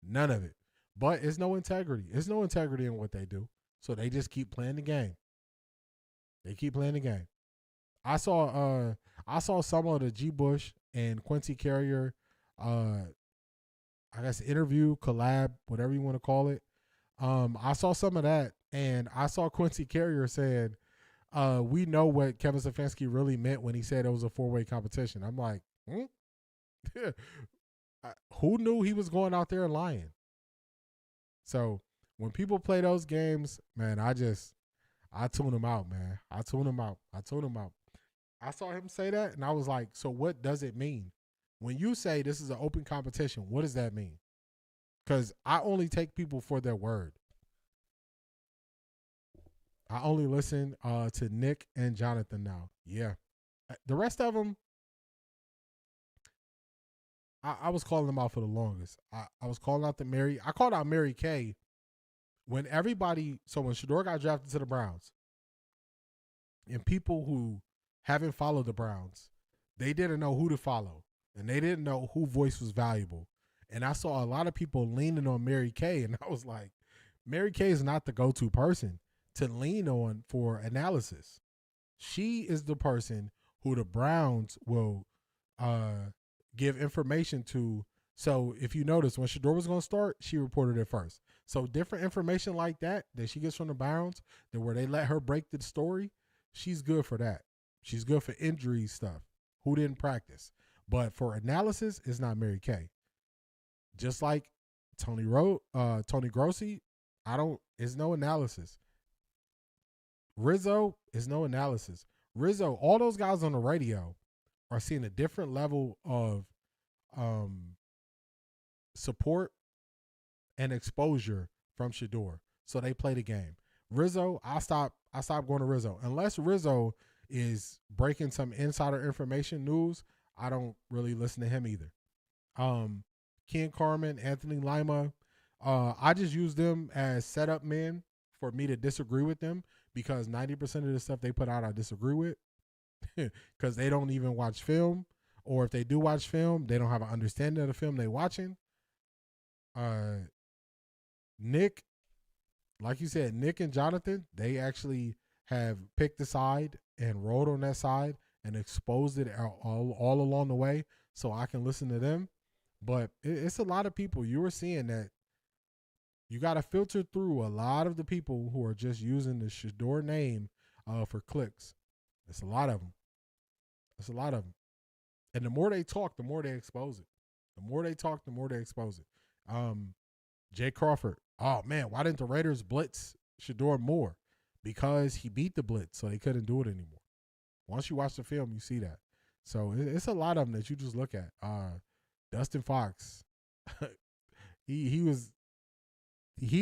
None of it. But it's no integrity. There's no integrity in what they do. So they just keep playing the game. They keep playing the game. I saw some of the G. Bush and Quincy Carrier, I guess, interview, collab, whatever you want to call it. I saw some of that, and I saw Quincy Carrier saying, we know what Kevin Stefanski really meant when he said it was a 4-way competition. I'm like, who knew he was going out there and lying? So when people play those games, man, I tune them out, man. I tune them out. I saw him say that, and I was like, so what does it mean? When you say this is an open competition, what does that mean? Because I only take people for their word. I only listen to Nick and Jonathan now. Yeah. The rest of them, I was calling them out for the longest. I was calling out I called out Mary Kay when when Shedeur got drafted to the Browns, and people who haven't followed the Browns, they didn't know who to follow, and they didn't know whose voice was valuable. And I saw a lot of people leaning on Mary Kay, and I was like, Mary Kay is not the go-to person to lean on for analysis. She is the person who the Browns will give information to. So if you notice, when Shedeur was going to start, she reported it first. So different information like that she gets from the Browns, that where they let her break the story, she's good for that. She's good for injury stuff. Who didn't practice? But for analysis, it's not Mary Kay. Just like Tony Grossi, it's no analysis. Rizzo is no analysis. Rizzo, all those guys on the radio are seeing a different level of support and exposure from Shedeur. So they play the game. Rizzo, I stop going to Rizzo. Unless Rizzo is breaking some insider information news, I don't really listen to him either. Ken Carman, Anthony Lima, I just use them as setup men for me to disagree with them, because 90% of the stuff they put out I disagree with because they don't even watch film, or if they do watch film, they don't have an understanding of the film they're watching. Nick, like you said, Nick and Jonathan, they actually have picked a side and rolled on that side and exposed it all along the way, so I can listen to them. But it's a lot of people. You were seeing that you got to filter through a lot of the people who are just using the Shedeur name for clicks. It's a lot of them. It's a lot of them. And the more they talk, the more they expose it. The more they talk, the more they expose it. Jay Crawford, oh, man, why didn't the Raiders blitz Shedeur more? Because he beat the blitz, so they couldn't do it anymore. Once you watch the film, you see that. So it's a lot of them that you just look at. Dustin Fox, he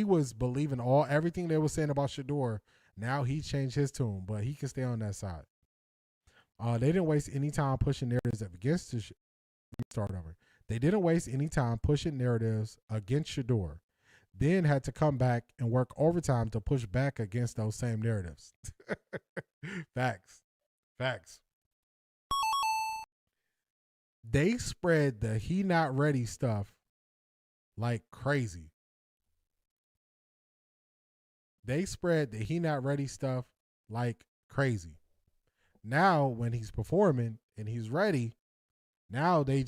was believing everything they were saying about Shedeur. Now he changed his tune, but he can stay on that side. They didn't waste any time pushing narratives against They didn't waste any time pushing narratives against Shedeur, then had to come back and work overtime to push back against those same narratives. Facts. They spread the he not ready stuff like crazy. They spread the he not ready stuff like crazy. Now when he's performing and he's ready, now they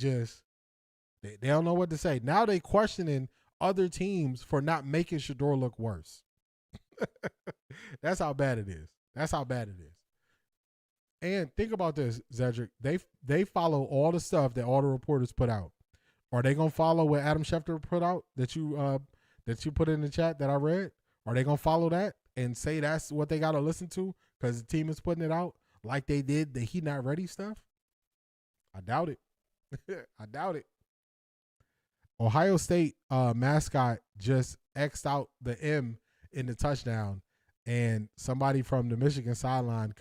They don't know what to say. Now they questioning other teams for not making Shedeur look worse. That's how bad it is. That's how bad it is. And think about this, Zedric. They follow all the stuff that all the reporters put out. Are they gonna follow what Adam Schefter put out that you put in the chat that I read? Are they gonna follow that and say that's what they gotta listen to because the team is putting it out like they did the He Not Ready stuff? I doubt it. I doubt it. Ohio State mascot just X'd out the M in the touchdown, and somebody from the Michigan sideline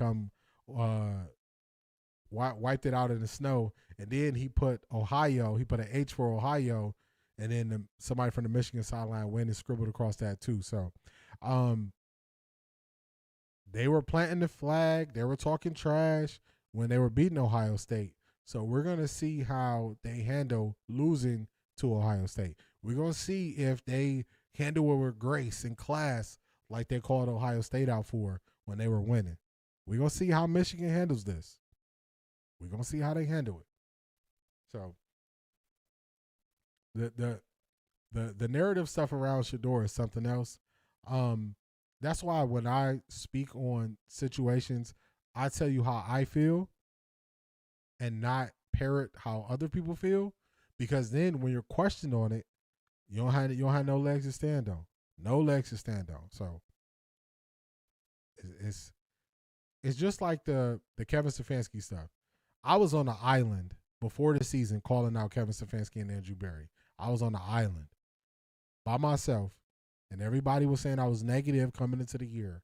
wiped it out in the snow, and then he put Ohio, he put an H for Ohio, and then somebody from the Michigan sideline went and scribbled across that too. So they were planting the flag, they were talking trash when they were beating Ohio State. So we're going to see how they handle losing to Ohio State. We're going to see if they handle it with grace and class like they called Ohio State out for when they were winning. We're going to see how Michigan handles this. We're going to see how they handle it. So the narrative stuff around Shedeur is something else. That's why when I speak on situations, I tell you how I feel and not parrot how other people feel, because then when you're questioned on it, you don't have no legs to stand on. No legs to stand on. So it's just like the Kevin Stefanski stuff. I was on the island before the season calling out Kevin Stefanski and Andrew Berry. I was on the island by myself, and everybody was saying I was negative coming into the year,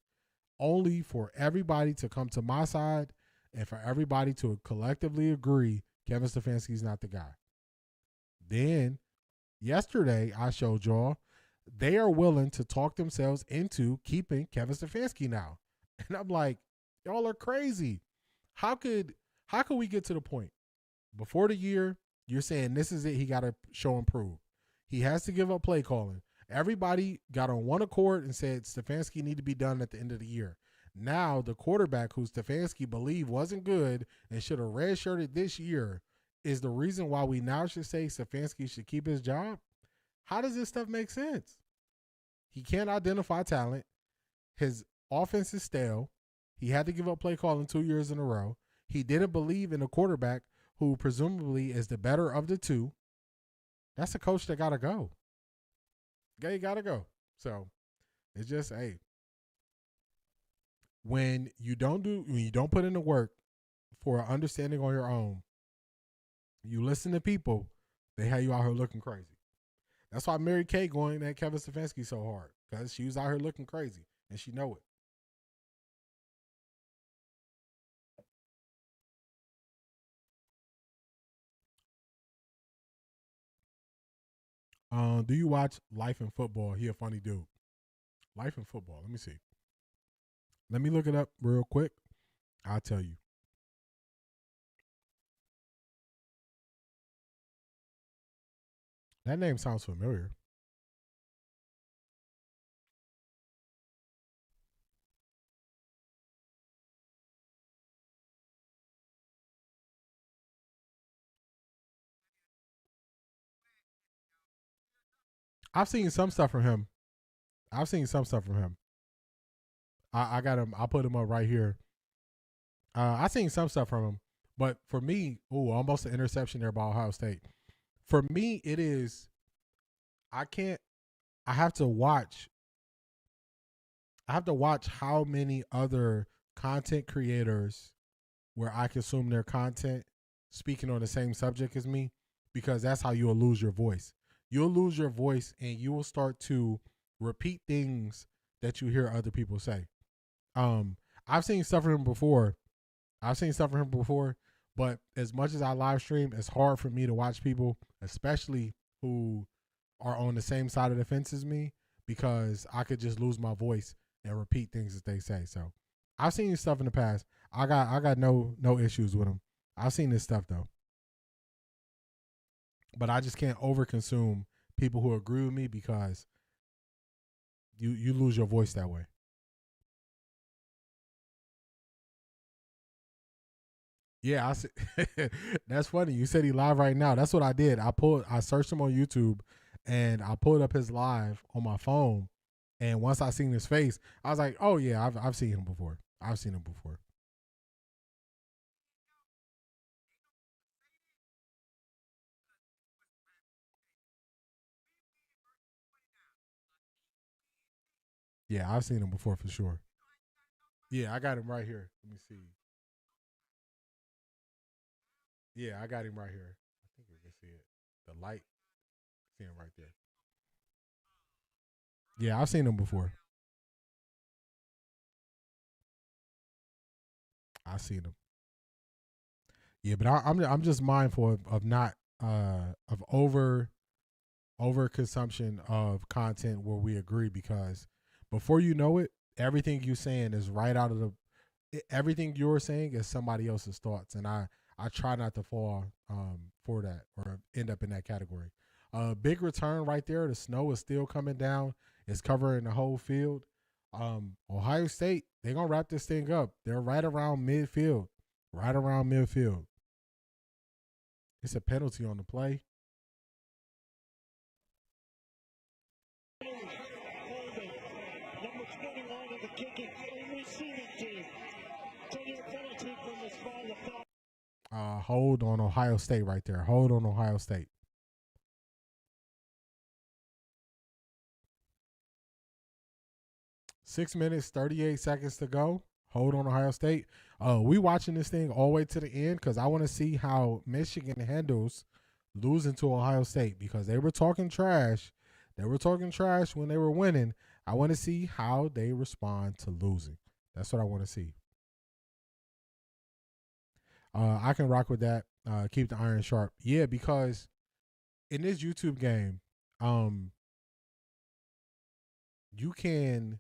only for everybody to come to my side and for everybody to collectively agree Kevin Stefanski's not the guy. Then yesterday I showed y'all they are willing to talk themselves into keeping Kevin Stefanski now. And I'm like, y'all are crazy. How could we get to the point before the year you're saying this is it, he got to show and prove. He has to give up play calling. Everybody got on one accord and said Stefanski need to be done at the end of the year. Now the quarterback who Stefanski believed wasn't good and should have redshirted this year is the reason why we now should say Stefanski should keep his job. How does this stuff make sense? He can't identify talent. His offense is stale. He had to give up play calling 2 years in a row. He didn't believe in a quarterback who presumably is the better of the two. That's a coach that got to go. He got to go. So it's just, hey, when you don't put in the work for an understanding on your own, you listen to people, they have you out here looking crazy. That's why Mary Kay going at Kevin Stefanski so hard, because she was out here looking crazy, and she know it. Do you watch Life in Football? He a funny dude. Life in Football. Let me see. Let me look it up real quick. I'll tell you. That name sounds familiar. I've seen some stuff from him. I got him. I'll put him up right here. I've seen some stuff from him. But for me, almost an interception there by Ohio State. For me, it is, I have to watch how many other content creators where I consume their content speaking on the same subject as me, because that's how you'll lose your voice. You'll lose your voice and you will start to repeat things that you hear other people say. I've seen stuff from him before. But as much as I live stream, it's hard for me to watch people, especially who are on the same side of the fence as me, because I could just lose my voice and repeat things that they say. So I've seen stuff in the past. I got no issues with them. I've seen this stuff though. But I just can't overconsume people who agree with me, because you lose your voice that way. Yeah, I see. That's funny. You said he live right now. That's what I did. I searched him on YouTube, and I pulled up his live on my phone. And once I seen his face, I was like, "Oh yeah, I've seen him before. I've seen him before." Yeah, I've seen him before for sure. Yeah, I got him right here. Let me see. Yeah, I got him right here. I think you can see it. The light, see him right there. Yeah, I've seen him before. I've seen him. Yeah, but I'm just mindful of not of over consumption of content where we agree, because before you know it, everything you're saying is right out of everything you're saying is somebody else's thoughts, and I try not to fall for that or end up in that category. Big return right there. The snow is still coming down. It's covering the whole field. Ohio State, they're gonna wrap this thing up. They're right around midfield. Right around midfield. It's a penalty on the play. Number 21 of the kicking and receiving team. 10-year penalty from this ball. Hold on Ohio State right there. Hold on Ohio State. Six minutes, 38 seconds to go. Hold on Ohio State. We watching this thing all the way to the end because I want to see how Michigan handles losing to Ohio State, because they were talking trash. They were talking trash when they were winning. I want to see how they respond to losing. That's what I want to see. I can rock with that. Keep the iron sharp. Yeah, because in this YouTube game, you can,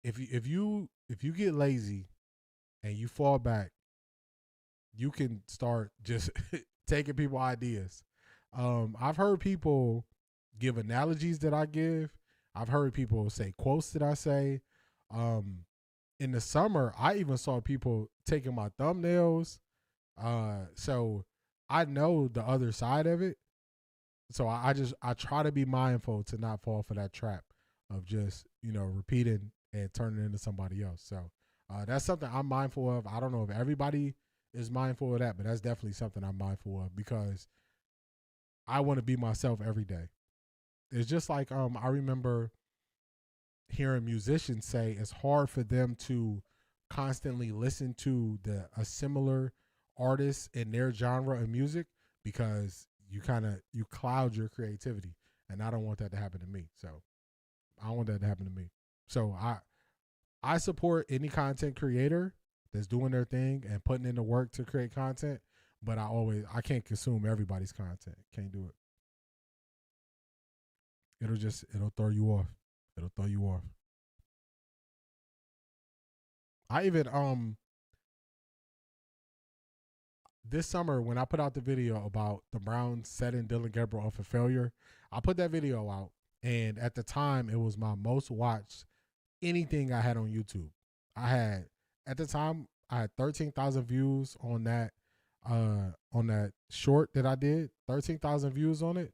if you get lazy and you fall back, you can start just taking people ideas. I've heard people give analogies that I give. I've heard people say quotes that I say. In the summer, I even saw people taking my thumbnails. So I know the other side of it. So I try to be mindful to not fall for that trap of just, repeating and turning into somebody else. So that's something I'm mindful of. I don't know if everybody is mindful of that, but that's definitely something I'm mindful of, because I want to be myself every day. It's just like I remember hearing musicians say it's hard for them to constantly listen to a similar artist in their genre of music, because you cloud your creativity, and I don't want that to happen to me. So I don't want that to happen to me. So I support any content creator that's doing their thing and putting in the work to create content, but I can't consume everybody's content. Can't do it. It'll throw you off. It'll throw you off. I even this summer, when I put out the video about the Browns setting Dylan Gabriel up for failure, I put that video out, and at the time it was my most watched anything I had on YouTube. At the time I had 13,000 views on that short that I did. 13,000 views on it.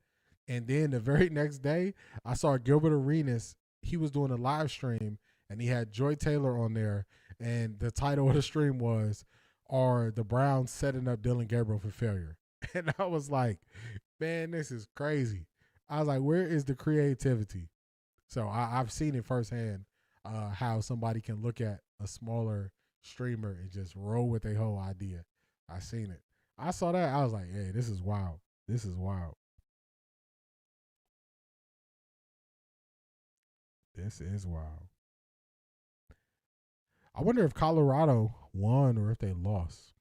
And then the very next day, I saw Gilbert Arenas. He was doing a live stream, and he had Joy Taylor on there, and the title of the stream was, "Are the Browns setting up Dylan Gabriel for failure?" And I was like, man, this is crazy. I was like, where is the creativity? So I've seen it firsthand, how somebody can look at a smaller streamer and just roll with their whole idea. I seen it. I saw that. I was like, hey, this is wild. This is wild. This is wild. I wonder if Colorado won or if they lost.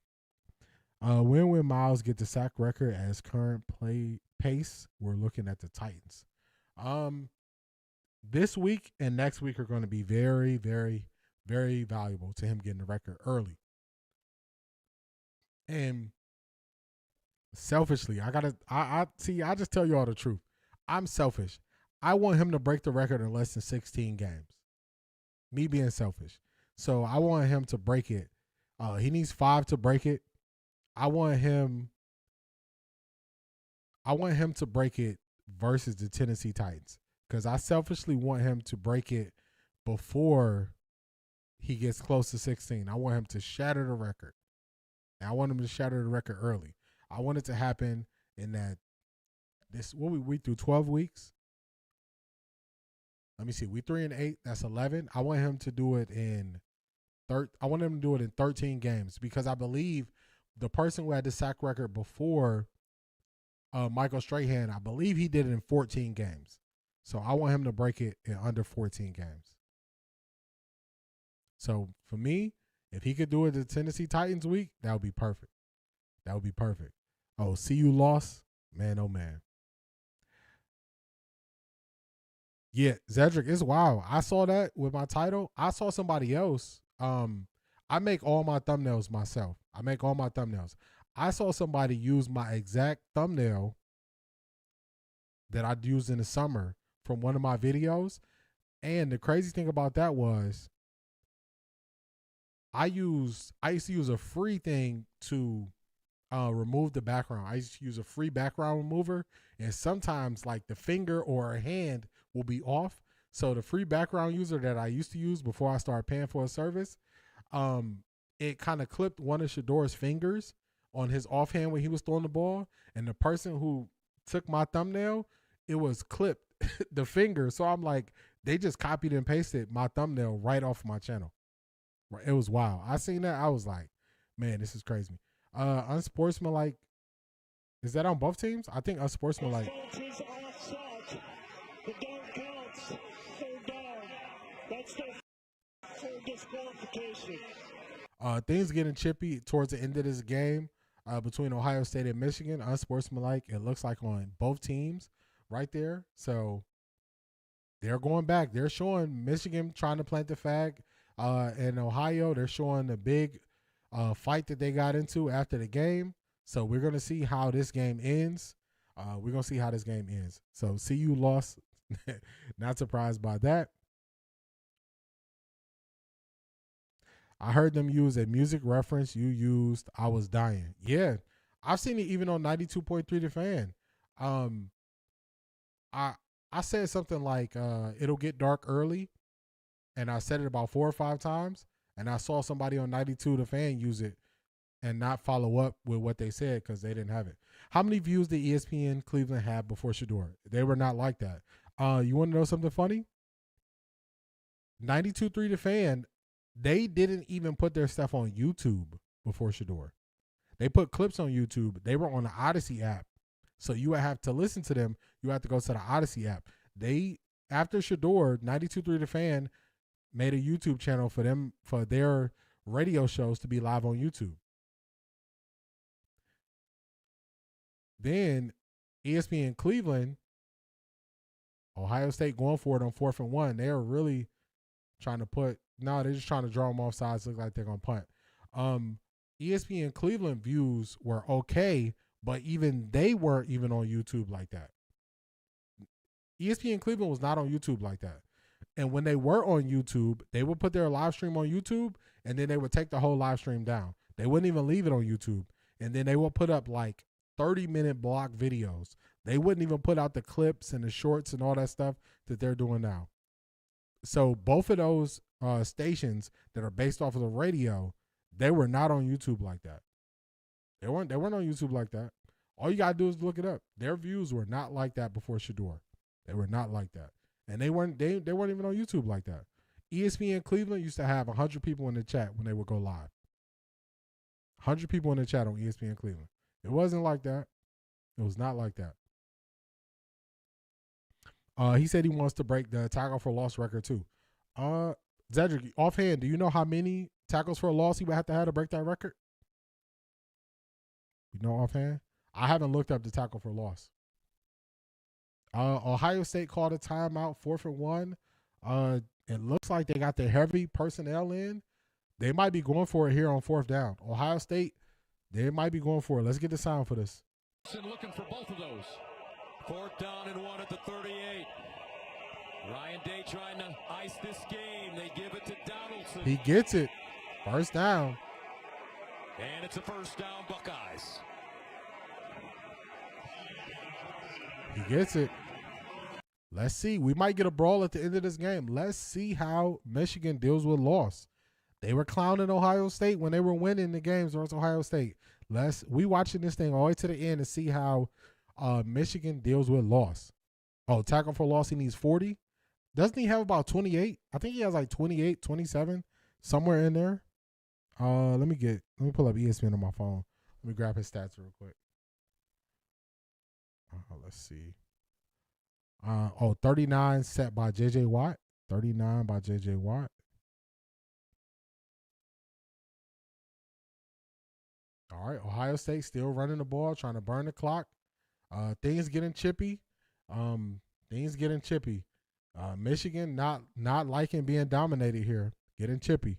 When Miles get the sack record as current play pace, we're looking at the Titans. This week and next week are going to be very, very, very valuable to him getting the record early. And selfishly, I just tell you all the truth. I'm selfish. I want him to break the record in less than 16 games. Me being selfish. So I want him to break it He needs 5 to break it. I want him to break it versus the Tennessee Titans because I selfishly want him to break it before he gets close to 16. I want him to shatter the record. And I want him to shatter the record early. I want it to happen in we through 12 weeks. Let me see. We 3-8. That's 11. I want him to do it in 13 games because I believe the person who had the sack record before Michael Strahan, I believe he did it in 14 games. So I want him to break it in under 14 games. So for me, if he could do it the Tennessee Titans week, that would be perfect. That would be perfect. Oh, CU lost? Man, oh man. Yeah, Zedric, it's wild. I saw that with my title. I saw somebody else. I make all my thumbnails myself. I saw somebody use my exact thumbnail that I used in the summer from one of my videos. And the crazy thing about that was I used to use a free thing to remove the background. I used to use a free background remover, and sometimes like the finger or a hand will be off. So the free background user that I used to use before I started paying for a service, it kind of clipped one of Shador's fingers on his offhand when he was throwing the ball, and the person who took my thumbnail, it was clipped the finger. So I'm like, they just copied and pasted my thumbnail right off my channel. It was wild. I seen that. I was like, man, this is crazy. Unsportsmanlike, is that on both teams? I think unsportsmanlike. The down counts. 3rd down. That's the full disqualification. Things getting chippy towards the end of this game between Ohio State and Michigan. Unsportsmanlike, it looks like on both teams right there. So they're going back. They're showing Michigan trying to plant the flag. In Ohio, they're showing the big fight that they got into after the game. So we're going to see how this game ends. So CU lost. Not surprised by that. I heard them use a music reference you used. I was dying. Yeah, I've seen it even on 92.3 The Fan. I said something like it'll get dark early, and I said it about 4 or 5 times, and I saw somebody on 92 The Fan use it and not follow up with what they said because they didn't have it. How many views did ESPN Cleveland have before Shador? They were not like that. You want to know something funny? 92.3 The Fan, they didn't even put their stuff on YouTube before Shador. They put clips on YouTube. They were on the Odyssey app. So you would have to listen to them. You have to go to the Odyssey app. After Shador, 92.3 The Fan made a YouTube channel for them, for their radio shows to be live on YouTube. Then ESPN Cleveland, Ohio State going for it on 4th and 1. They are really trying to they're just trying to draw them off sides. Look like they're going to punt. ESPN Cleveland views were okay, but even they weren't even on YouTube like that. ESPN Cleveland was not on YouTube like that. And when they were on YouTube, they would put their live stream on YouTube, and then they would take the whole live stream down. They wouldn't even leave it on YouTube. And then they would put up like 30-minute block videos. They wouldn't even put out the clips and the shorts and all that stuff that they're doing now. So both of those stations that are based off of the radio, they were not on YouTube like that. They weren't on YouTube like that. All you got to do is look it up. Their views were not like that before Shador. They were not like that. And they weren't even on YouTube like that. ESPN Cleveland used to have 100 people in the chat when they would go live. 100 people in the chat on ESPN Cleveland. It wasn't like that. It was not like that. He said he wants to break the tackle for loss record too. Zedric, offhand, do you know how many tackles for a loss he would have to break that record? You know offhand? I haven't looked up the tackle for loss. Ohio State called a timeout, 4th and 1. It looks like they got their heavy personnel in. They might be going for it here on 4th down. Ohio State, they might be going for it. Let's get the sound for this. Looking for both of those. 4th down and 1 at the 38. Ryan Day trying to ice this game. They give it to Donaldson. He gets it. 1st down. And it's a first down, Buckeyes. He gets it. Let's see. We might get a brawl at the end of this game. Let's see how Michigan deals with loss. They were clowning Ohio State when they were winning the games versus Ohio State. We watching this thing all the way to the end to see how Michigan deals with loss. Oh, tackle for loss, he needs 40. Doesn't he have about 28? I think he has like 28, 27, somewhere in there. Let me pull up ESPN on my phone. Let me grab his stats real quick. Let's see. 39 set by J.J. Watt. 39 by J.J. Watt. All right, Ohio State still running the ball, trying to burn the clock. Things getting chippy. Michigan not liking being dominated here. Getting chippy.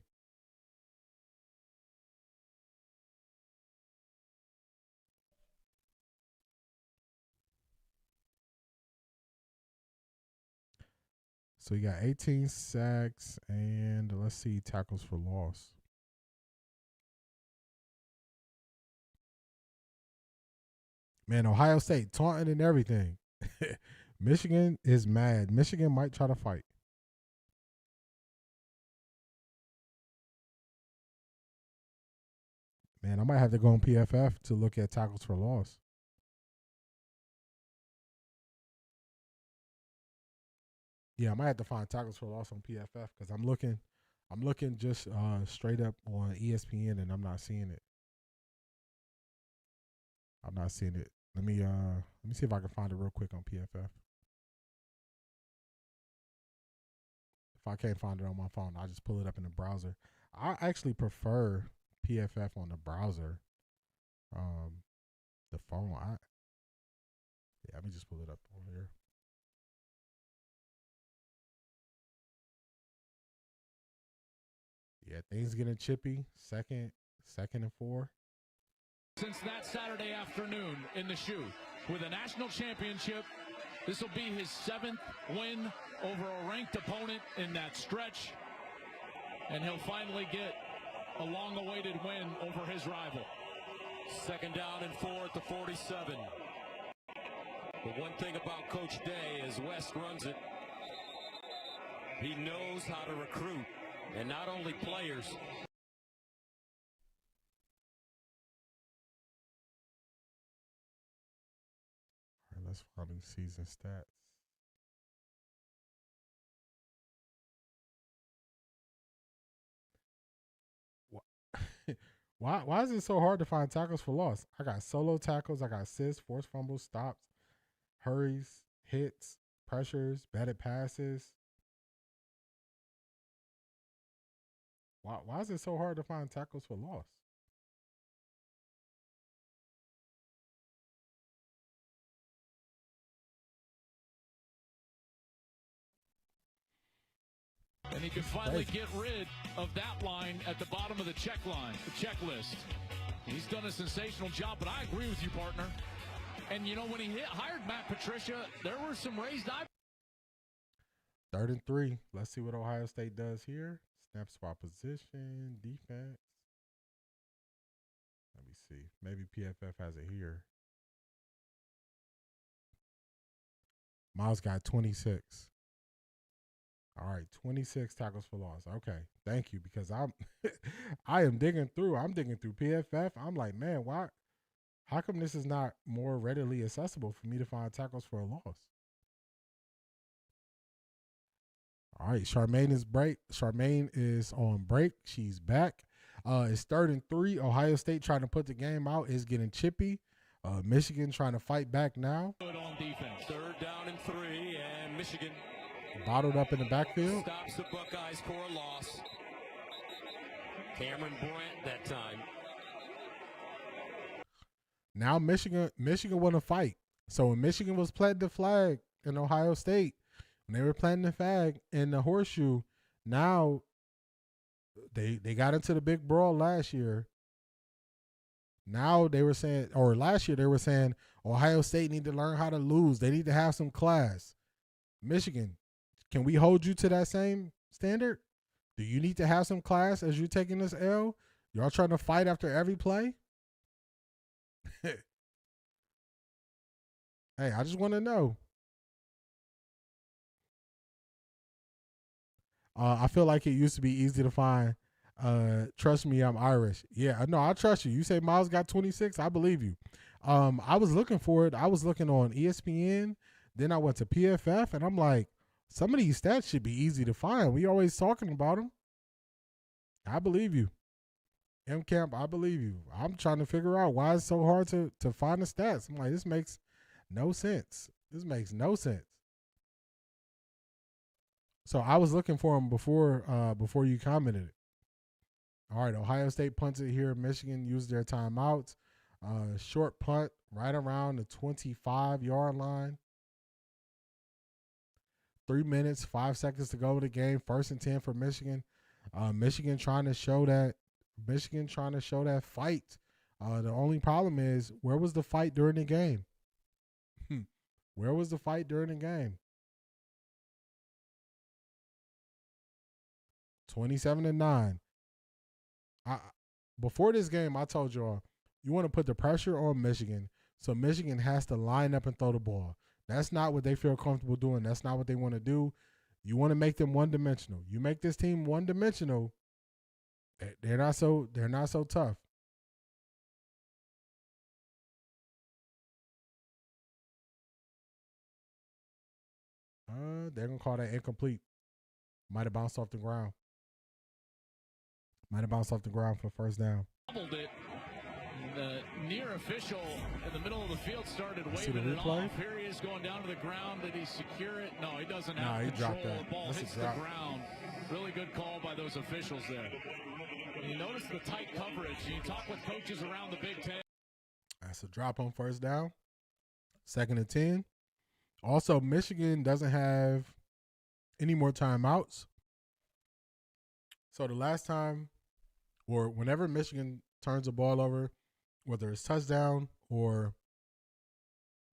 So you got 18 sacks and let's see, tackles for loss. Man, Ohio State taunting and everything. Michigan is mad. Michigan might try to fight. Man, I might have to go on PFF to look at tackles for loss. Yeah, I might have to find tackles for loss on PFF because I'm looking just straight up on ESPN and I'm not seeing it. Let me see if I can find it real quick on PFF. If I can't find it on my phone, I'll just pull it up in the browser. I actually prefer PFF on the browser. The phone. Let me just pull it up over here. Yeah, things getting chippy. Second and 4. Since that Saturday afternoon in the shoe with a national championship, this will be his 7th win over a ranked opponent in that stretch, and he'll finally get a long-awaited win over his rival. 2nd down and 4 at the 47. The one thing about Coach Day as West runs it, he knows how to recruit, and not only players. All right, let's find these season stats. Why is it so hard to find tackles for loss? I got solo tackles, I got assists, forced fumbles, stops, hurries, hits, pressures, batted passes. Why is it so hard to find tackles for loss? And he could finally get rid of that line at the bottom of the checklist. He's done a sensational job, but I agree with you, partner. And, you know, when he hired Matt Patricia, there were some raised eyebrows. 3rd and 3. Let's see what Ohio State does here. Snap spot position, defense. Let me see. Maybe PFF has it here. Miles got 26. All right, 26 tackles for loss. Okay, thank you, because I am digging through. I'm digging through PFF. I'm like, man, why? How come this is not more readily accessible for me to find tackles for a loss? All right, Charmaine is on break. She's back. It's 3rd and 3. Ohio State trying to put the game out. Is getting chippy. Michigan trying to fight back now. Good on defense. 3rd down and 3, and Michigan bottled up in the backfield. Stops the Buckeyes for a loss. Cameron Brent that time. Now Michigan want to fight. So when Michigan was planting the flag in Ohio State, when they were planting the flag in the horseshoe, now they got into the big brawl last year. Now they were saying, or last year they were saying, Ohio State need to learn how to lose. They need to have some class. Michigan, can we hold you to that same standard? Do you need to have some class as you're taking this L? Y'all trying to fight after every play? Hey, I just want to know. I feel like it used to be easy to find. Trust me, I'm Irish. Yeah, no, I trust you. You say Miles got 26, I believe you. I was looking for it. I was looking on ESPN. Then I went to PFF, and I'm like, some of these stats should be easy to find. We always talking about them. I believe you. M Camp, I believe you. I'm trying to figure out why it's so hard to find the stats. I'm like, this makes no sense. This makes no sense. So I was looking for them before you commented it. All right, Ohio State punts it here. Michigan used their timeouts. Short punt right around the 25-yard line. 3 minutes, 5 seconds to go in the game. 1st and 10 for Michigan. Michigan trying to show that fight. The only problem is, where was the fight during the game? Where was the fight during the game? 27-9. Before this game, I told y'all, you want to put the pressure on Michigan, so Michigan has to line up and throw the ball. That's not what they feel comfortable doing. That's not what they want to do. You want to make them one-dimensional. You make this team one-dimensional, they're not so tough. They're gonna call that incomplete. Might have bounced off the ground. For first down. Doubled it. The near official in the middle of the field started waving it replay? off. Here he is going down to the ground. Did he secure it? No, he doesn't have he control. dropped that. The ball That's hits a the drop. ground. Really good call by those officials there. And you notice the tight coverage. You talk with coaches around the Big Ten. That's a drop on first down. 2nd and 10. Also, Michigan doesn't have any more timeouts. So the last time, or whenever Michigan turns the ball over, whether it's touchdown or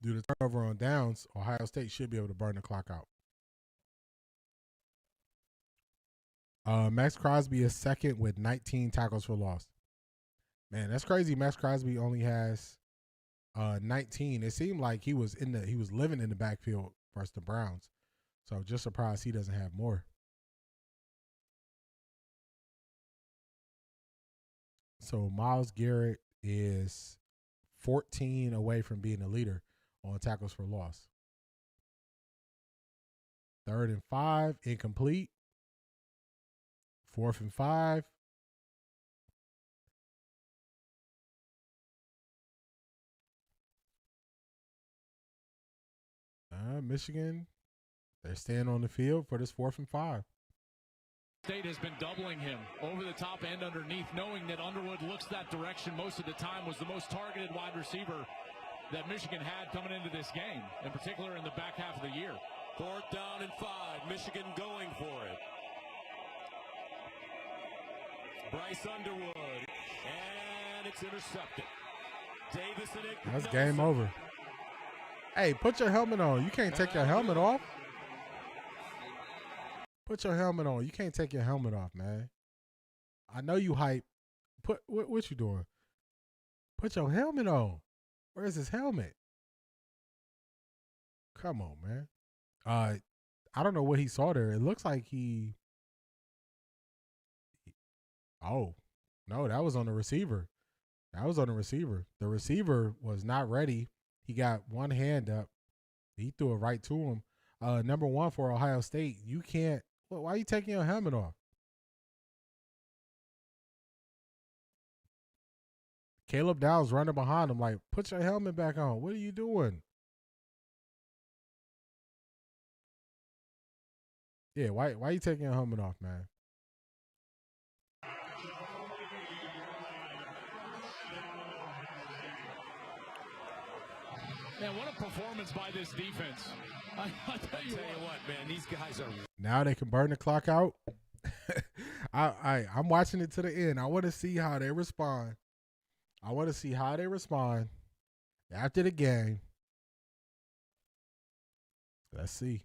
due to turnover on downs, Ohio State should be able to burn the clock out. Max Crosby is second with 19 tackles for loss. Man, that's crazy. Max Crosby only has 19. It seemed like he was living in the backfield versus the Browns. So just surprised he doesn't have more. So Myles Garrett is 14 away from being a leader on tackles for loss. 3rd and 5, incomplete. 4th and 5. Michigan, they're staying on the field for this 4th and 5. State has been doubling him over the top and underneath, knowing that Underwood looks that direction most of the time, was the most targeted wide receiver that Michigan had coming into this game, in particular in the back half of the year. 4th down and 5. Michigan going for it. Bryce Underwood, and it's intercepted. Davison. That's game over. Hey, put your helmet on. You can't take your helmet off. Put your helmet on. You can't take your helmet off, man. I know you hype. What you doing? Put your helmet on. Where's his helmet? Come on, man. I don't know what he saw there. It looks like he. Oh, no, that was on the receiver. The receiver was not ready. He got one hand up. He threw it right to him. Number 1 for Ohio State. You can't. Why are you taking your helmet off? Caleb Downs running behind him like, put your helmet back on. What are you doing? Yeah, why are you taking your helmet off, man? Man, what a performance by this defense. I tell you what, man, these guys are. Now they can burn the clock out. I'm watching it to the end. I want to see how they respond. After the game. Let's see.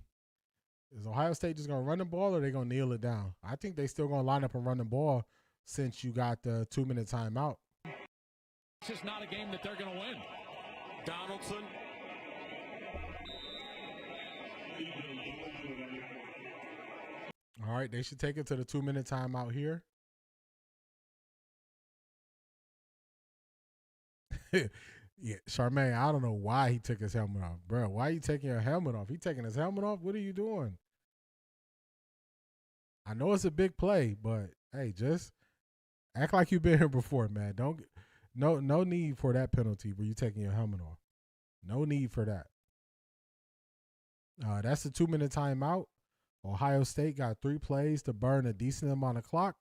Is Ohio State just going to run the ball, or are they going to kneel it down? I think they still going to line up and run the ball since you got the 2-minute timeout. It's just not a game that they're going to win. Donaldson. All right, they should take it to the 2-minute timeout here. Yeah, Charmaine, I don't know why he took his helmet off. Bro, why are you taking your helmet off? He taking his helmet off? What are you doing? I know it's a big play, but hey, just act like you've been here before, man. No need for that penalty where you taking your helmet off. No need for that. That's the 2-minute timeout. Ohio State got 3 plays to burn a decent amount of clock.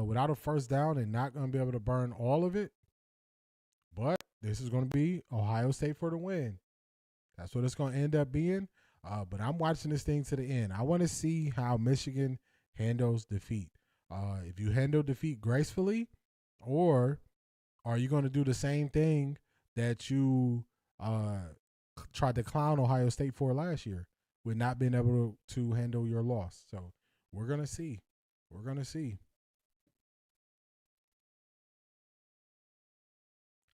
Without a first down, they're not going to be able to burn all of it. But this is going to be Ohio State for the win. That's what it's going to end up being. But I'm watching this thing to the end. I want to see how Michigan handles defeat. If you handle defeat gracefully, or are you going to do the same thing that you tried to clown Ohio State for last year with not being able to handle your loss? So we're going to see. We're going to see.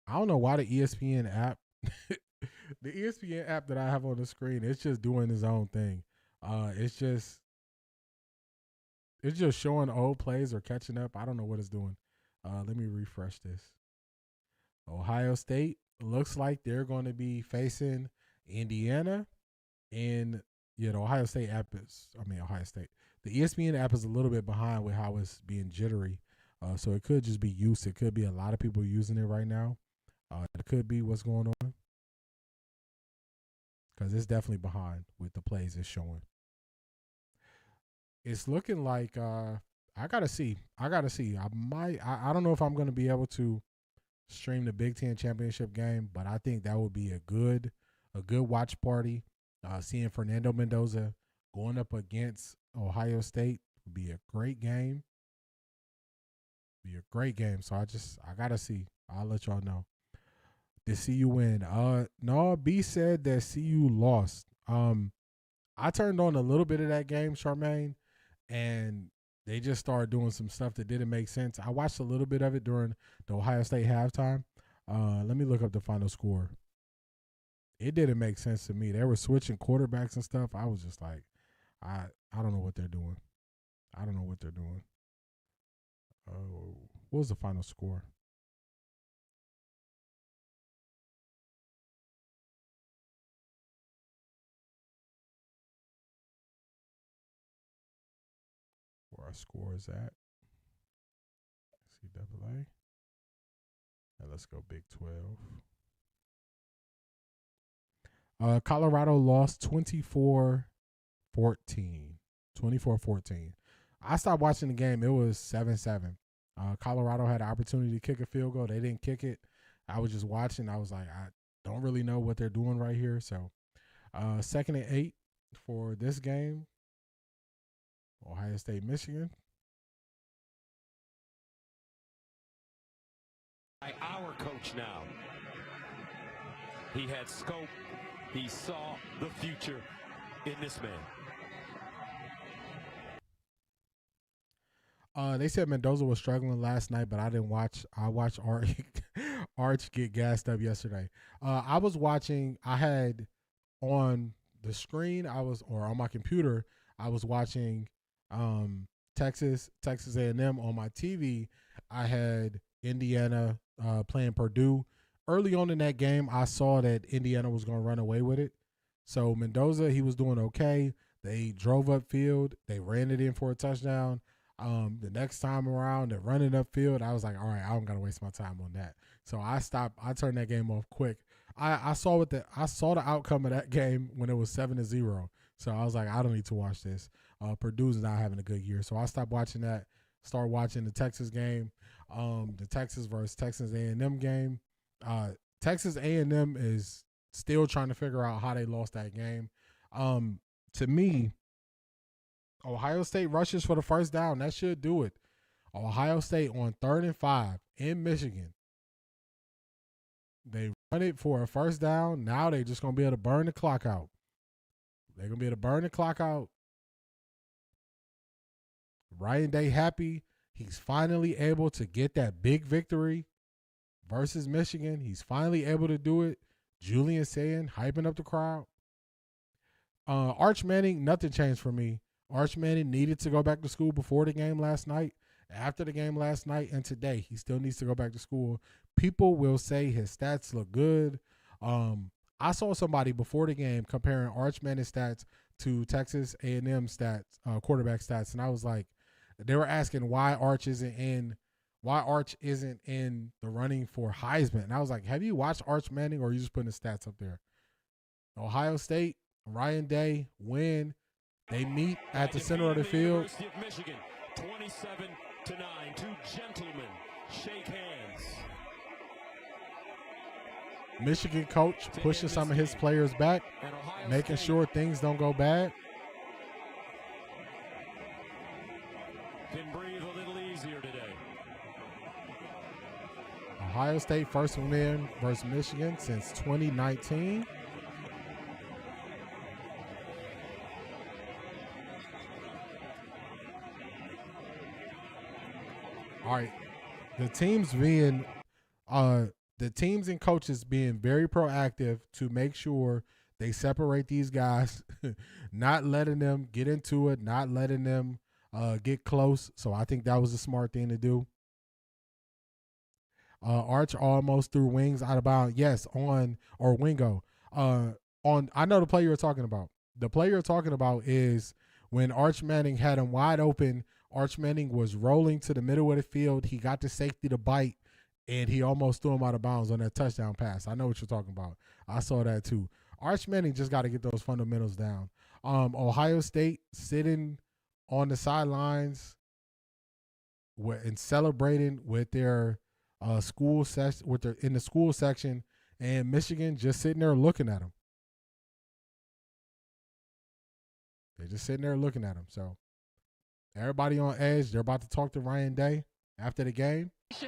I don't know why the ESPN app, the ESPN app that I have on the screen, it's just doing its own thing. It's just showing old plays or catching up. I don't know what it's doing. Let me refresh this. Ohio State looks like they're going to be facing Indiana, and the Ohio State app is, Ohio State. The ESPN app is a little bit behind with how it's being jittery. So it could just be use. It could be a lot of people using it right now. It could be what's going on, because it's definitely behind with the plays it's showing. It's looking like I gotta see. I don't know if I'm gonna be able to stream the Big Ten championship game, but I think that would be a good watch party. Seeing Fernando Mendoza going up against Ohio State would be a great game. So I gotta see. I'll let y'all know. Did CU win? No, B said that CU lost. I turned on a little bit of that game, Charmaine, and they just started doing some stuff that didn't make sense. I watched a little bit of it during the Ohio State halftime. Let me look up the final score. It didn't make sense to me. They were switching quarterbacks and stuff. I was just like, I don't know what they're doing. What was the final score? Where our score is at. NCAA. Now let's go Big 12. Colorado lost 24-14. 24-14. I stopped watching the game. It was 7-7. Colorado had an opportunity to kick a field goal. They didn't kick it. I was just watching. I was like, I don't really know what they're doing right here. So 2nd and 8 for this game. Ohio State, Michigan. By our coach now. He had scope. He saw the future in this man. They said Mendoza was struggling last night, but I didn't watch. I watched Arch get gassed up yesterday. I was watching. I had on the screen. Or on my computer. I was watching Texas A&M. On my TV, I had Indiana playing Purdue. Early on in that game, I saw that Indiana was going to run away with it. So Mendoza, he was doing okay. They drove upfield. They ran it in for a touchdown. The next time around, they're running upfield. I was like, all right, I don't got to waste my time on that. So I stopped. I turned that game off quick. I saw the outcome of that game when it was 7-0. So I was like, I don't need to watch this. Purdue's not having a good year. So I stopped watching that. Start watching the Texas game, the Texas versus Texas A&M game. Texas A&M is still trying to figure out how they lost that game. To me, Ohio State rushes for the first down. That should do it. Ohio State on 3rd and 5 in Michigan. They run it for a first down. Now they're just going to be able to burn the clock out. They're going to be able to burn the clock out. Ryan Day happy. He's finally able to get that big victory versus Michigan. He's finally able to do it. Julian saying, hyping up the crowd. Arch Manning, nothing changed for me. Arch Manning needed to go back to school before the game last night, after the game last night, and today. He still needs to go back to school. People will say his stats look good. I saw somebody before the game comparing Arch Manning's stats to Texas A&M stats, quarterback stats, and I was like, they were asking why Arch isn't in the running for Heisman. And I was like, have you watched Arch Manning, or are you just putting the stats up there? Ohio State, Ryan Day win. They meet at the center of the field. University of Michigan, 27-9. Two gentlemen shake hands. Michigan coach pushing some of his players back, making sure things don't go bad. Can breathe a little easier today. Ohio State first win versus Michigan since 2019. All right, the teams and coaches being very proactive to make sure they separate these guys, not letting them get into it, not letting them get close. So I think that was a smart thing to do. Arch almost threw wings out of bounds. Yes, Wingo. I know the play you're talking about. The play you're talking about is when Arch Manning had him wide open. Arch Manning was rolling to the middle of the field. He got the safety to bite, and he almost threw him out of bounds on that touchdown pass. I know what you're talking about. I saw that too. Arch Manning just got to get those fundamentals down. Ohio State sitting on the sidelines and celebrating with their school section, in the school section, and Michigan just sitting there looking at them. They're just sitting there looking at them. So everybody on edge. They're about to talk to Ryan Day after the game. 6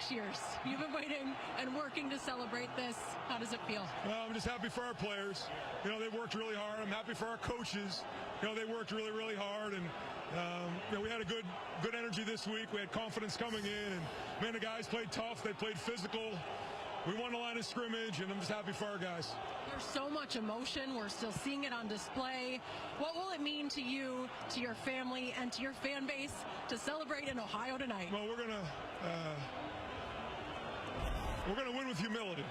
years. You've been waiting and working to celebrate this. How does it feel? Well, I'm just happy for our players. You know, they worked really hard. I'm happy for our coaches. You know, they worked really, really hard. And, you know, we had a good energy this week. We had confidence coming in. And, man, the guys played tough. They played physical. We won the line of scrimmage, and I'm just happy for our guys. There's so much emotion. We're still seeing it on display. What will it mean to you, to your family, and to your fan base to celebrate in Ohio tonight? Well, we're gonna win with humility,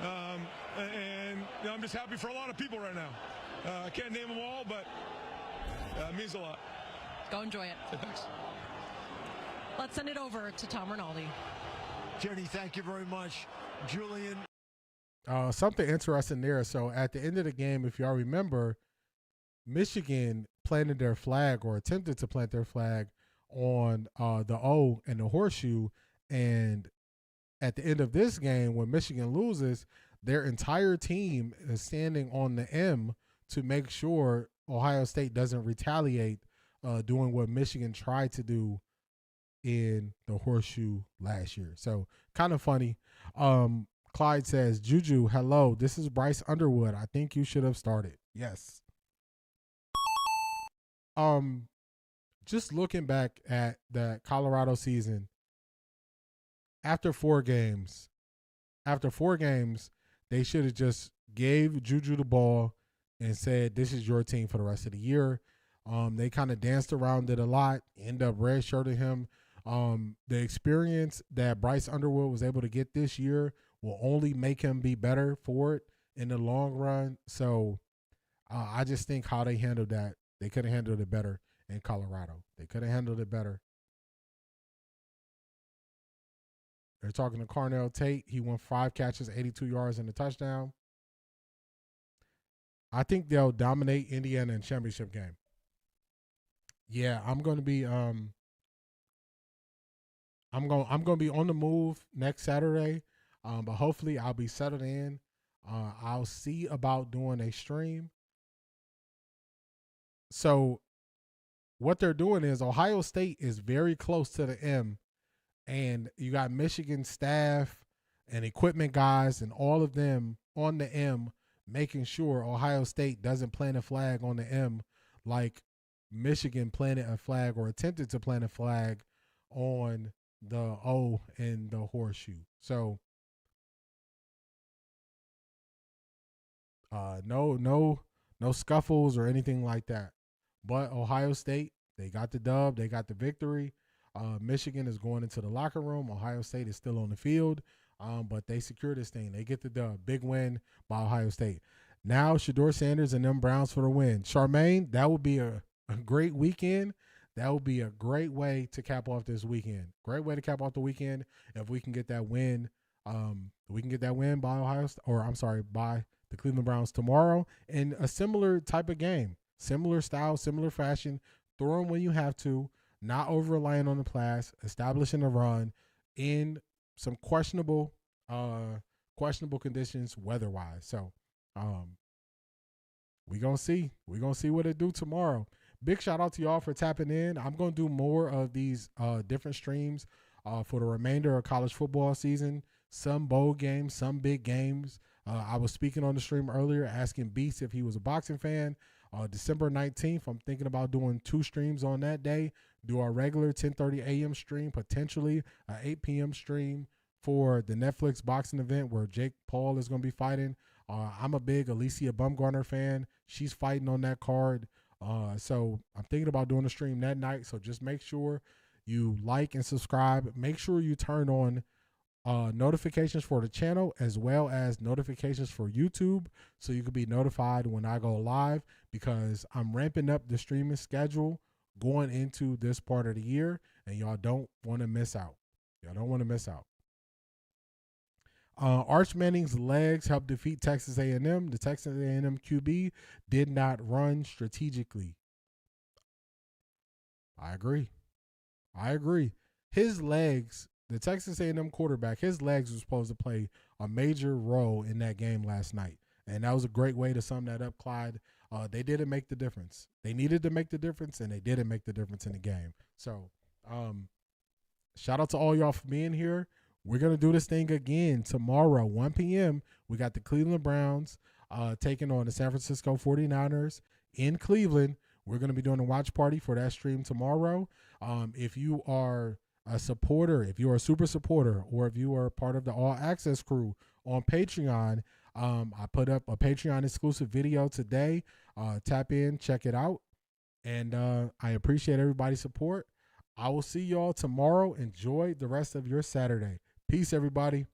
and you know, I'm just happy for a lot of people right now. I can't name them all, but it means a lot. Go enjoy it. Thanks. Let's send it over to Tom Rinaldi. Jenny, thank you very much. Julian. Something interesting there. So at the end of the game, if y'all remember, Michigan planted their flag, or attempted to plant their flag, on the O and the horseshoe. And at the end of this game, when Michigan loses, their entire team is standing on the M to make sure Ohio State doesn't retaliate, doing what Michigan tried to do in the horseshoe last year. So kind of funny. Clyde says, Juju, hello, this is Bryce Underwood. I think you should have started. Yes. Just looking back at that Colorado season, after four games, they should have just gave Juju the ball and said, this is your team for the rest of the year. They kind of danced around it a lot, end up redshirting him. The experience that Bryce Underwood was able to get this year will only make him be better for it in the long run. So I just think how they handled that, they could have handled it better in Colorado. They could have handled it better. They're talking to Carnell Tate. He won 5 catches, 82 yards, and a touchdown. I think they'll dominate Indiana in championship game. Yeah, I'm going to be I'm going to be on the move next Saturday. But hopefully I'll be settled in. I'll see about doing a stream. So what they're doing is Ohio State is very close to the M, and you got Michigan staff and equipment guys and all of them on the M, making sure Ohio State doesn't plant a flag on the M like Michigan planted a flag or attempted to plant a flag on the O in the horseshoe. So no scuffles or anything like that. But Ohio State, they got the dub, they got the victory. Michigan is going into the locker room. Ohio State is still on the field, but they secure this thing. They get the dub. Big win by Ohio State. Now Shedeur Sanders and them Browns for the win. Charmaine, that would be a great weekend. That would be a great way to cap off this weekend. Great way to cap off the weekend if we can get that win. We can get that win by by the Cleveland Browns tomorrow in a similar type of game, similar style, similar fashion. Throw them when you have to, not over relying on the pass, establishing a run in some questionable conditions weather-wise. So we gonna see what it do tomorrow. Big shout out to y'all for tapping in. I'm gonna do more of these different streams for the remainder of college football season. Some bowl games, some big games. I was speaking on the stream earlier, asking Beast if he was a boxing fan. December 19th, I'm thinking about doing 2 streams on that day. Do our regular 10:30 a.m. stream, potentially an 8 p.m. stream for the Netflix boxing event where Jake Paul is going to be fighting. I'm a big Alicia Bumgarner fan. She's fighting on that card. So I'm thinking about doing a stream that night. So just make sure you like and subscribe. Make sure you turn on notifications for the channel as well as notifications for YouTube so you can be notified when I go live, because I'm ramping up the streaming schedule going into this part of the year, and y'all don't want to miss out. Arch Manning's legs helped defeat Texas A&M. The Texas A&M QB did not run strategically. I agree. His legs, the Texas A&M quarterback, his legs were supposed to play a major role in that game last night. And that was a great way to sum that up, Clyde. They didn't make the difference. They needed to make the difference, and they didn't make the difference in the game. So shout out to all y'all for being here. We're going to do this thing again tomorrow, 1 p.m. We got the Cleveland Browns taking on the San Francisco 49ers in Cleveland. We're going to be doing a watch party for that stream tomorrow. If you are a supporter, if you are a super supporter, or if you are part of the All Access crew on Patreon, I put up a Patreon exclusive video today. Tap in, check it out. And I appreciate everybody's support. I will see y'all tomorrow. Enjoy the rest of your Saturday. Peace, everybody.